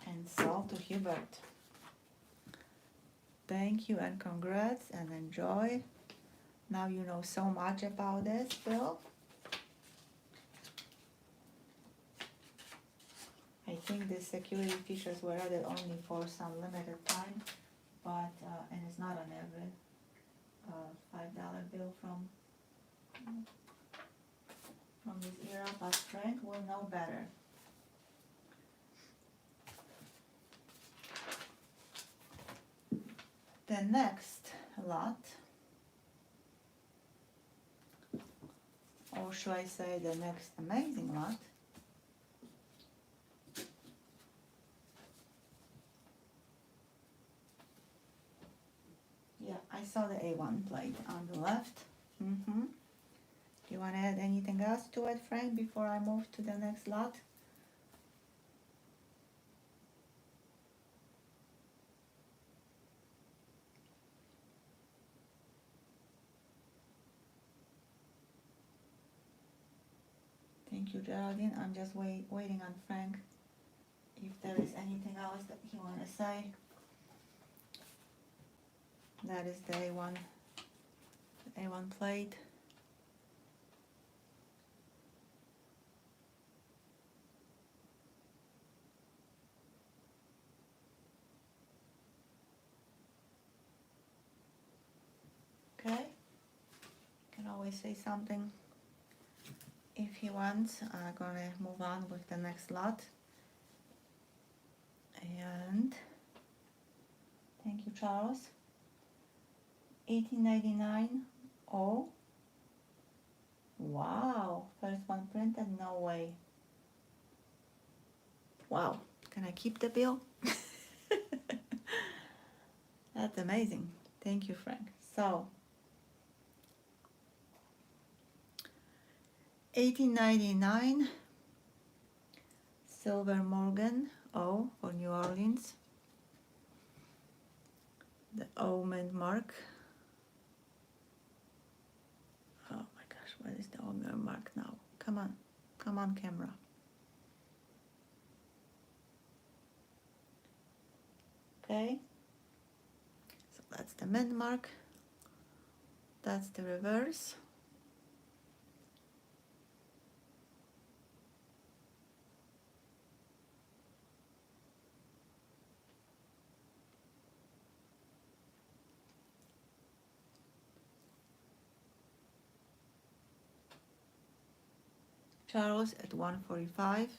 And sell to Hubert. Thank you and congrats and enjoy. Now you know so much about this bill. I think the security features were added only for some limited time, but and it's not on every $5 bill from this era, but Frank will know better. The next lot, or should I say the next amazing lot, yeah, I saw the A1 plate on the left. You want to add anything else to it, Frank, before I move to the next lot? Thank you, Geraldine. I'm just waiting on Frank if there is anything else that he want to say. That is the A1 plate. Okay, can always say something if he wants. I'm gonna move on with the next lot. And thank you, Charles. 1899. Oh, wow, first one printed, no way. Wow, can I keep the bill? That's amazing. Thank you, Frank. So 1899 Silver Morgan O for New Orleans. The O mint mark. Oh my gosh, what is the O mint mark now? Come on, camera. Okay, so that's the mint mark. That's the reverse. Charles at 145.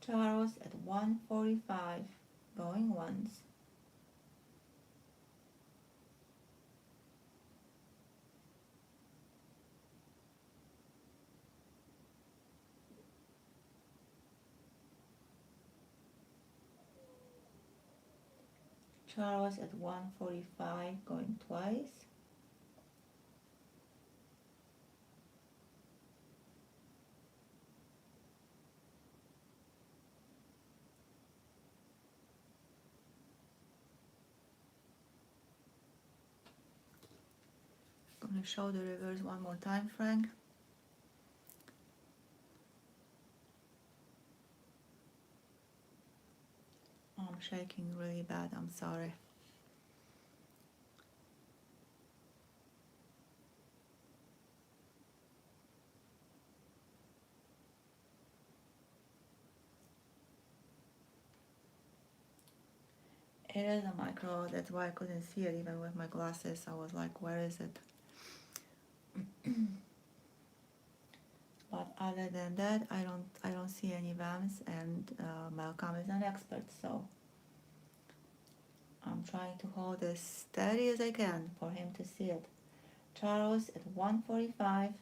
Charles at 145, going once. Charles at 145, going twice. I'm gonna show the reverse one more time, Frank. Oh, I'm shaking really bad, I'm sorry. It is a micro, that's why I couldn't see it even with my glasses. I was like, where is it? But other than that, I don't see any VAMs, and Malcolm is an expert, so I'm trying to hold as steady as I can for him to see it. Charles at 145.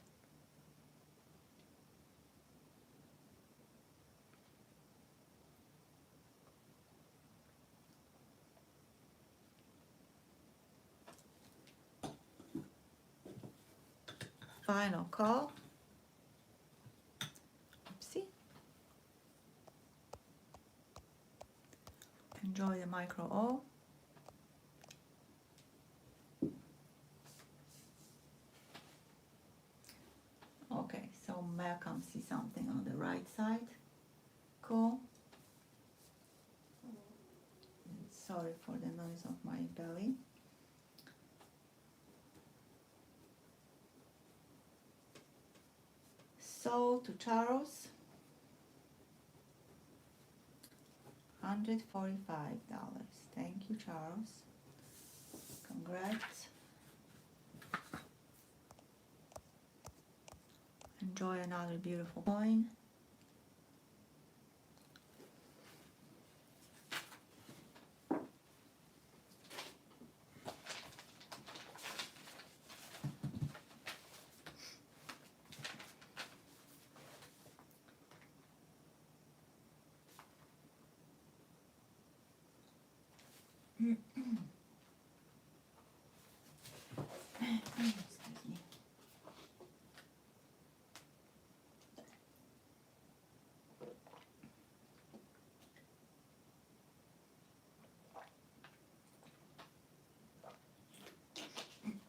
Final call. Oopsie. Enjoy the micro O. Okay, so Malcolm sees something on the right side. Cool. Sorry for the noise of my belly. Sold to Charles. $145. Thank you, Charles. Congrats. Enjoy another beautiful coin. Excuse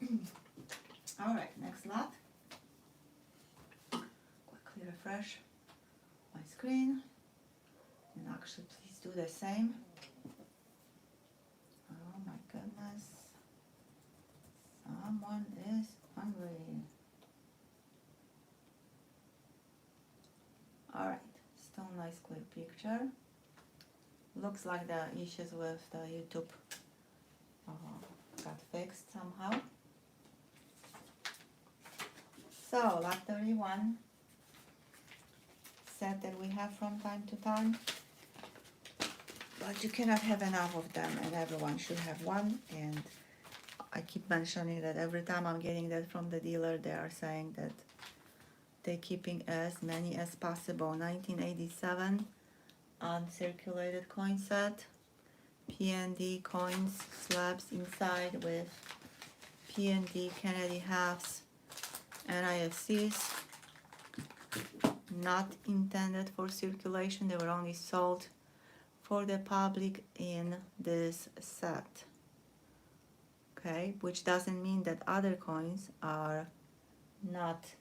me. All right, next lot. Quickly refresh my screen, and actually please do the same. Oh my goodness, someone is hungry. All right, still nice clear picture. Looks like the issues with the YouTube got fixed somehow. So, lot 31, set that we have from time to time, but you cannot have enough of them, and everyone should have one. And I keep mentioning that every time I'm getting that from the dealer, they are saying that they're keeping as many as possible. 1987 uncirculated coin set, P&D coins, slabs inside with P&D Kennedy halves, NIFCs, not intended for circulation. They were only sold for the public in this set. Okay, which doesn't mean that other coins are not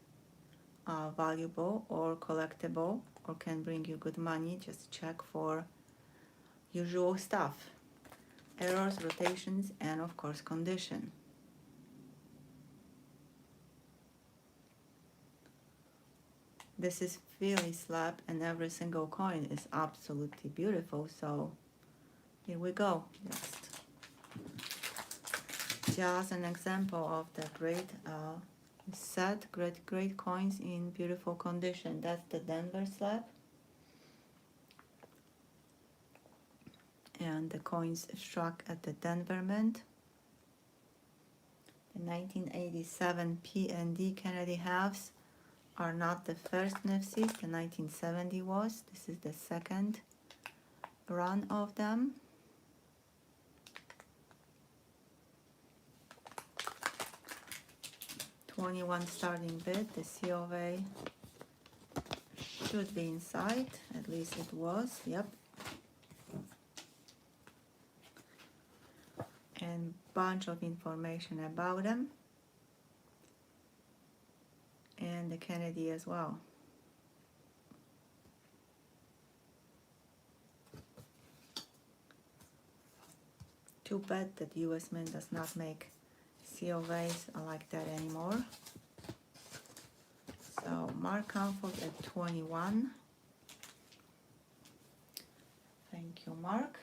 valuable or collectible or can bring you good money. Just check for usual stuff: errors, rotations, and of course condition. This is Philly slab, and every single coin is absolutely beautiful. So here we go. Just an example of the great set, great coins in beautiful condition. That's the Denver slab, and the coins struck at the Denver Mint. The 1987 P&D Kennedy halves are not the first NIFCs. The 1970 was. This is the second run of them. $21 starting bid. The COA should be inside. At least it was. Yep. And bunch of information about them. And the Kennedy as well. Too bad that US Mint does not make COAs like that anymore. So Mark Comfort at 21. Thank you, Mark.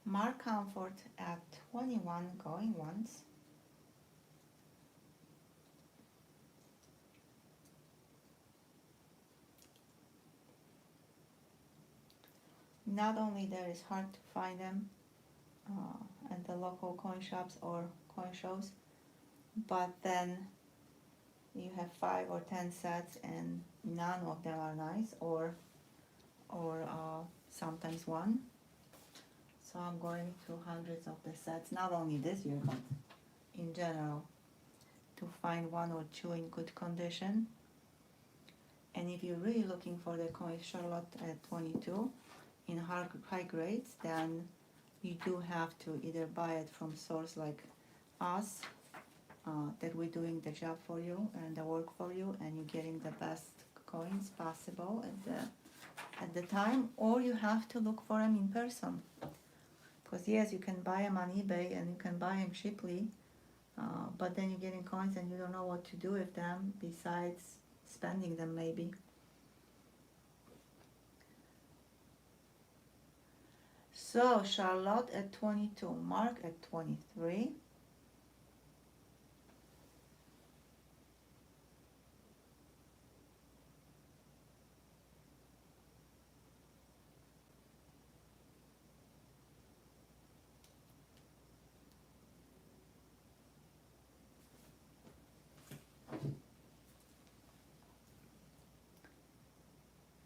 Mark Comfort at 21 going once. Not only there is hard to find them at the local coin shops or coin shows, but then you have 5 or 10 sets and none of them are nice, or sometimes one. So I'm going through hundreds of the sets, not only this year but in general, to find one or two in good condition. And if you're really looking for the coin Charlotte at 22 in high grades, then you do have to either buy it from source like us, that we're doing the job for you and the work for you, and you're getting the best coins possible at the time, or you have to look for them in person. Because yes, you can buy them on eBay and you can buy them cheaply, but then you're getting coins and you don't know what to do with them besides spending them maybe. So Charlotte at 22, Mark at 23.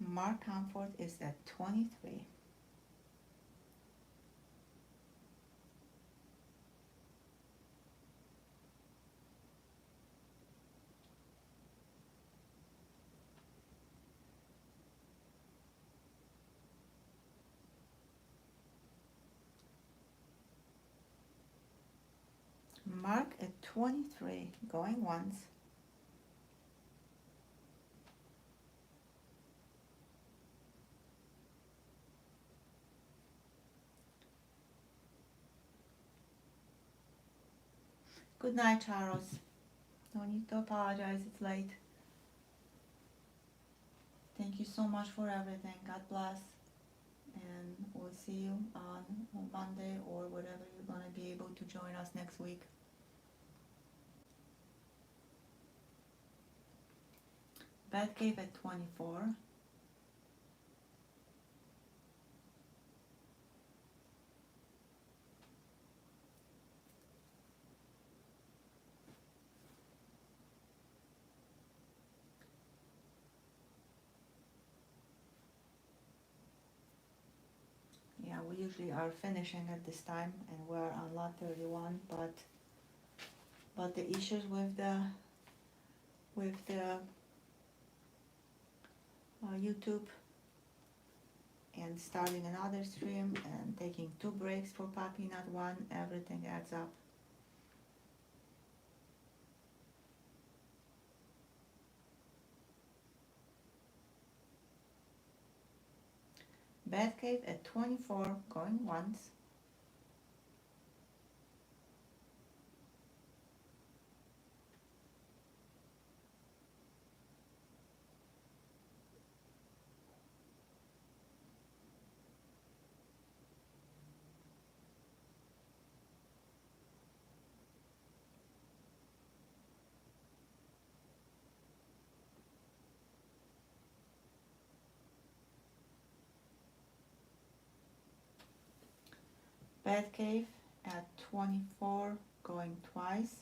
Mark Comfort is at 23. Mark at 23, going once. Good night, Charles. No need to apologize, it's late. Thank you so much for everything. God bless. And we'll see you on Monday or whatever you're going to be able to join us next week. Batcave at 24. Yeah, we usually are finishing at this time and we're on lot 31, but the issues with the YouTube and starting another stream and taking 2 breaks for Poppy, not one, everything adds up. Batcave at 24, going once. Batcave at 24, going twice.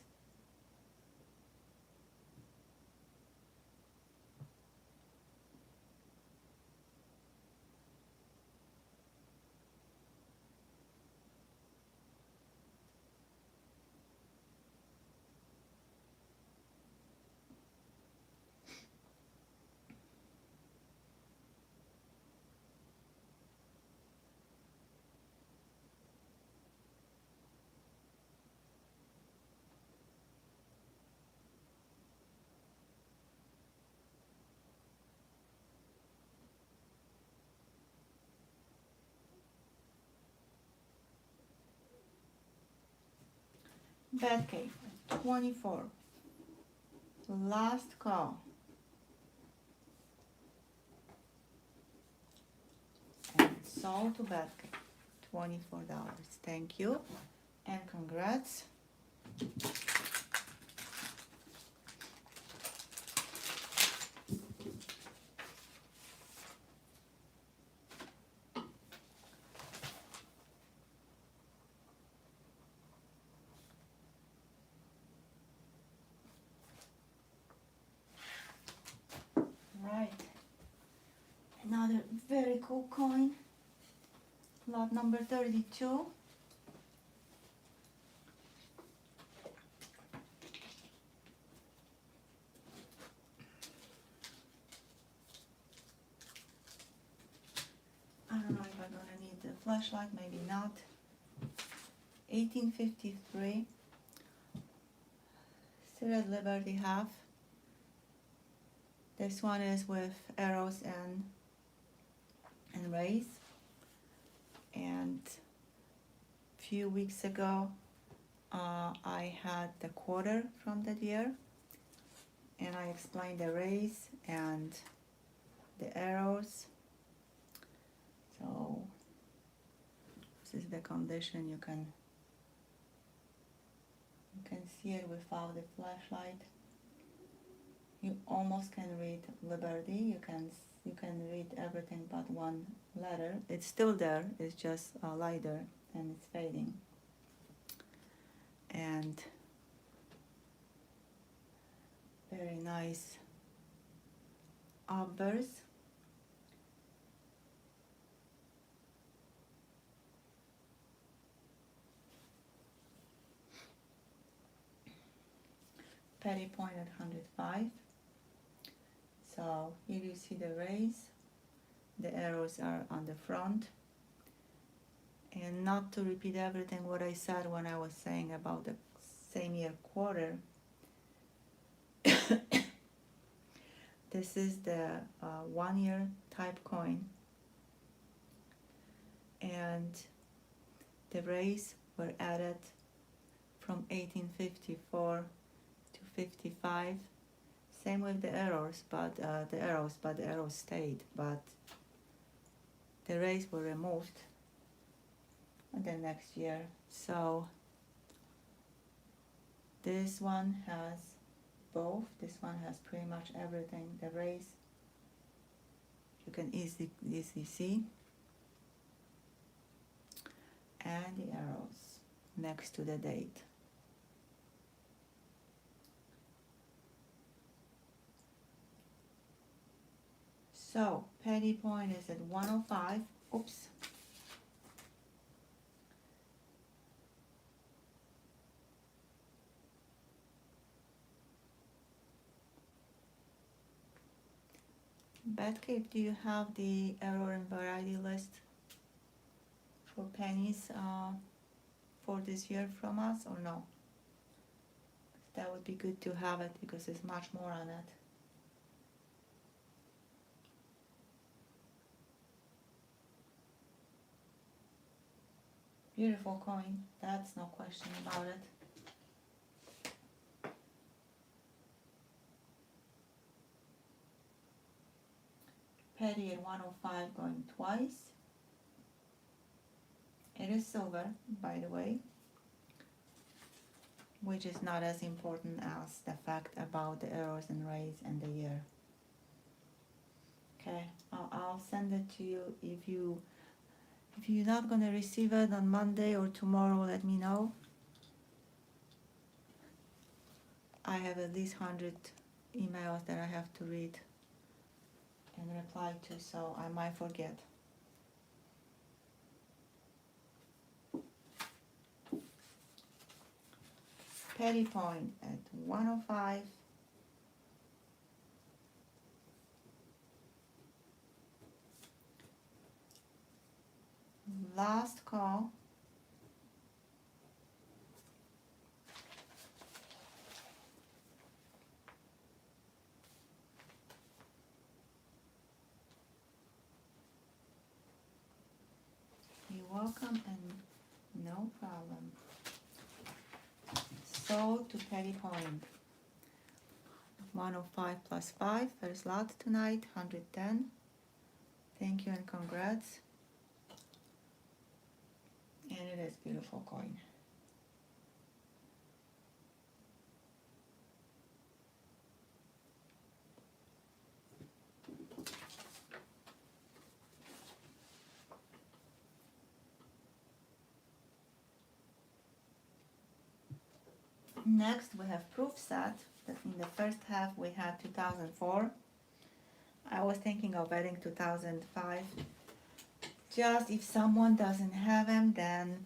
Batcave at 24, last call. And sold to Batcave, $24. Thank you and congrats. Right, another very cool coin, lot number 32. I don't know if I'm gonna need the flashlight, maybe not. 1853, still at Liberty half. This one is with arrows and rays. And a few weeks ago, I had the quarter from that year, and I explained the rays and the arrows. So this is the condition. You can see it without the flashlight. You almost can read Liberty. You can read everything but one letter. It's still there. It's just lighter and it's fading. And very nice obverse. Petty point at 105. So here you see the rays. The arrows are on the front. And not to repeat everything what I said when I was saying about the same year quarter. This is the 1 year type coin. And the rays were added from 1854 to 55. Same with the arrows, but the arrows stayed. But the rays were removed the next year. So this one has both. This one has pretty much everything. The rays you can easily see, and the arrows next to the date. So petty point is at 105. Oops. Batcave, do you have the error and variety list for pennies for this year from us or no? That would be good to have it because there's much more on it. Beautiful coin, that's no question about it. Petty at 105 going twice. It is silver, by the way, which is not as important as the fact about the arrows and rays and the year. Okay, I'll send it to you. If you're not gonna receive it on Monday or tomorrow, let me know. I have at least 100 emails that I have to read and reply to, so I might forget. Petty point at 105. Last call. You're welcome and no problem. Sold to petty point. 105 plus 5, first lot tonight, 110. Thank you and congrats. beautiful coin. Next we have proof set. That in the first half we had 2004. I was thinking of adding 2005. Just if someone doesn't have them, then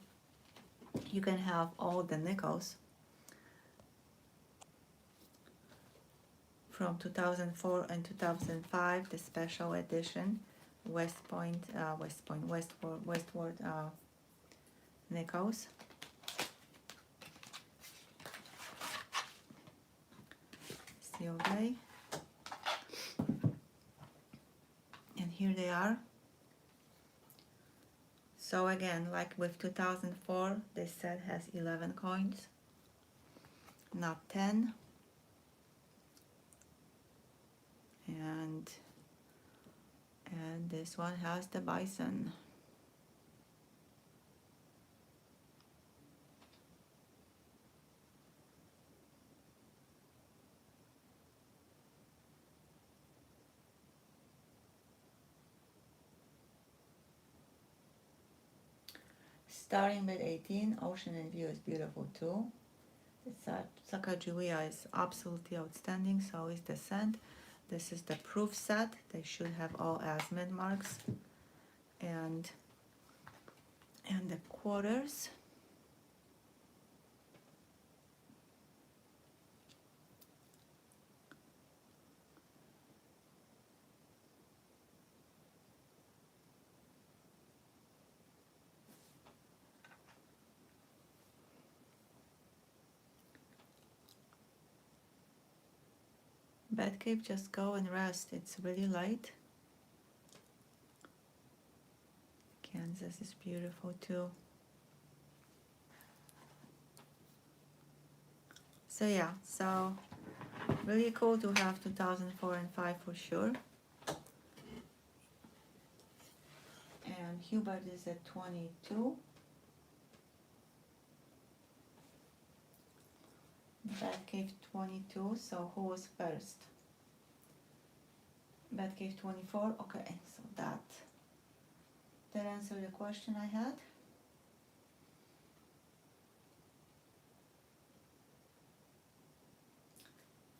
you can have all the nickels from 2004 and 2005, the special edition, westward nickels. Seal day. And here they are. So again, like with 2004, this set has 11 coins, not 10. And this one has the bison. Starting with 18, Ocean and View is beautiful too. Sacagawea is absolutely outstanding, so is the scent. This is the proof set. They should have all azimuth marks. And the quarters. Batcave, just go and rest. It's really light. Kansas is beautiful too. So yeah, so really cool to have 2004 and 5 for sure. And Hubert is at 22. Batcave 22, so who was first? Batcave 24, okay, so that answered the question I had.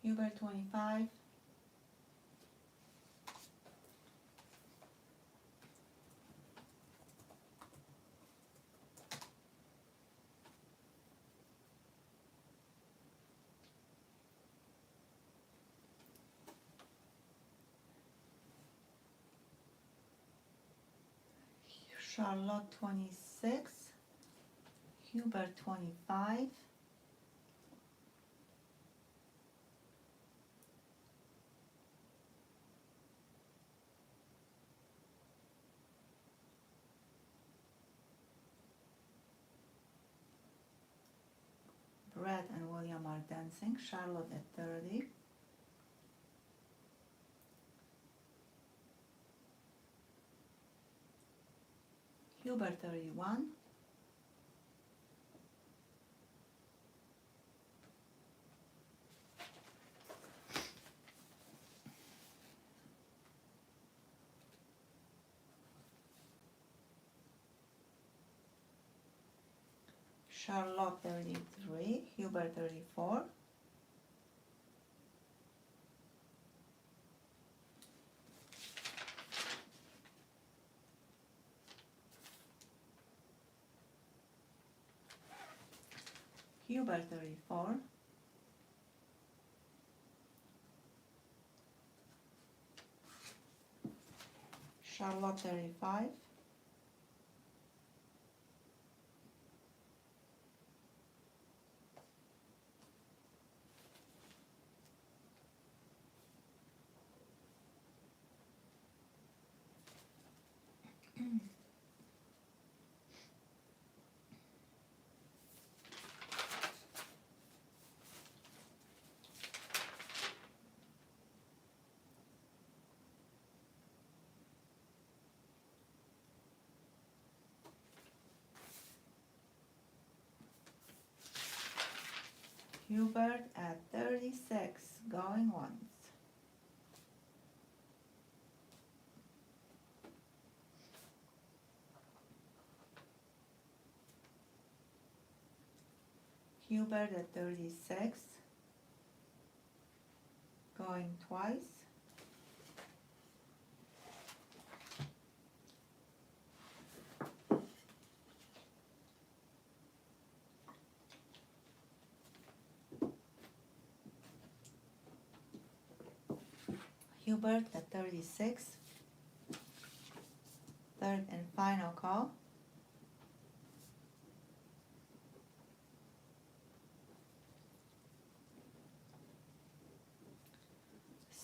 Hubert 25. Charlotte 26, Hubert 25, Brett and William are dancing, Charlotte at 30, Hubert 31, Charlotte 33, Hubert 34, Hubert 34, Charlotte 35, Hubert at 36, going once. Hubert at 36, going twice. Hubert at 36, third and final call.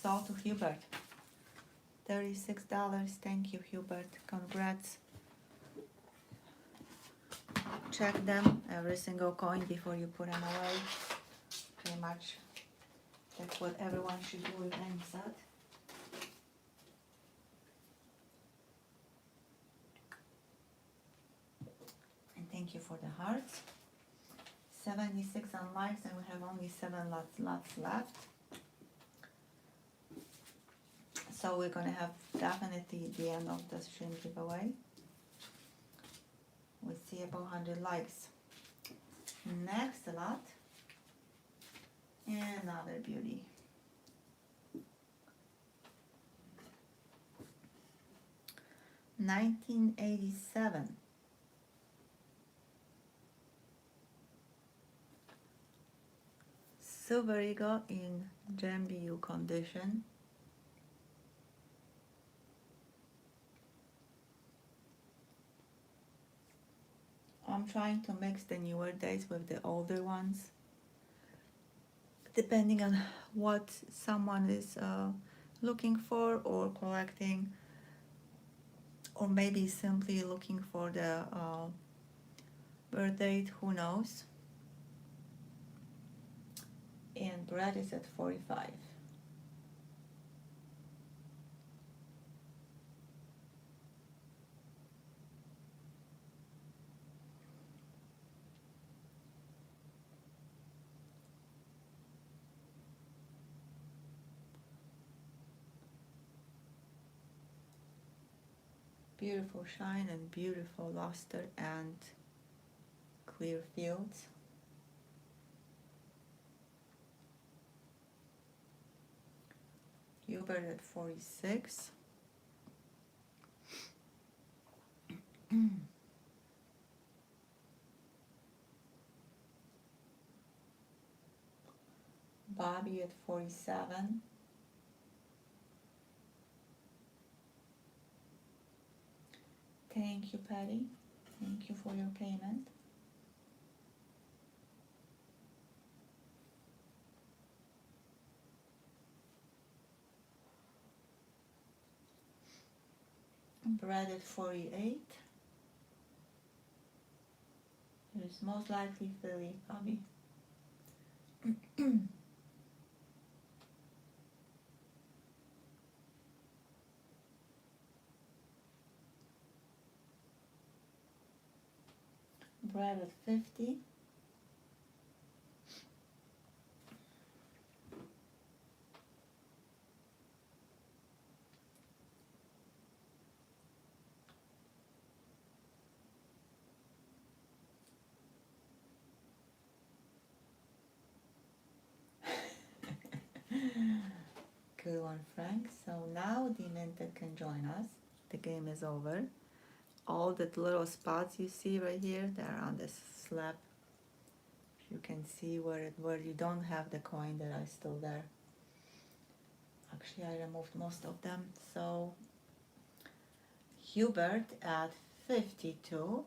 Sold to Hubert, $36. Thank you, Hubert. Congrats. Check them, every single coin, before you put them away. Pretty much that's what everyone should do with any set. And thank you for the hearts. 76 on likes, and we have only 7 lots left. So we're gonna have definitely the end of the stream giveaway. We see about 100 likes. Next lot, another beauty. $19.87. Silver eagle in gem BU condition. I'm trying to mix the newer dates with the older ones, depending on what someone is looking for or collecting, or maybe simply looking for the birth date, who knows. And bread is at 45. Beautiful shine and beautiful luster and clear fields. Hubert at 46. Bobby at 47. Thank you, Patty. Thank you for your payment. Brad at 48. It is most likely Philly, Bobby. Brad at 50. Good one, Frank. So now Demented can join us. The game is over. All the little spots you see right here, they're on this slab. You can see where you don't have the coin that are still there. Actually, I removed most of them. So Hubert at 52.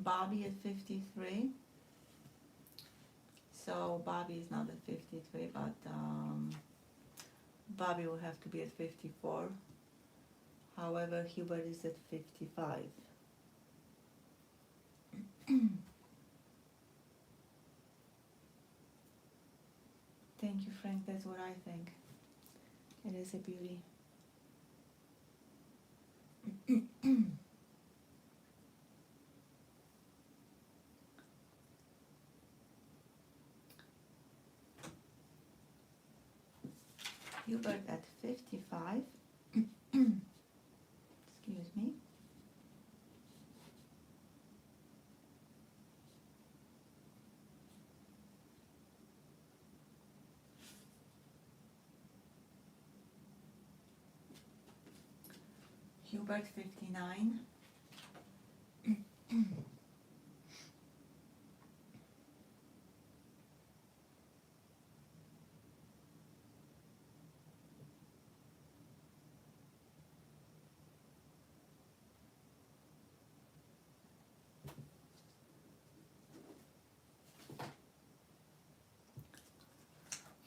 Bobby at 53. So Bobby is not at 53, but Bobby will have to be at 54. However, Hubert is at 55. Thank you, Frank. That's what I think. It is a beauty. Hubert at 55. Excuse me. Hubert 59.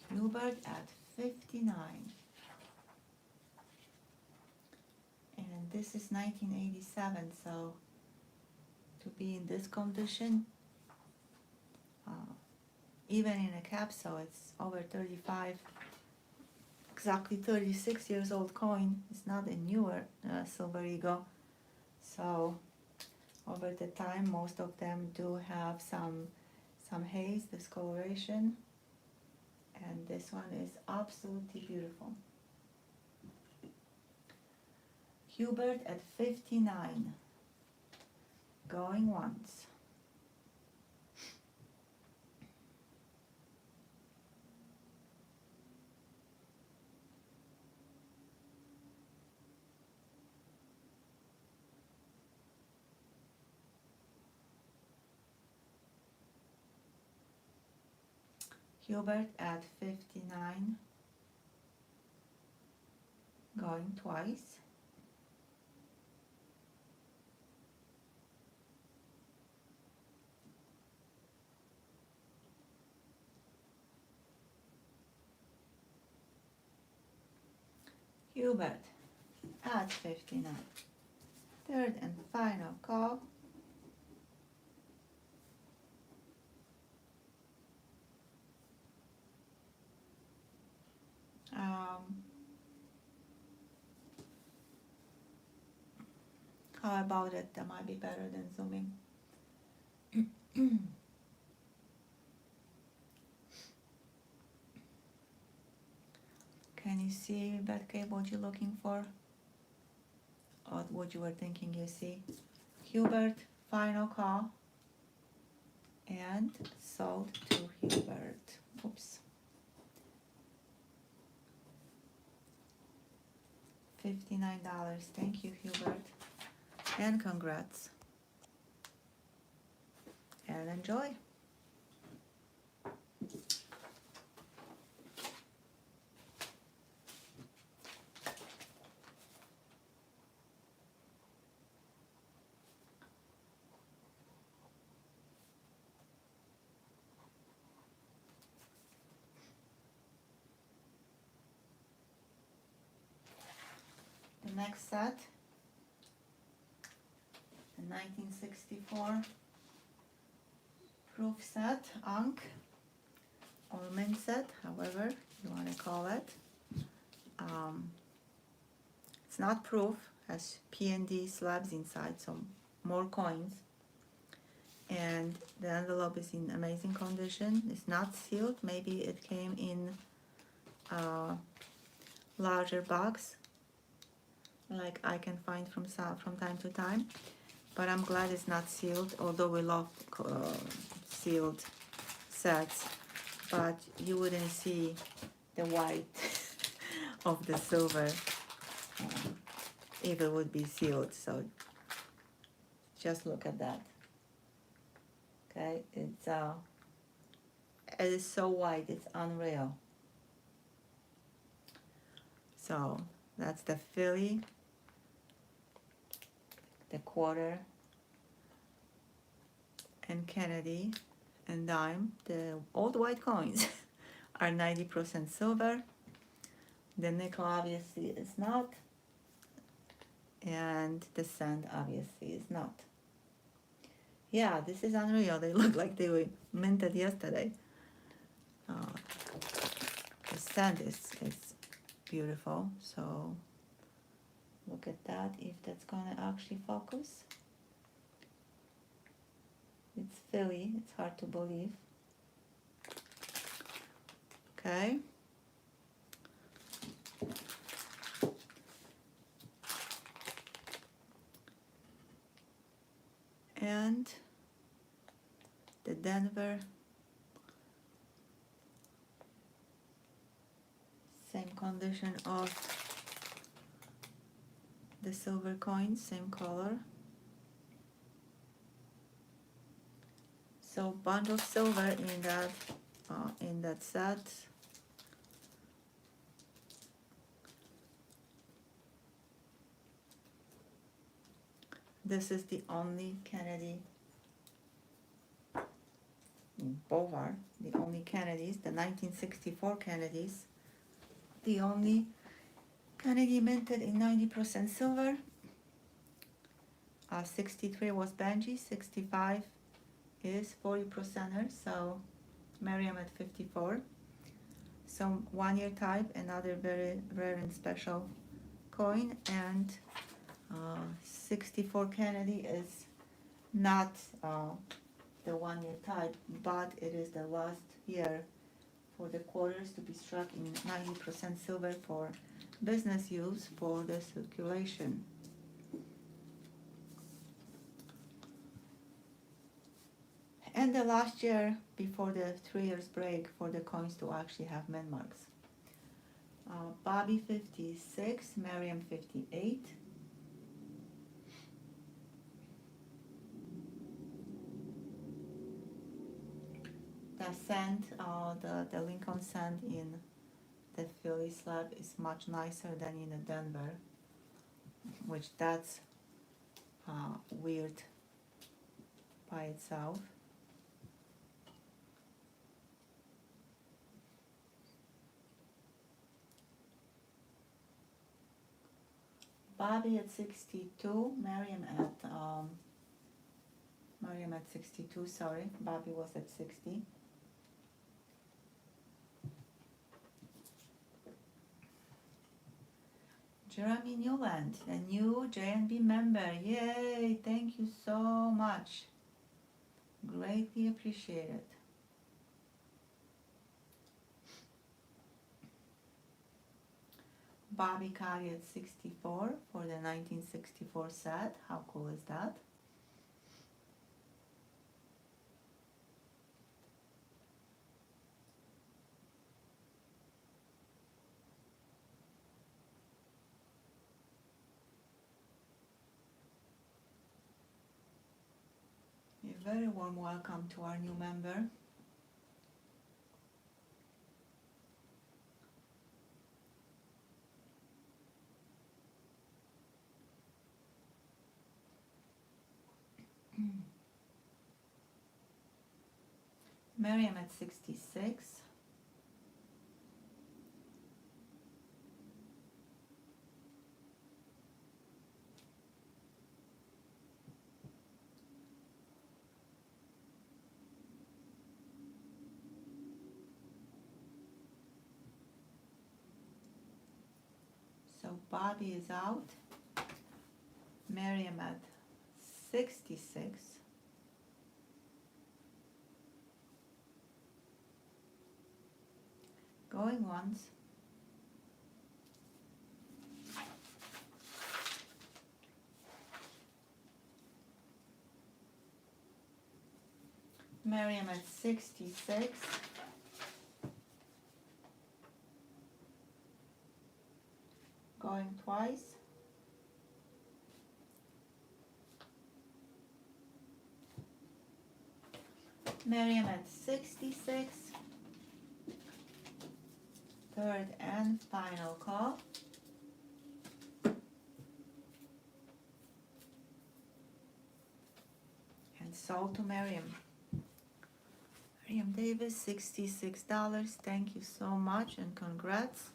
Hubert at 59. And this is 1987, so to be in this condition, even in a capsule, it's over 35, exactly 36 years old coin. It's not a newer silver eagle. So over the time, most of them do have some haze, discoloration. And this one is absolutely beautiful. Hubert at 59. Going once. Hubert at 59. Going twice. Hubert at 59. Third and final call. How about it? That might be better than zooming. Can you see, Betke, what you're looking for? Or what you were thinking you see? Hubert, final call. And sold to Hubert. Oops. $59. Thank you, Hubert. And congrats. And enjoy. The next set, the 1964 proof set, Ankh, or mint set, however you want to call it. It's not proof, has P&D slabs inside, so more coins. And the envelope is in amazing condition. It's not sealed. Maybe it came in a larger box, like I can find from time to time, but I'm glad it's not sealed, although we love sealed sets, but you wouldn't see the white of the silver if it would be sealed. So just look at that. Okay, it is so white, it's unreal. So that's the Philly, the quarter, and Kennedy, and dime. The old white coins are 90% silver. The nickel obviously is not, and the cent obviously is not. Yeah, this is unreal. They look like they were minted yesterday. The sand is beautiful. So look at that, if that's gonna actually focus. It's Philly, it's hard to believe. Okay. And the Denver, same condition of the silver coins, same color. So bunch of silver in that set. This is the only Kennedy, both are the only Kennedys, the 1964 Kennedys, the only Kennedy minted in 90% silver. 63 was Benji, 65 is 40%er, so Miriam at 54. Some 1 year type, another very rare and special coin, and 64 Kennedy is not the 1 year type, but it is the last year for the quarters to be struck in 90% silver for business use for the circulation. And the last year before the 3 years break for the coins to actually have min marks. Bobby 56, Miriam 58. The sand, the Lincoln sand in the Philly slab is much nicer than in the Denver, which that's weird by itself. Bobby at 62, Miriam at 62, sorry, Bobby was at 60. Jeremy Newland, a new JNB member, yay, thank you so much, greatly appreciated. Bobby Kagi at 64 for the 1964 set. How cool is that? A very warm welcome to our new member. Miriam at 66. So Bobby is out. Miriam at 66. Going once. Miriam at 66. Going twice. Miriam at 66. Third and final call. And sold to Miriam. Miriam Davis, $66. Thank you so much and congrats.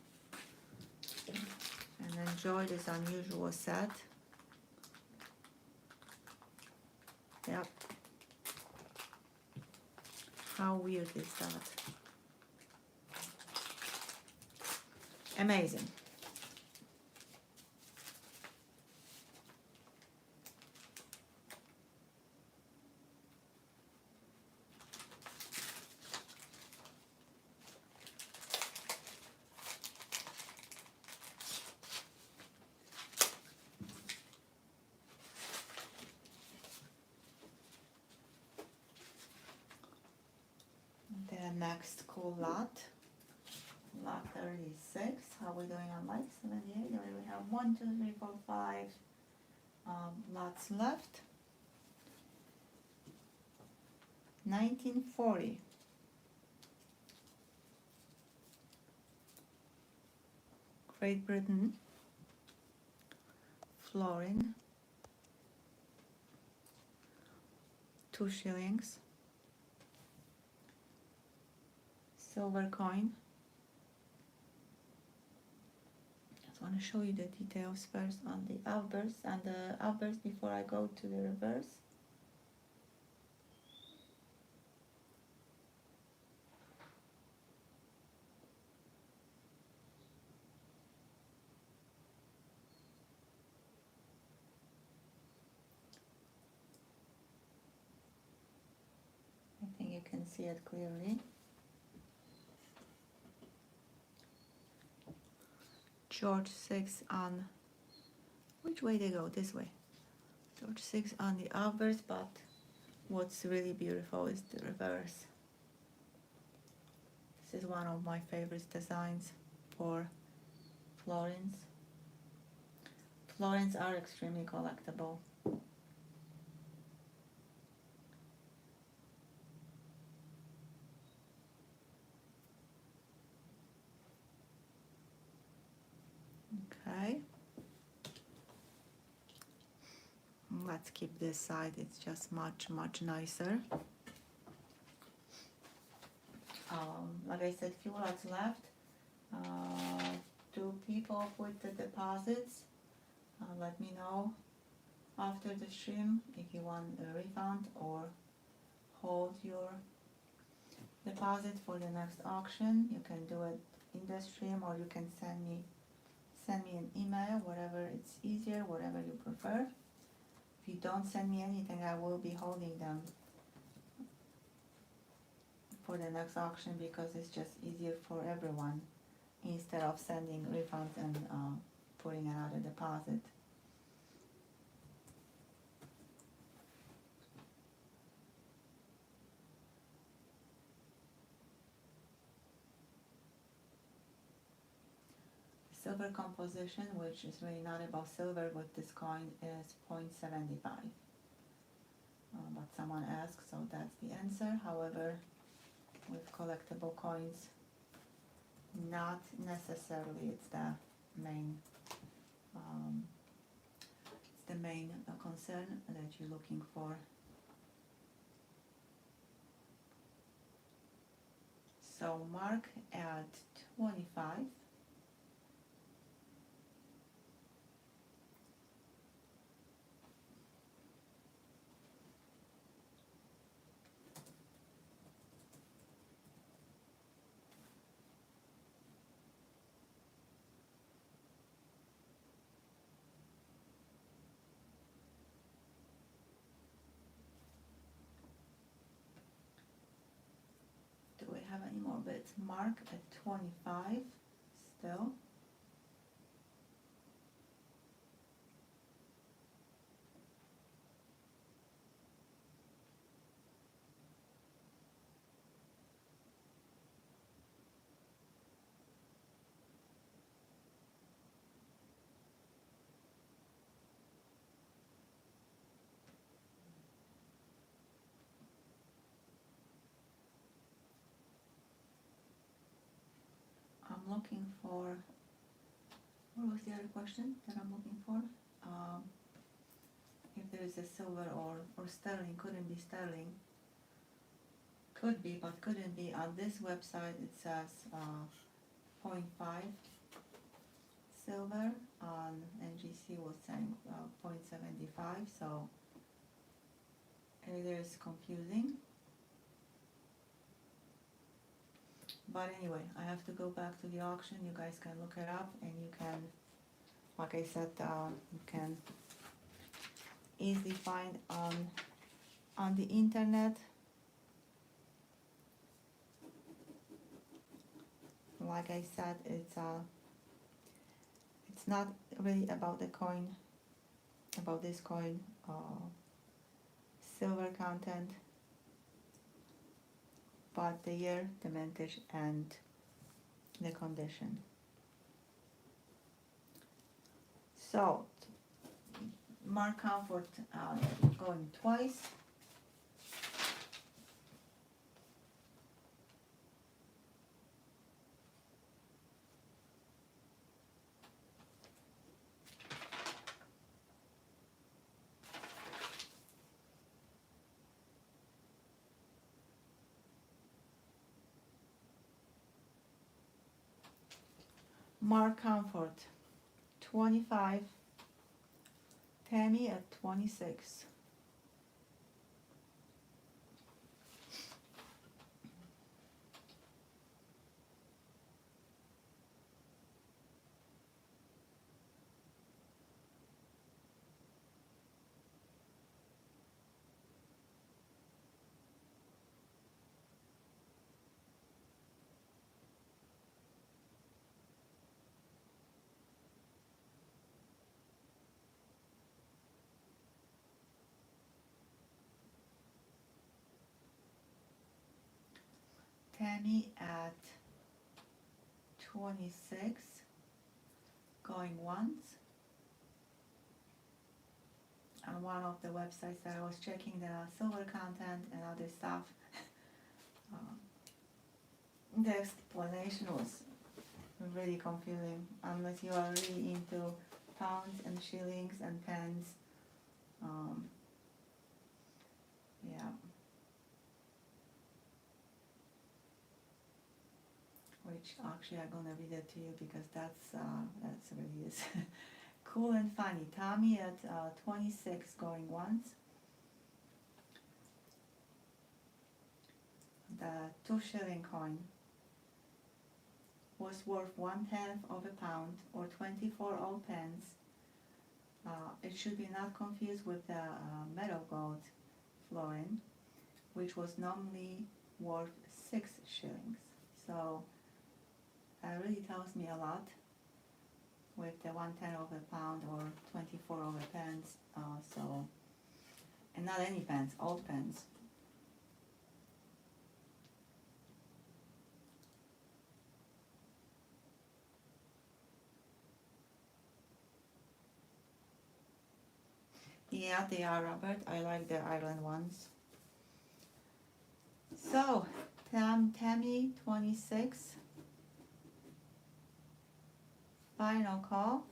And enjoy this unusual set. Yep. How weird is that? Amazing. The next cool lot. Lot 36. How are we doing on light? 78. We have 1, 2, 3, 4, 5 lots left. 1940. Great Britain. Florin. 2 shillings. Silver coin. Just want to show you the details first on the outburst and the outburst before I go to the reverse. I think you can see it clearly. George VI on, which way they go? This way. George VI on the outburst, but what's really beautiful is the reverse. This is one of my favorite designs for florins. Florins are extremely collectible. Okay. Let's keep this side, it's just much nicer. Like I said, few lots left. 2 people with the deposits. Let me know after the stream if you want a refund or hold your deposit for the next auction. You can do it in the stream, or you can send me an email, whatever it's easier, whatever you prefer. If you don't send me anything, I will be holding them for the next auction because it's just easier for everyone instead of sending refunds and putting another deposit. Silver composition, which is really not about silver with this coin, is 0.75. But someone asked, so that's the answer. However, with collectible coins, not necessarily it's the main concern that you're looking for. So mark at 25. Do we have any more bits? Mark at 25 still. I'm looking for, what was the other question that I'm looking for? If there is a silver or sterling, couldn't be sterling. Could be, but couldn't be. On this website it says 0.5 silver. On NGC was saying 0.75, so it is confusing. But anyway, I have to go back to the auction. You guys can look it up, and you can, like I said, you can easily find on the internet. Like I said, it's not really about the coin, about this coin, silver content, but the year, the mintage, and the condition. So, Mark Comfort going twice. Mark Comfort, 25. Tammy at 26. Tammy at 26, going once. On one of the websites that I was checking, the silver content and other stuff, the explanation was really confusing unless you are really into pounds and shillings and pence. Yeah. Which actually I'm gonna read it to you because that's really is cool and funny. Tommy at 26 going once. The 2 shilling coin was worth 1/10 of a pound or 24 old pence. It should be not confused with the metal gold florin, which was nominally worth 6 shillings. So that really tells me a lot with the 1/10 of a pound or 24 of a pence. And not any pence, old pence. Yeah, they are, Robert. I like the Ireland ones. So, Tammy, 26. Final call.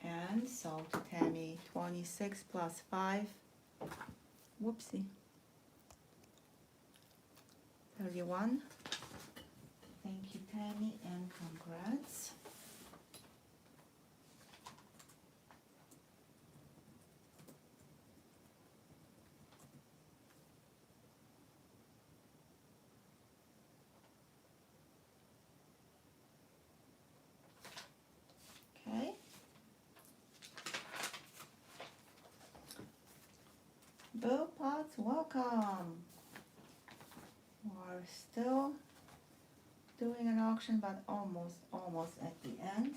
And sold to Tammy, 26 plus 5. Whoopsie. 31. Thank you, Tammy, and congrats. Okay. Bill Potts, welcome. We're still doing an auction, but almost at the end.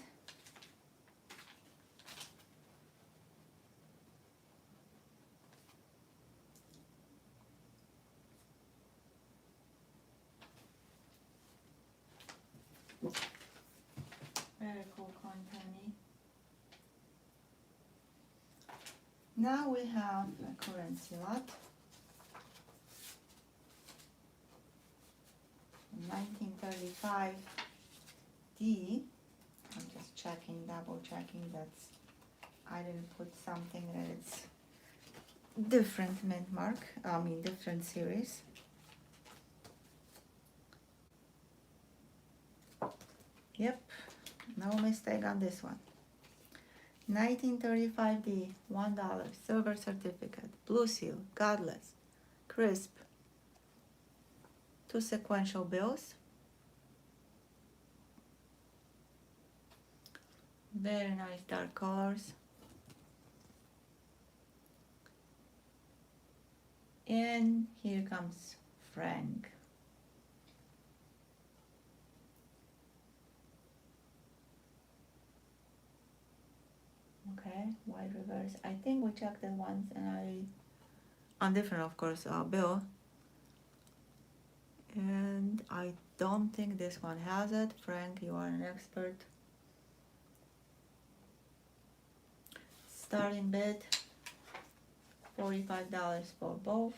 Very cool coin, Penny. Now we have a currency lot. 1935 D. I'm just checking, double checking that I didn't put something that it's different mint mark, different series. Yep, No mistake on this one. 1935D, $1, silver certificate, blue seal, godless, crisp, 2 sequential bills. Very nice dark colors. And here comes Frank. Okay, white reverse. I think we checked it once and on different, of course, bill. And I don't think this one has it. Frank, you are an expert. Starting bid, $45 for both.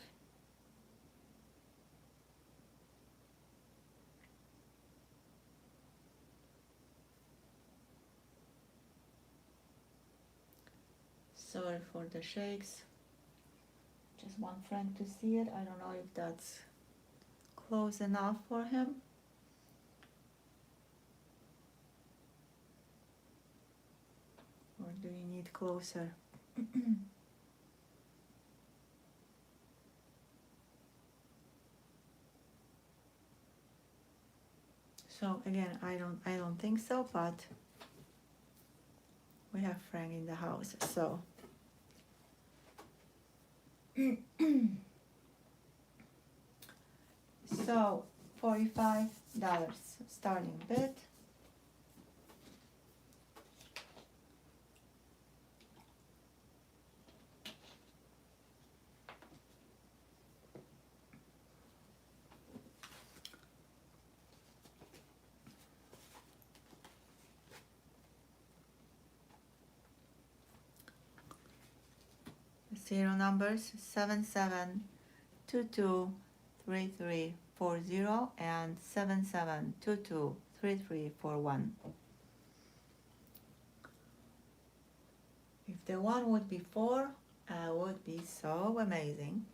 Sorry for the shakes. Just want Frank to see it. I don't know if that's close enough for him. Or do you need closer? So again, I don't think so, but we have Frank in the house, so so $45 starting bid. Serial numbers 77223340 and 77223341. If the one would be 4, would be so amazing,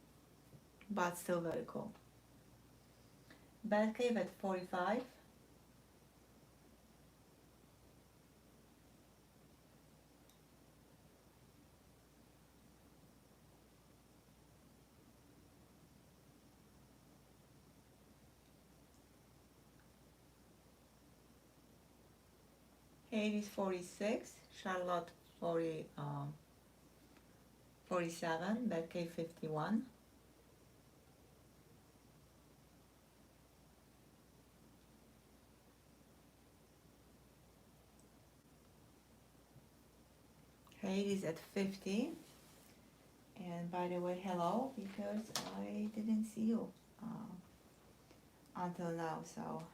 but still very cool. Batcave at 45. Hades 46, Charlotte 47, Batcave 51. Hades at 50. And by the way, hello, because I didn't see you until now, so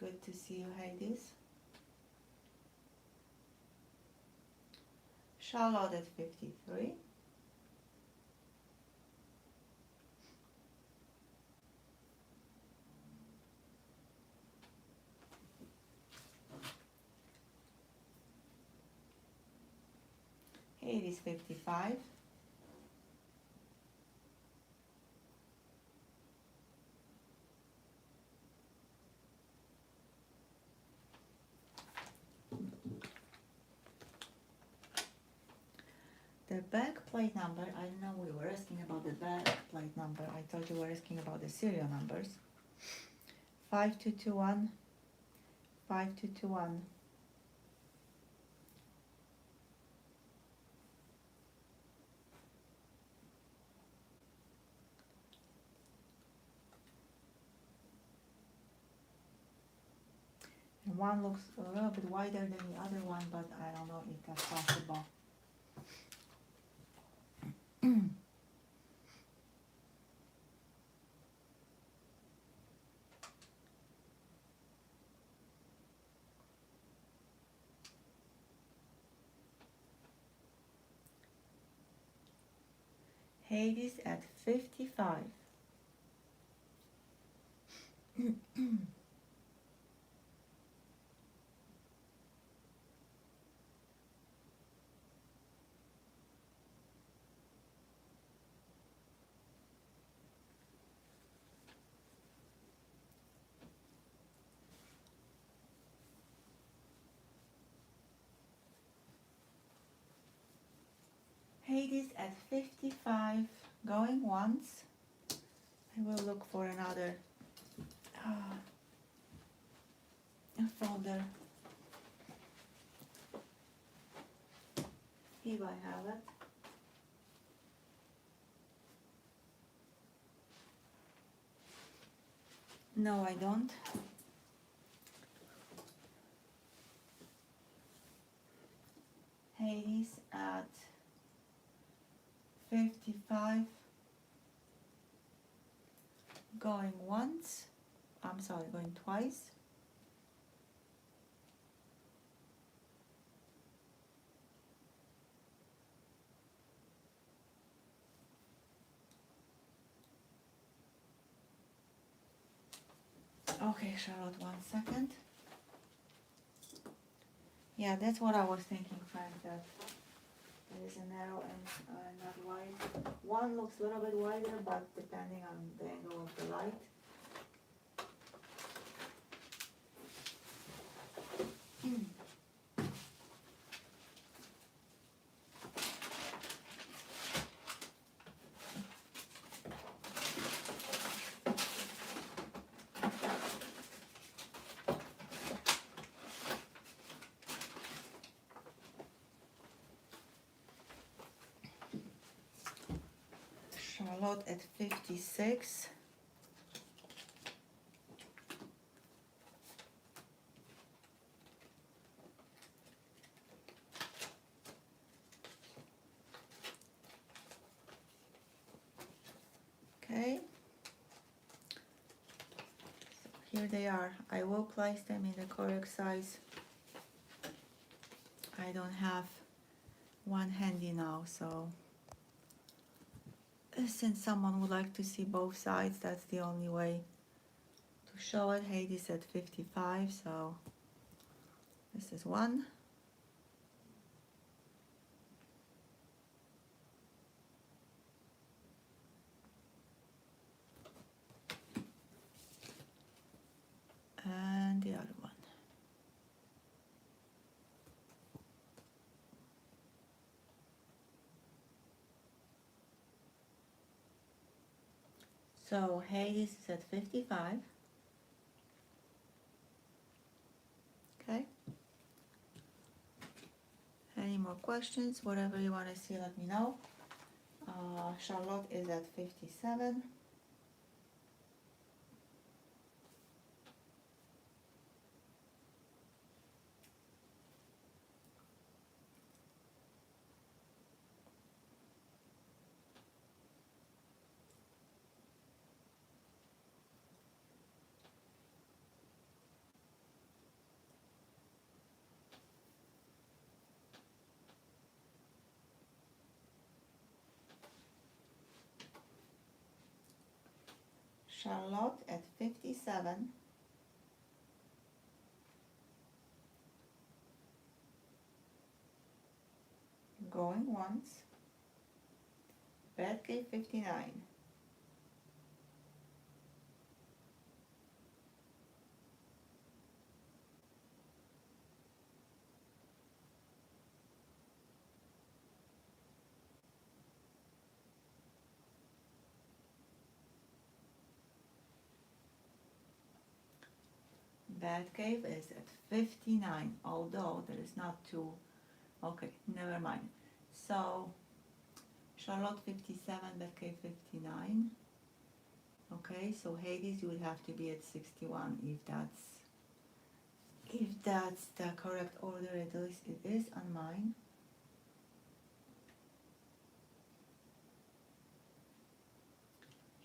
good to see you, Hades. Charlotte at 53. Hades 55. The back plate number, I don't know, we were asking about the back plate number. I thought you were asking about the serial numbers. 5221, 5221. And one looks a little bit wider than the other one, but I don't know if that's possible. Hades at 55. Hades at 55, going once. I will look for another folder. Here I have it. No, I don't. Hades at 55, going once, I'm sorry, going twice. Okay, Charlotte, 1 second. Yeah, that's what I was thinking, Frank, that there is a narrow and not wide. One looks a little bit wider, but depending on the angle of the light. Charlotte at 56. Okay. So here they are. I will place them in the correct size. I don't have one handy now, so since someone would like to see both sides, that's the only way to show it. Hades at 55, so this is one. And the other one. So Hades is at 55. Okay. Any more questions? Whatever you want to see, let me know. Charlotte is at 57. Charlotte at 57. Going once. Batcave 59. Batcave is at 59, although there is not two. Okay, never mind. So Charlotte 57, Batcave 59. Okay, so Hades, you would have to be at 61 if that's the correct order. It is on mine.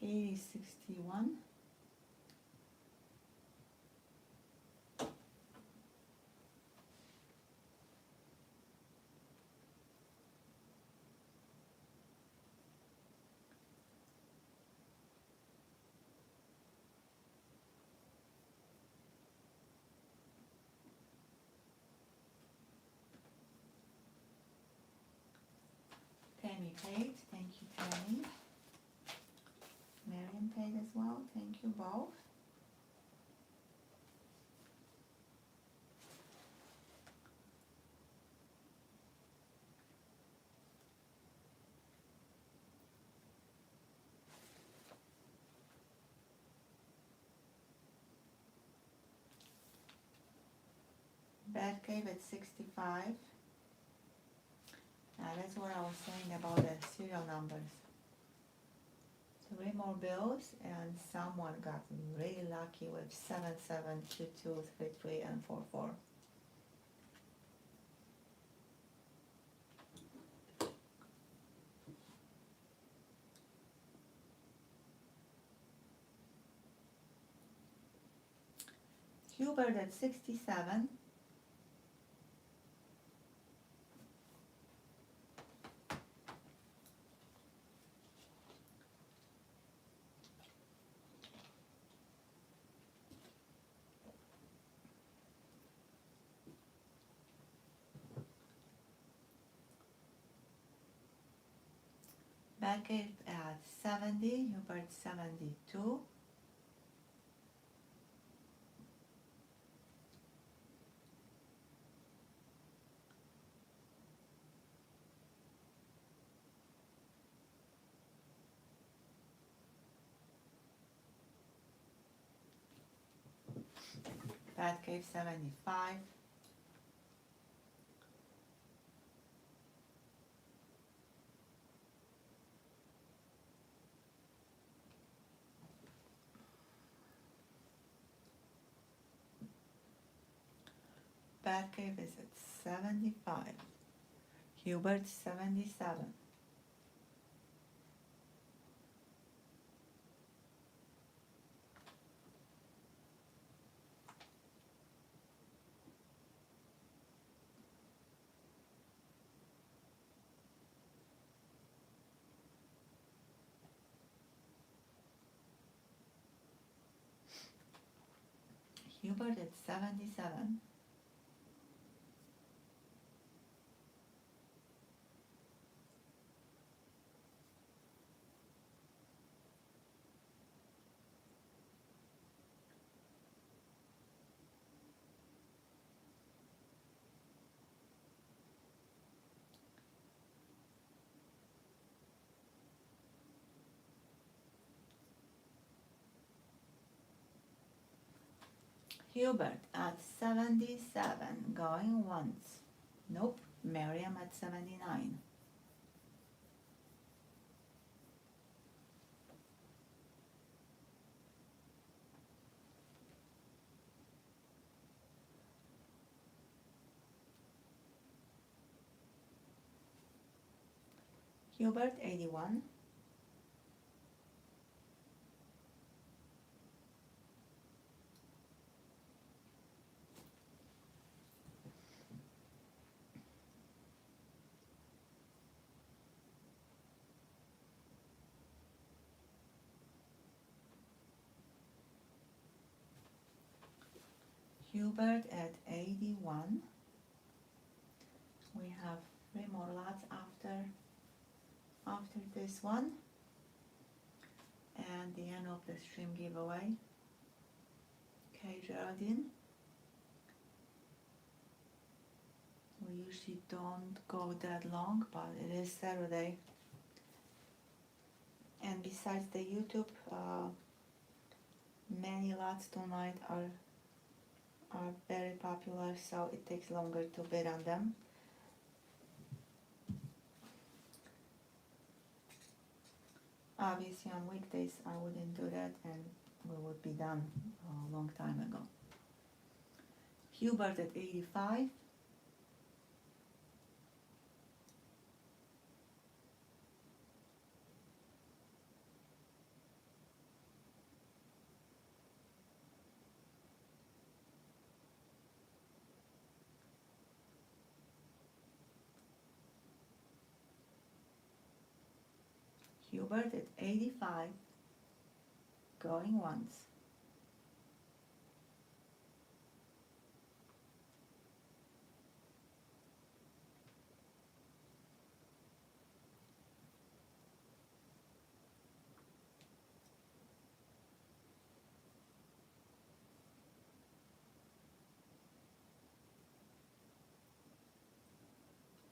Hades 61. Tammy paid, thank you, Tammy. Marion paid as well, thank you both. Batcave at 65. That's what I was saying about the serial numbers. 3 more bills, and someone got really lucky with 772233 and 44. Hubert at 67. Batcave at 70, Hubert 72. Batcave 75. Batcave is at 75. Hubert 77. Hubert at 77. Hubert at 77, going once. Nope, Miriam at 79. Hubert 81. Hubert at 81. We have 3 more lots after this one, and the end of the stream giveaway. Okay, Geraldine. We usually don't go that long, but it is Saturday. And besides the YouTube, many lots tonight are very popular, so it takes longer to bid on them. Obviously on weekdays I wouldn't do that, and we would be done a long time ago. Hubert at 85. Hubert at 85, going once.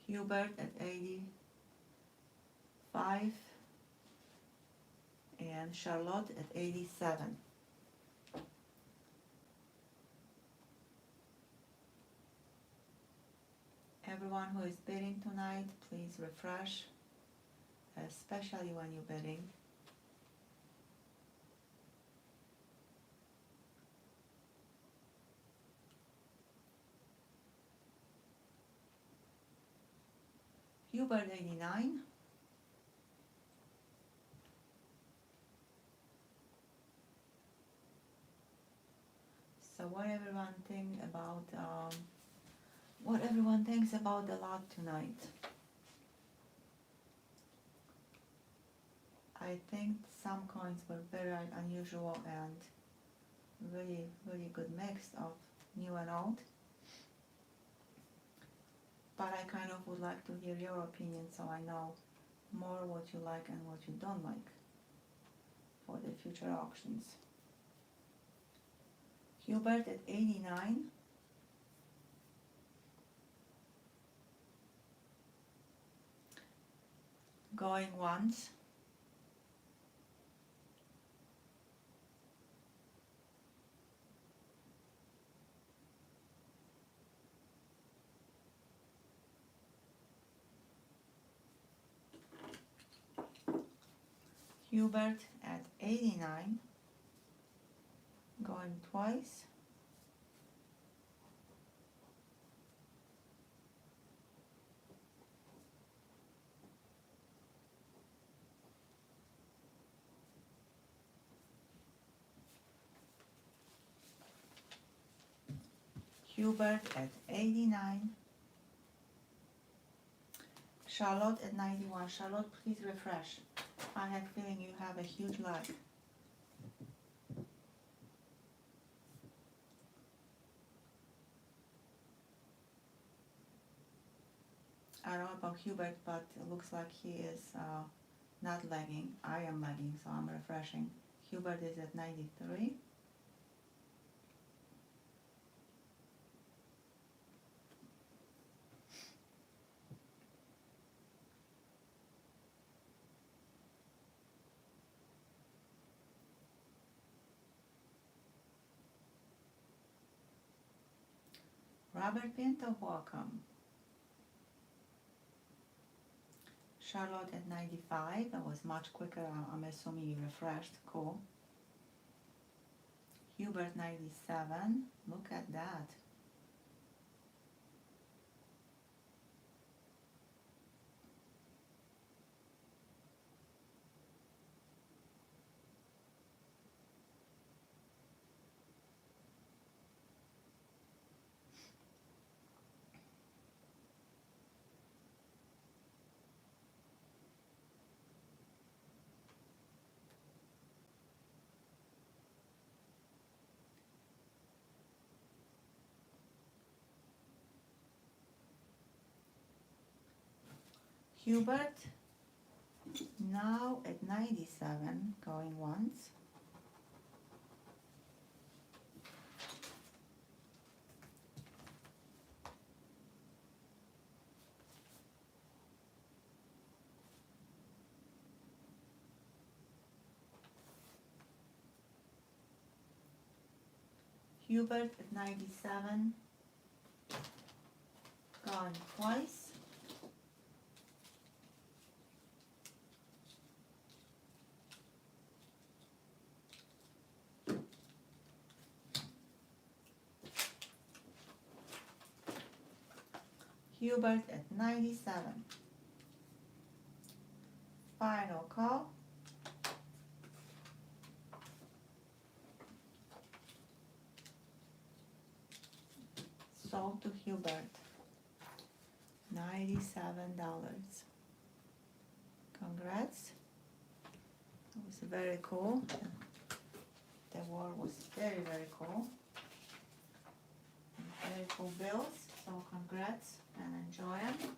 Hubert at 85. And Charlotte at 87. Everyone who is bidding tonight, please refresh, especially when you're bidding. Hubert 89. So what everyone thinks about the lot tonight. I think some coins were very unusual and really good mix of new and old. But I kind of would like to hear your opinion so I know more what you like and what you don't like for the future auctions. Hubert at 89. Going once. Hubert at 89. Going twice. Hubert at 89. Charlotte at 91. Charlotte, please refresh. I have a feeling you have a huge lag. I don't know about Hubert, but it looks like he is not lagging. I am lagging, so I'm refreshing. Hubert is at 93. Robert Pinto, welcome. Charlotte at 95. That was much quicker. I'm assuming you refreshed. Cool. Hubert 97. Look at that. Hubert now at 97, going once. Hubert at 97, gone twice. Hubert at 97. Final call. Sold to Hubert. $97. Congrats. It was very cool. The war was very cool. Very cool bills. So congrats and enjoy them.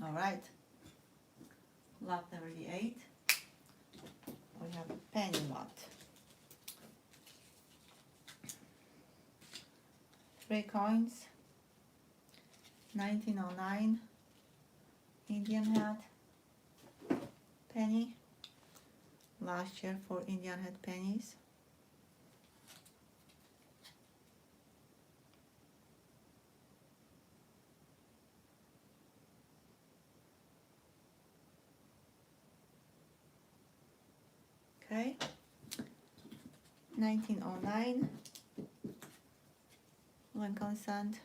All right, lot number 8, we have a penny lot. 3 coins, 1909 Indian hat penny. Last year for Indian hat pennies. Okay. 1909 Lincoln cent.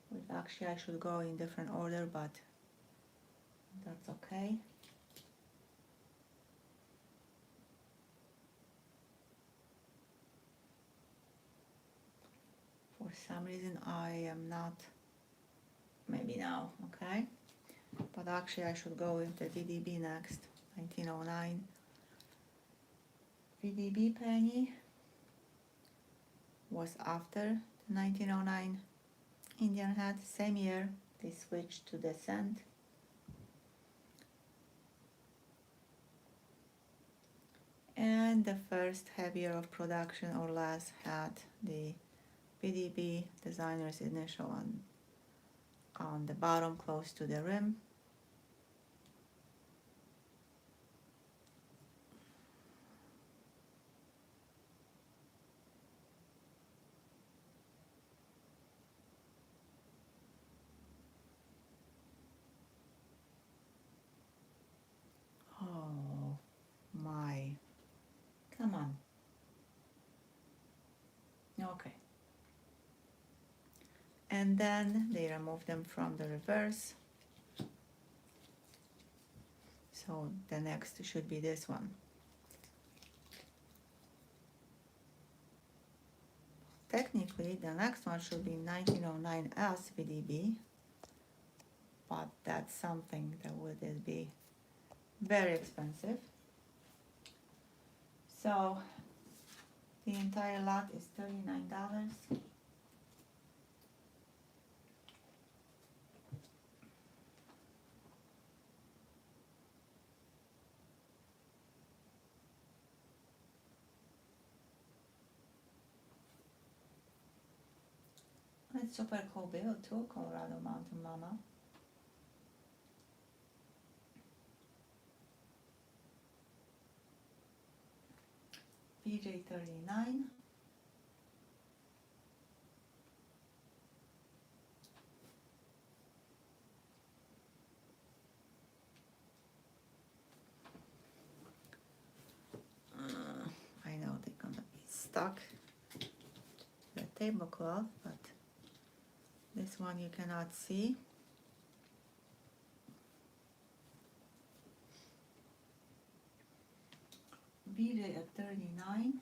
Which actually I should go in different order, but that's okay. For some reason I am not, maybe now, okay? But actually I should go with the VDB next, 1909. VDB penny was after the 1909 Indian hat. Same year they switched to the cent. And the first heavier of production or less had the VDB designer's initial on the bottom close to the rim. Oh my, come on. Okay. And then they remove them from the reverse. So the next should be this one. Technically, the next one should be 1909S VDB, but that's something that would be very expensive. So the entire lot is $39. It's super cool bill too, Colorado Mountain Mama. BJ39. I know they're gonna be stuck to the tablecloth, but this one you cannot see. BJ at 39.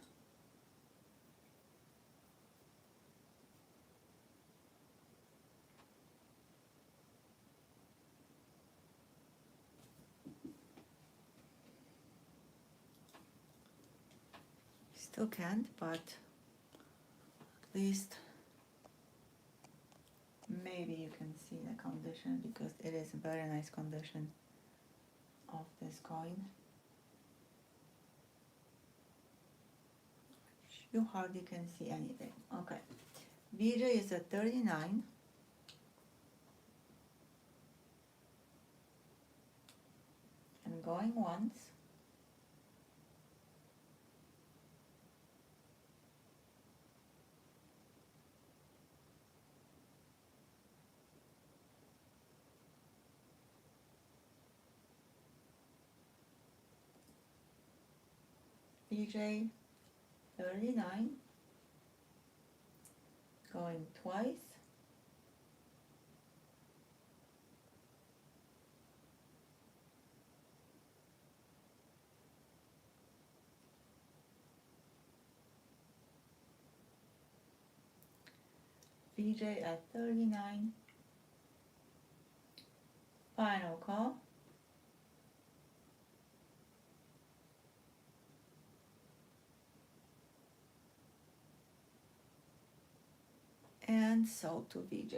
Still can't, but at least maybe you can see the condition, because it is a very nice condition of this coin. You hardly can see anything. Okay, BJ is at 39. And going once. BJ 39, going twice, BJ at 39, final call. And sold to VJ.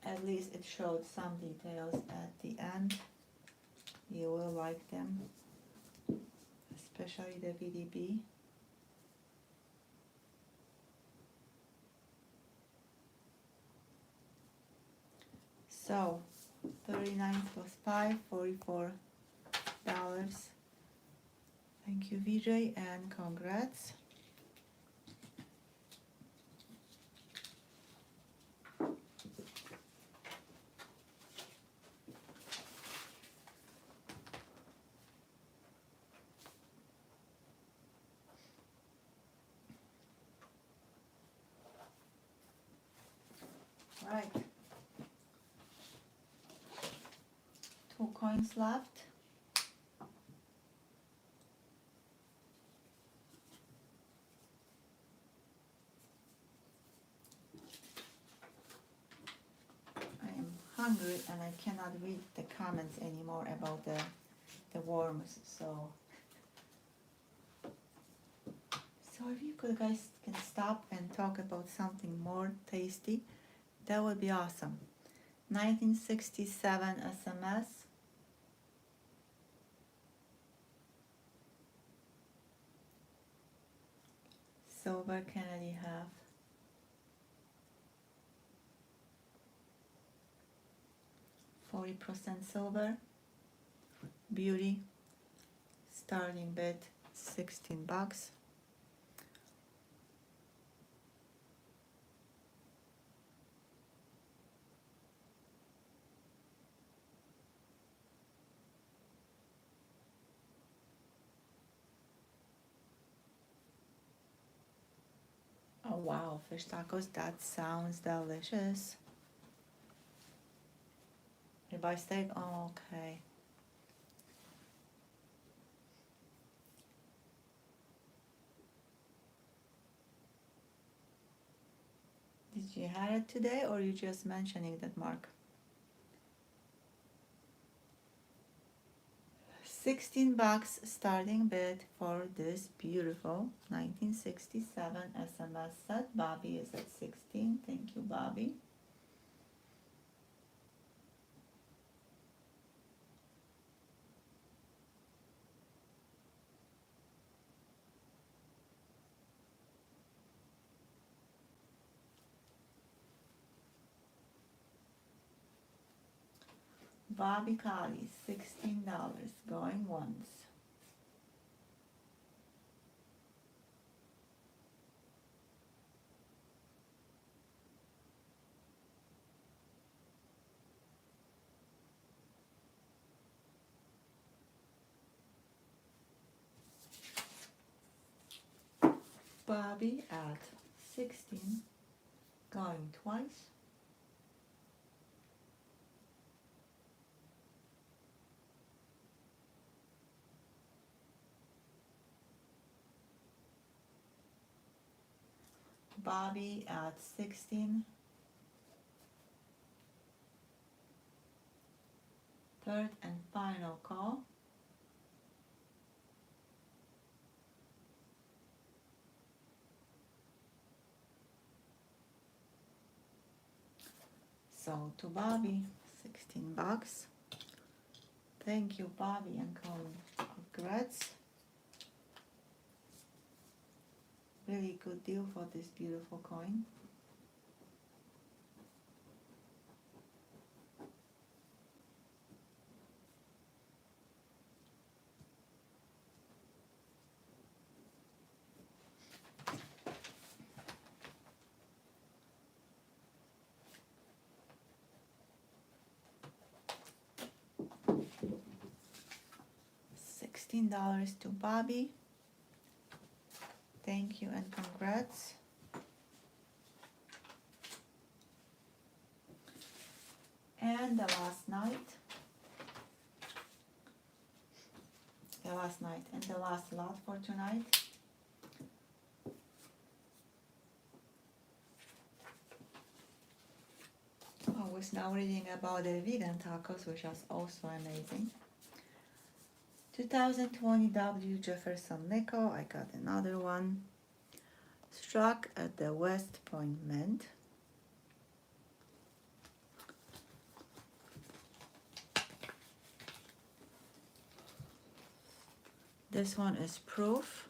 At least it showed some details at the end. You will like them, especially the VDB. So 39 plus 5, $44. Thank you, VJ, and congrats. Right. 2 coins left. I am hungry and I cannot read the comments anymore about the worms, so if you guys can stop and talk about something more tasty, that would be awesome. 1967 SMS. Silver Kennedy half. %40 silver. Beauty. Starting bid $16. Oh wow, fish tacos, that sounds delicious. Ribeye steak, oh, okay. Did you have it today or you just mentioning that, Mark? $16 starting bid for this beautiful 1967 SMS set. Bobby is at 16. Thank you, Bobby. Bobby Collie, $16, going once. Bobby at 16, going twice. Bobby at 16. Third and final call. So to Bobby, $16. Thank you, Bobby and congrats. Really good deal for this beautiful coin. $16 to Bobby. Thank you and congrats. And the last night and the last lot for tonight. I was now reading about the vegan tacos, which was also amazing. 2020 W Jefferson Nickel, I got another one. Struck at the West Point Mint. This one is proof,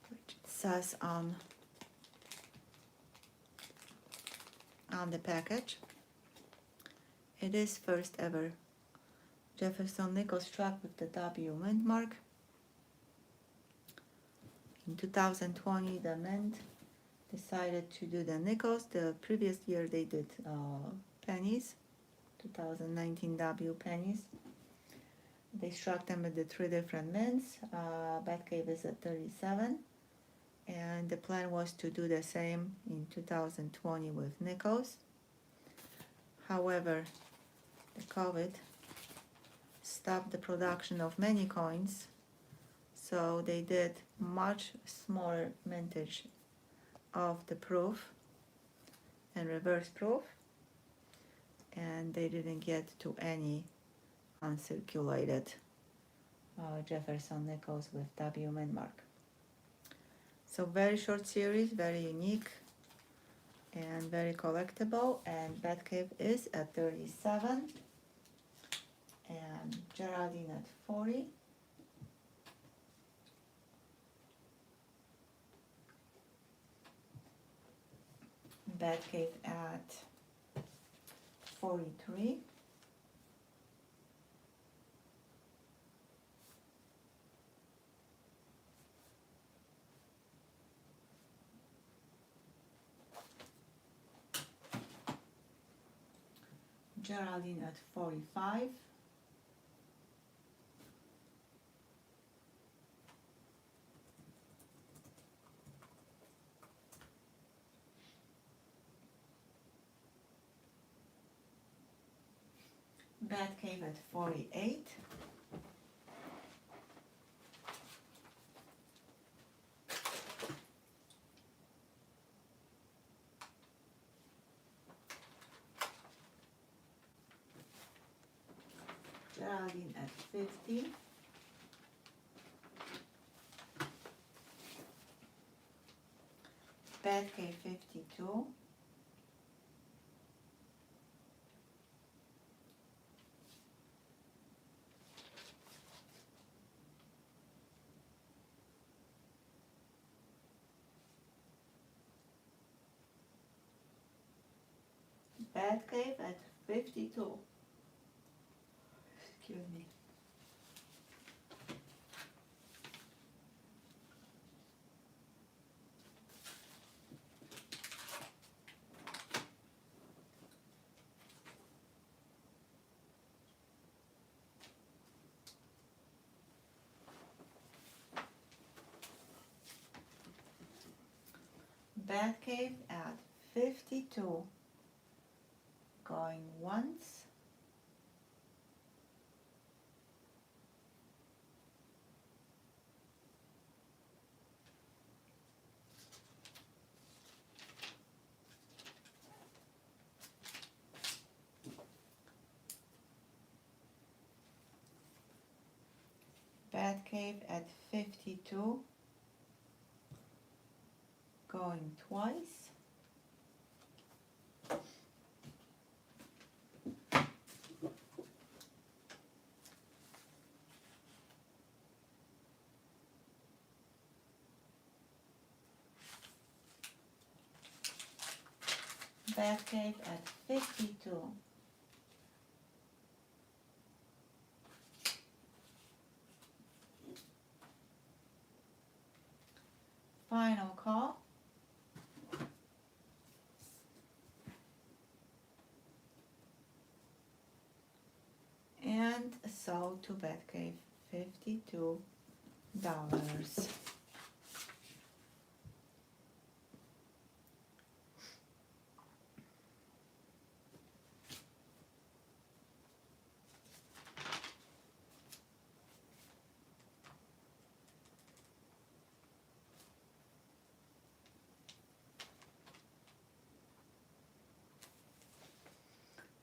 which it says on the package. It is first ever Jefferson nickel struck with the W mint mark. In 2020, the mint decided to do the nickels. The previous year they did pennies, 2019 W pennies. They struck them with the 3 different mints. Batcave is at 37. And the plan was to do the same in 2020 with nickels. However, the COVID stopped the production of many coins, so they did much smaller mintage of the proof and reverse proof, and they didn't get to any uncirculated Jefferson nickels with W mint mark. So very short series, very unique and very collectible, and Batcave is at 37 and Geraldine at 40. Batcave at 43. Geraldine at 45. Batcave at 48. Geraldine at 50. Batcave 52. Batcave at 52. Excuse me. Batcave at 52. Going once. Batcave at 52. Going twice. Batcave at 52. Final call. And sold to Batcave, $52.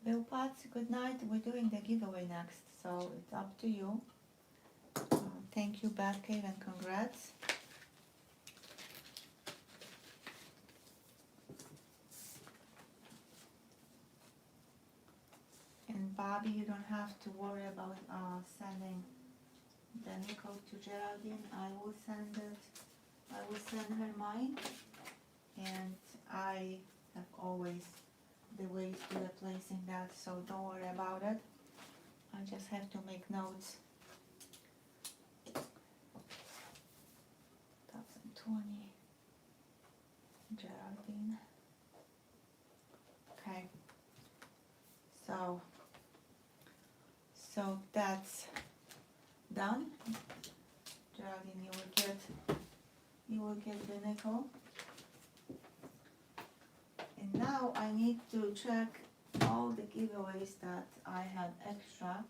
Bill Potts, good night. We're doing the giveaway next, so it's up to you. Thank you, Batcave, and congrats. And Bobby, you don't have to worry about sending the nickel to Geraldine. I will send her mine, and I have always the ways to replacing that that, so don't worry about it. I just have to make notes. 2020 Geraldine. Okay, so that's done. Geraldine, you will get the nickel. And now I need to check all the giveaways that I had extra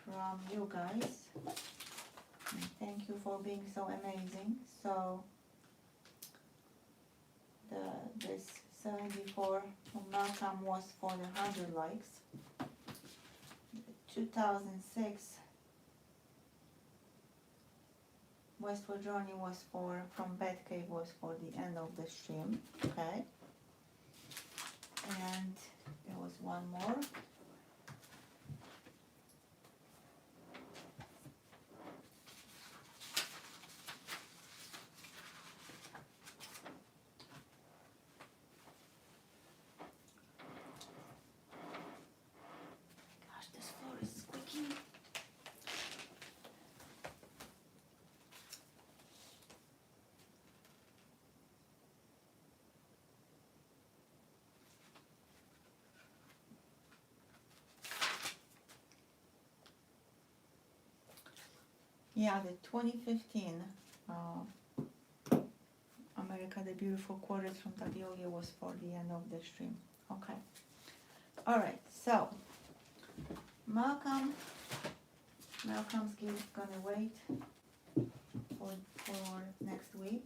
from you guys. And thank you for being so amazing. So this 74 from Malcolm was for the 100 likes. The 2006 Westward Journey was from Batcave was for the end of the stream. Okay. And there was one more. Gosh, this floor is squeaking. Yeah, the 2015 America the Beautiful Quarters from Taviolia was for the end of the stream. Okay. Alright, so Malcolm's gift gonna wait for next week.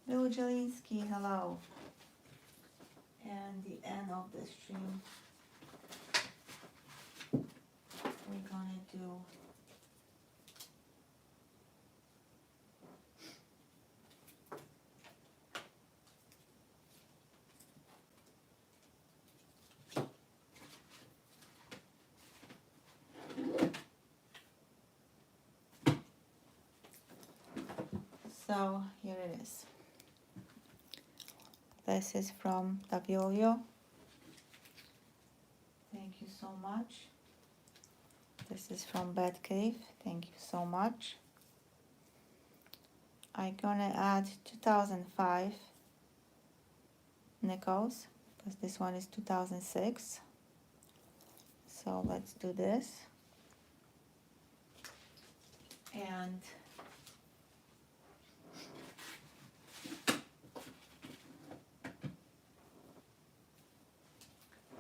Bill Jelinski, hello. And the end of the stream, we're gonna do so here it is. This is from Taviolio. Thank you so much. This is from Batcave. Thank you so much. I'm gonna add 2005 nickels because this one is 2006. So let's do this. And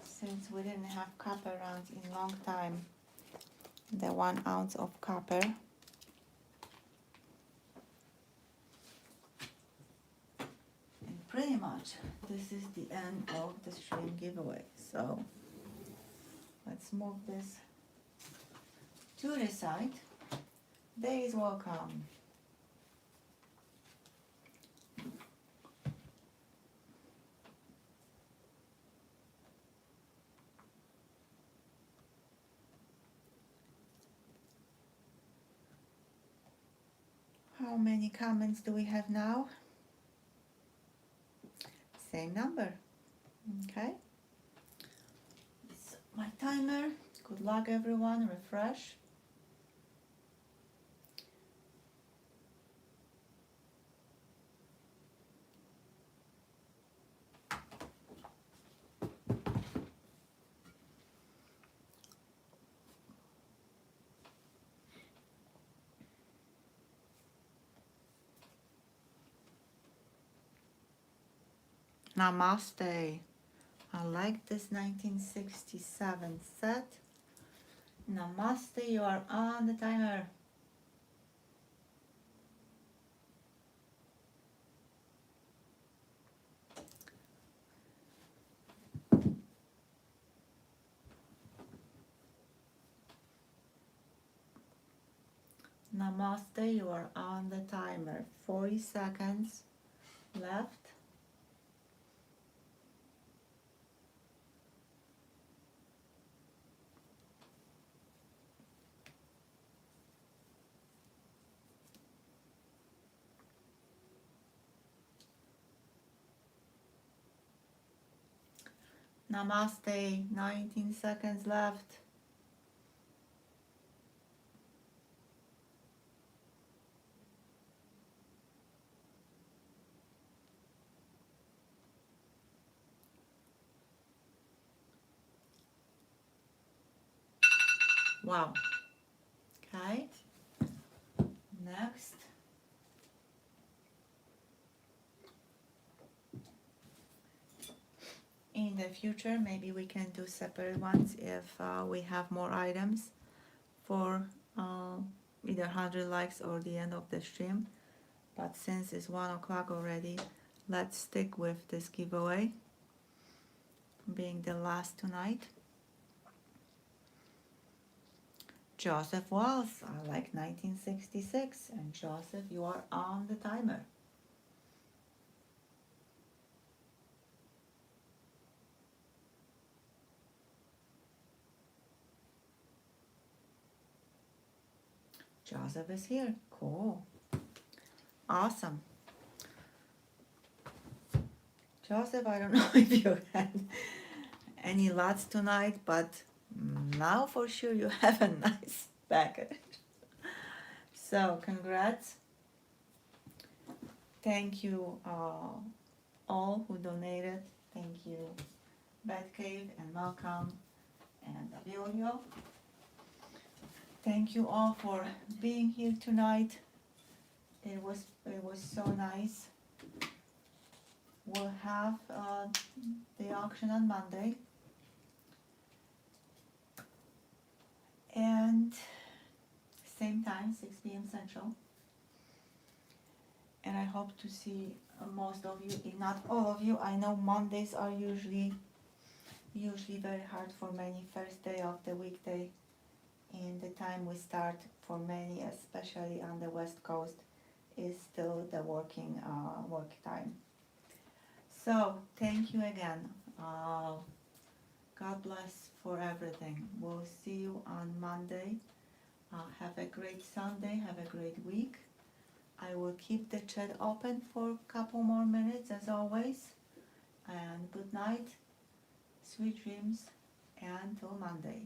since we didn't have copper rounds in a long time, the 1 ounce of copper. And pretty much this is the end of the stream giveaway. So let's move this to the side. Days welcome. How many comments do we have now? Same number. Okay. It's my timer. Good luck, everyone. Refresh. Namaste. I like this 1967 set. Namaste, you are on the timer. Namaste, you are on the timer. 40 seconds left. Namaste. 19 seconds left. Wow. Okay. Next. In the future, maybe we can do separate ones if we have more items for either 100 likes or the end of the stream. But since it's 1 o'clock already, let's stick with this giveaway being the last tonight. Joseph Wells, I like 1966, and Joseph, you are on the timer. Joseph is here. Cool. Awesome. Joseph, I don't know if you had any lots tonight, but now for sure you have a nice package. So, congrats. Thank you all who donated. Thank you, Batcave and Malcolm and Avilio. Thank you all for being here tonight. It was so nice. We'll have the auction on Monday. And same time, 6 p.m. Central. And I hope to see most of you, if not all of you. I know Mondays are usually very hard for many, first day of the weekday. And the time we start for many, especially on the West Coast, is still the work time. So, thank you again. God bless for everything. We'll see you on Monday. Have a great Sunday. Have a great week. I will keep the chat open for a couple more minutes as always. And good night, sweet dreams, and till Monday.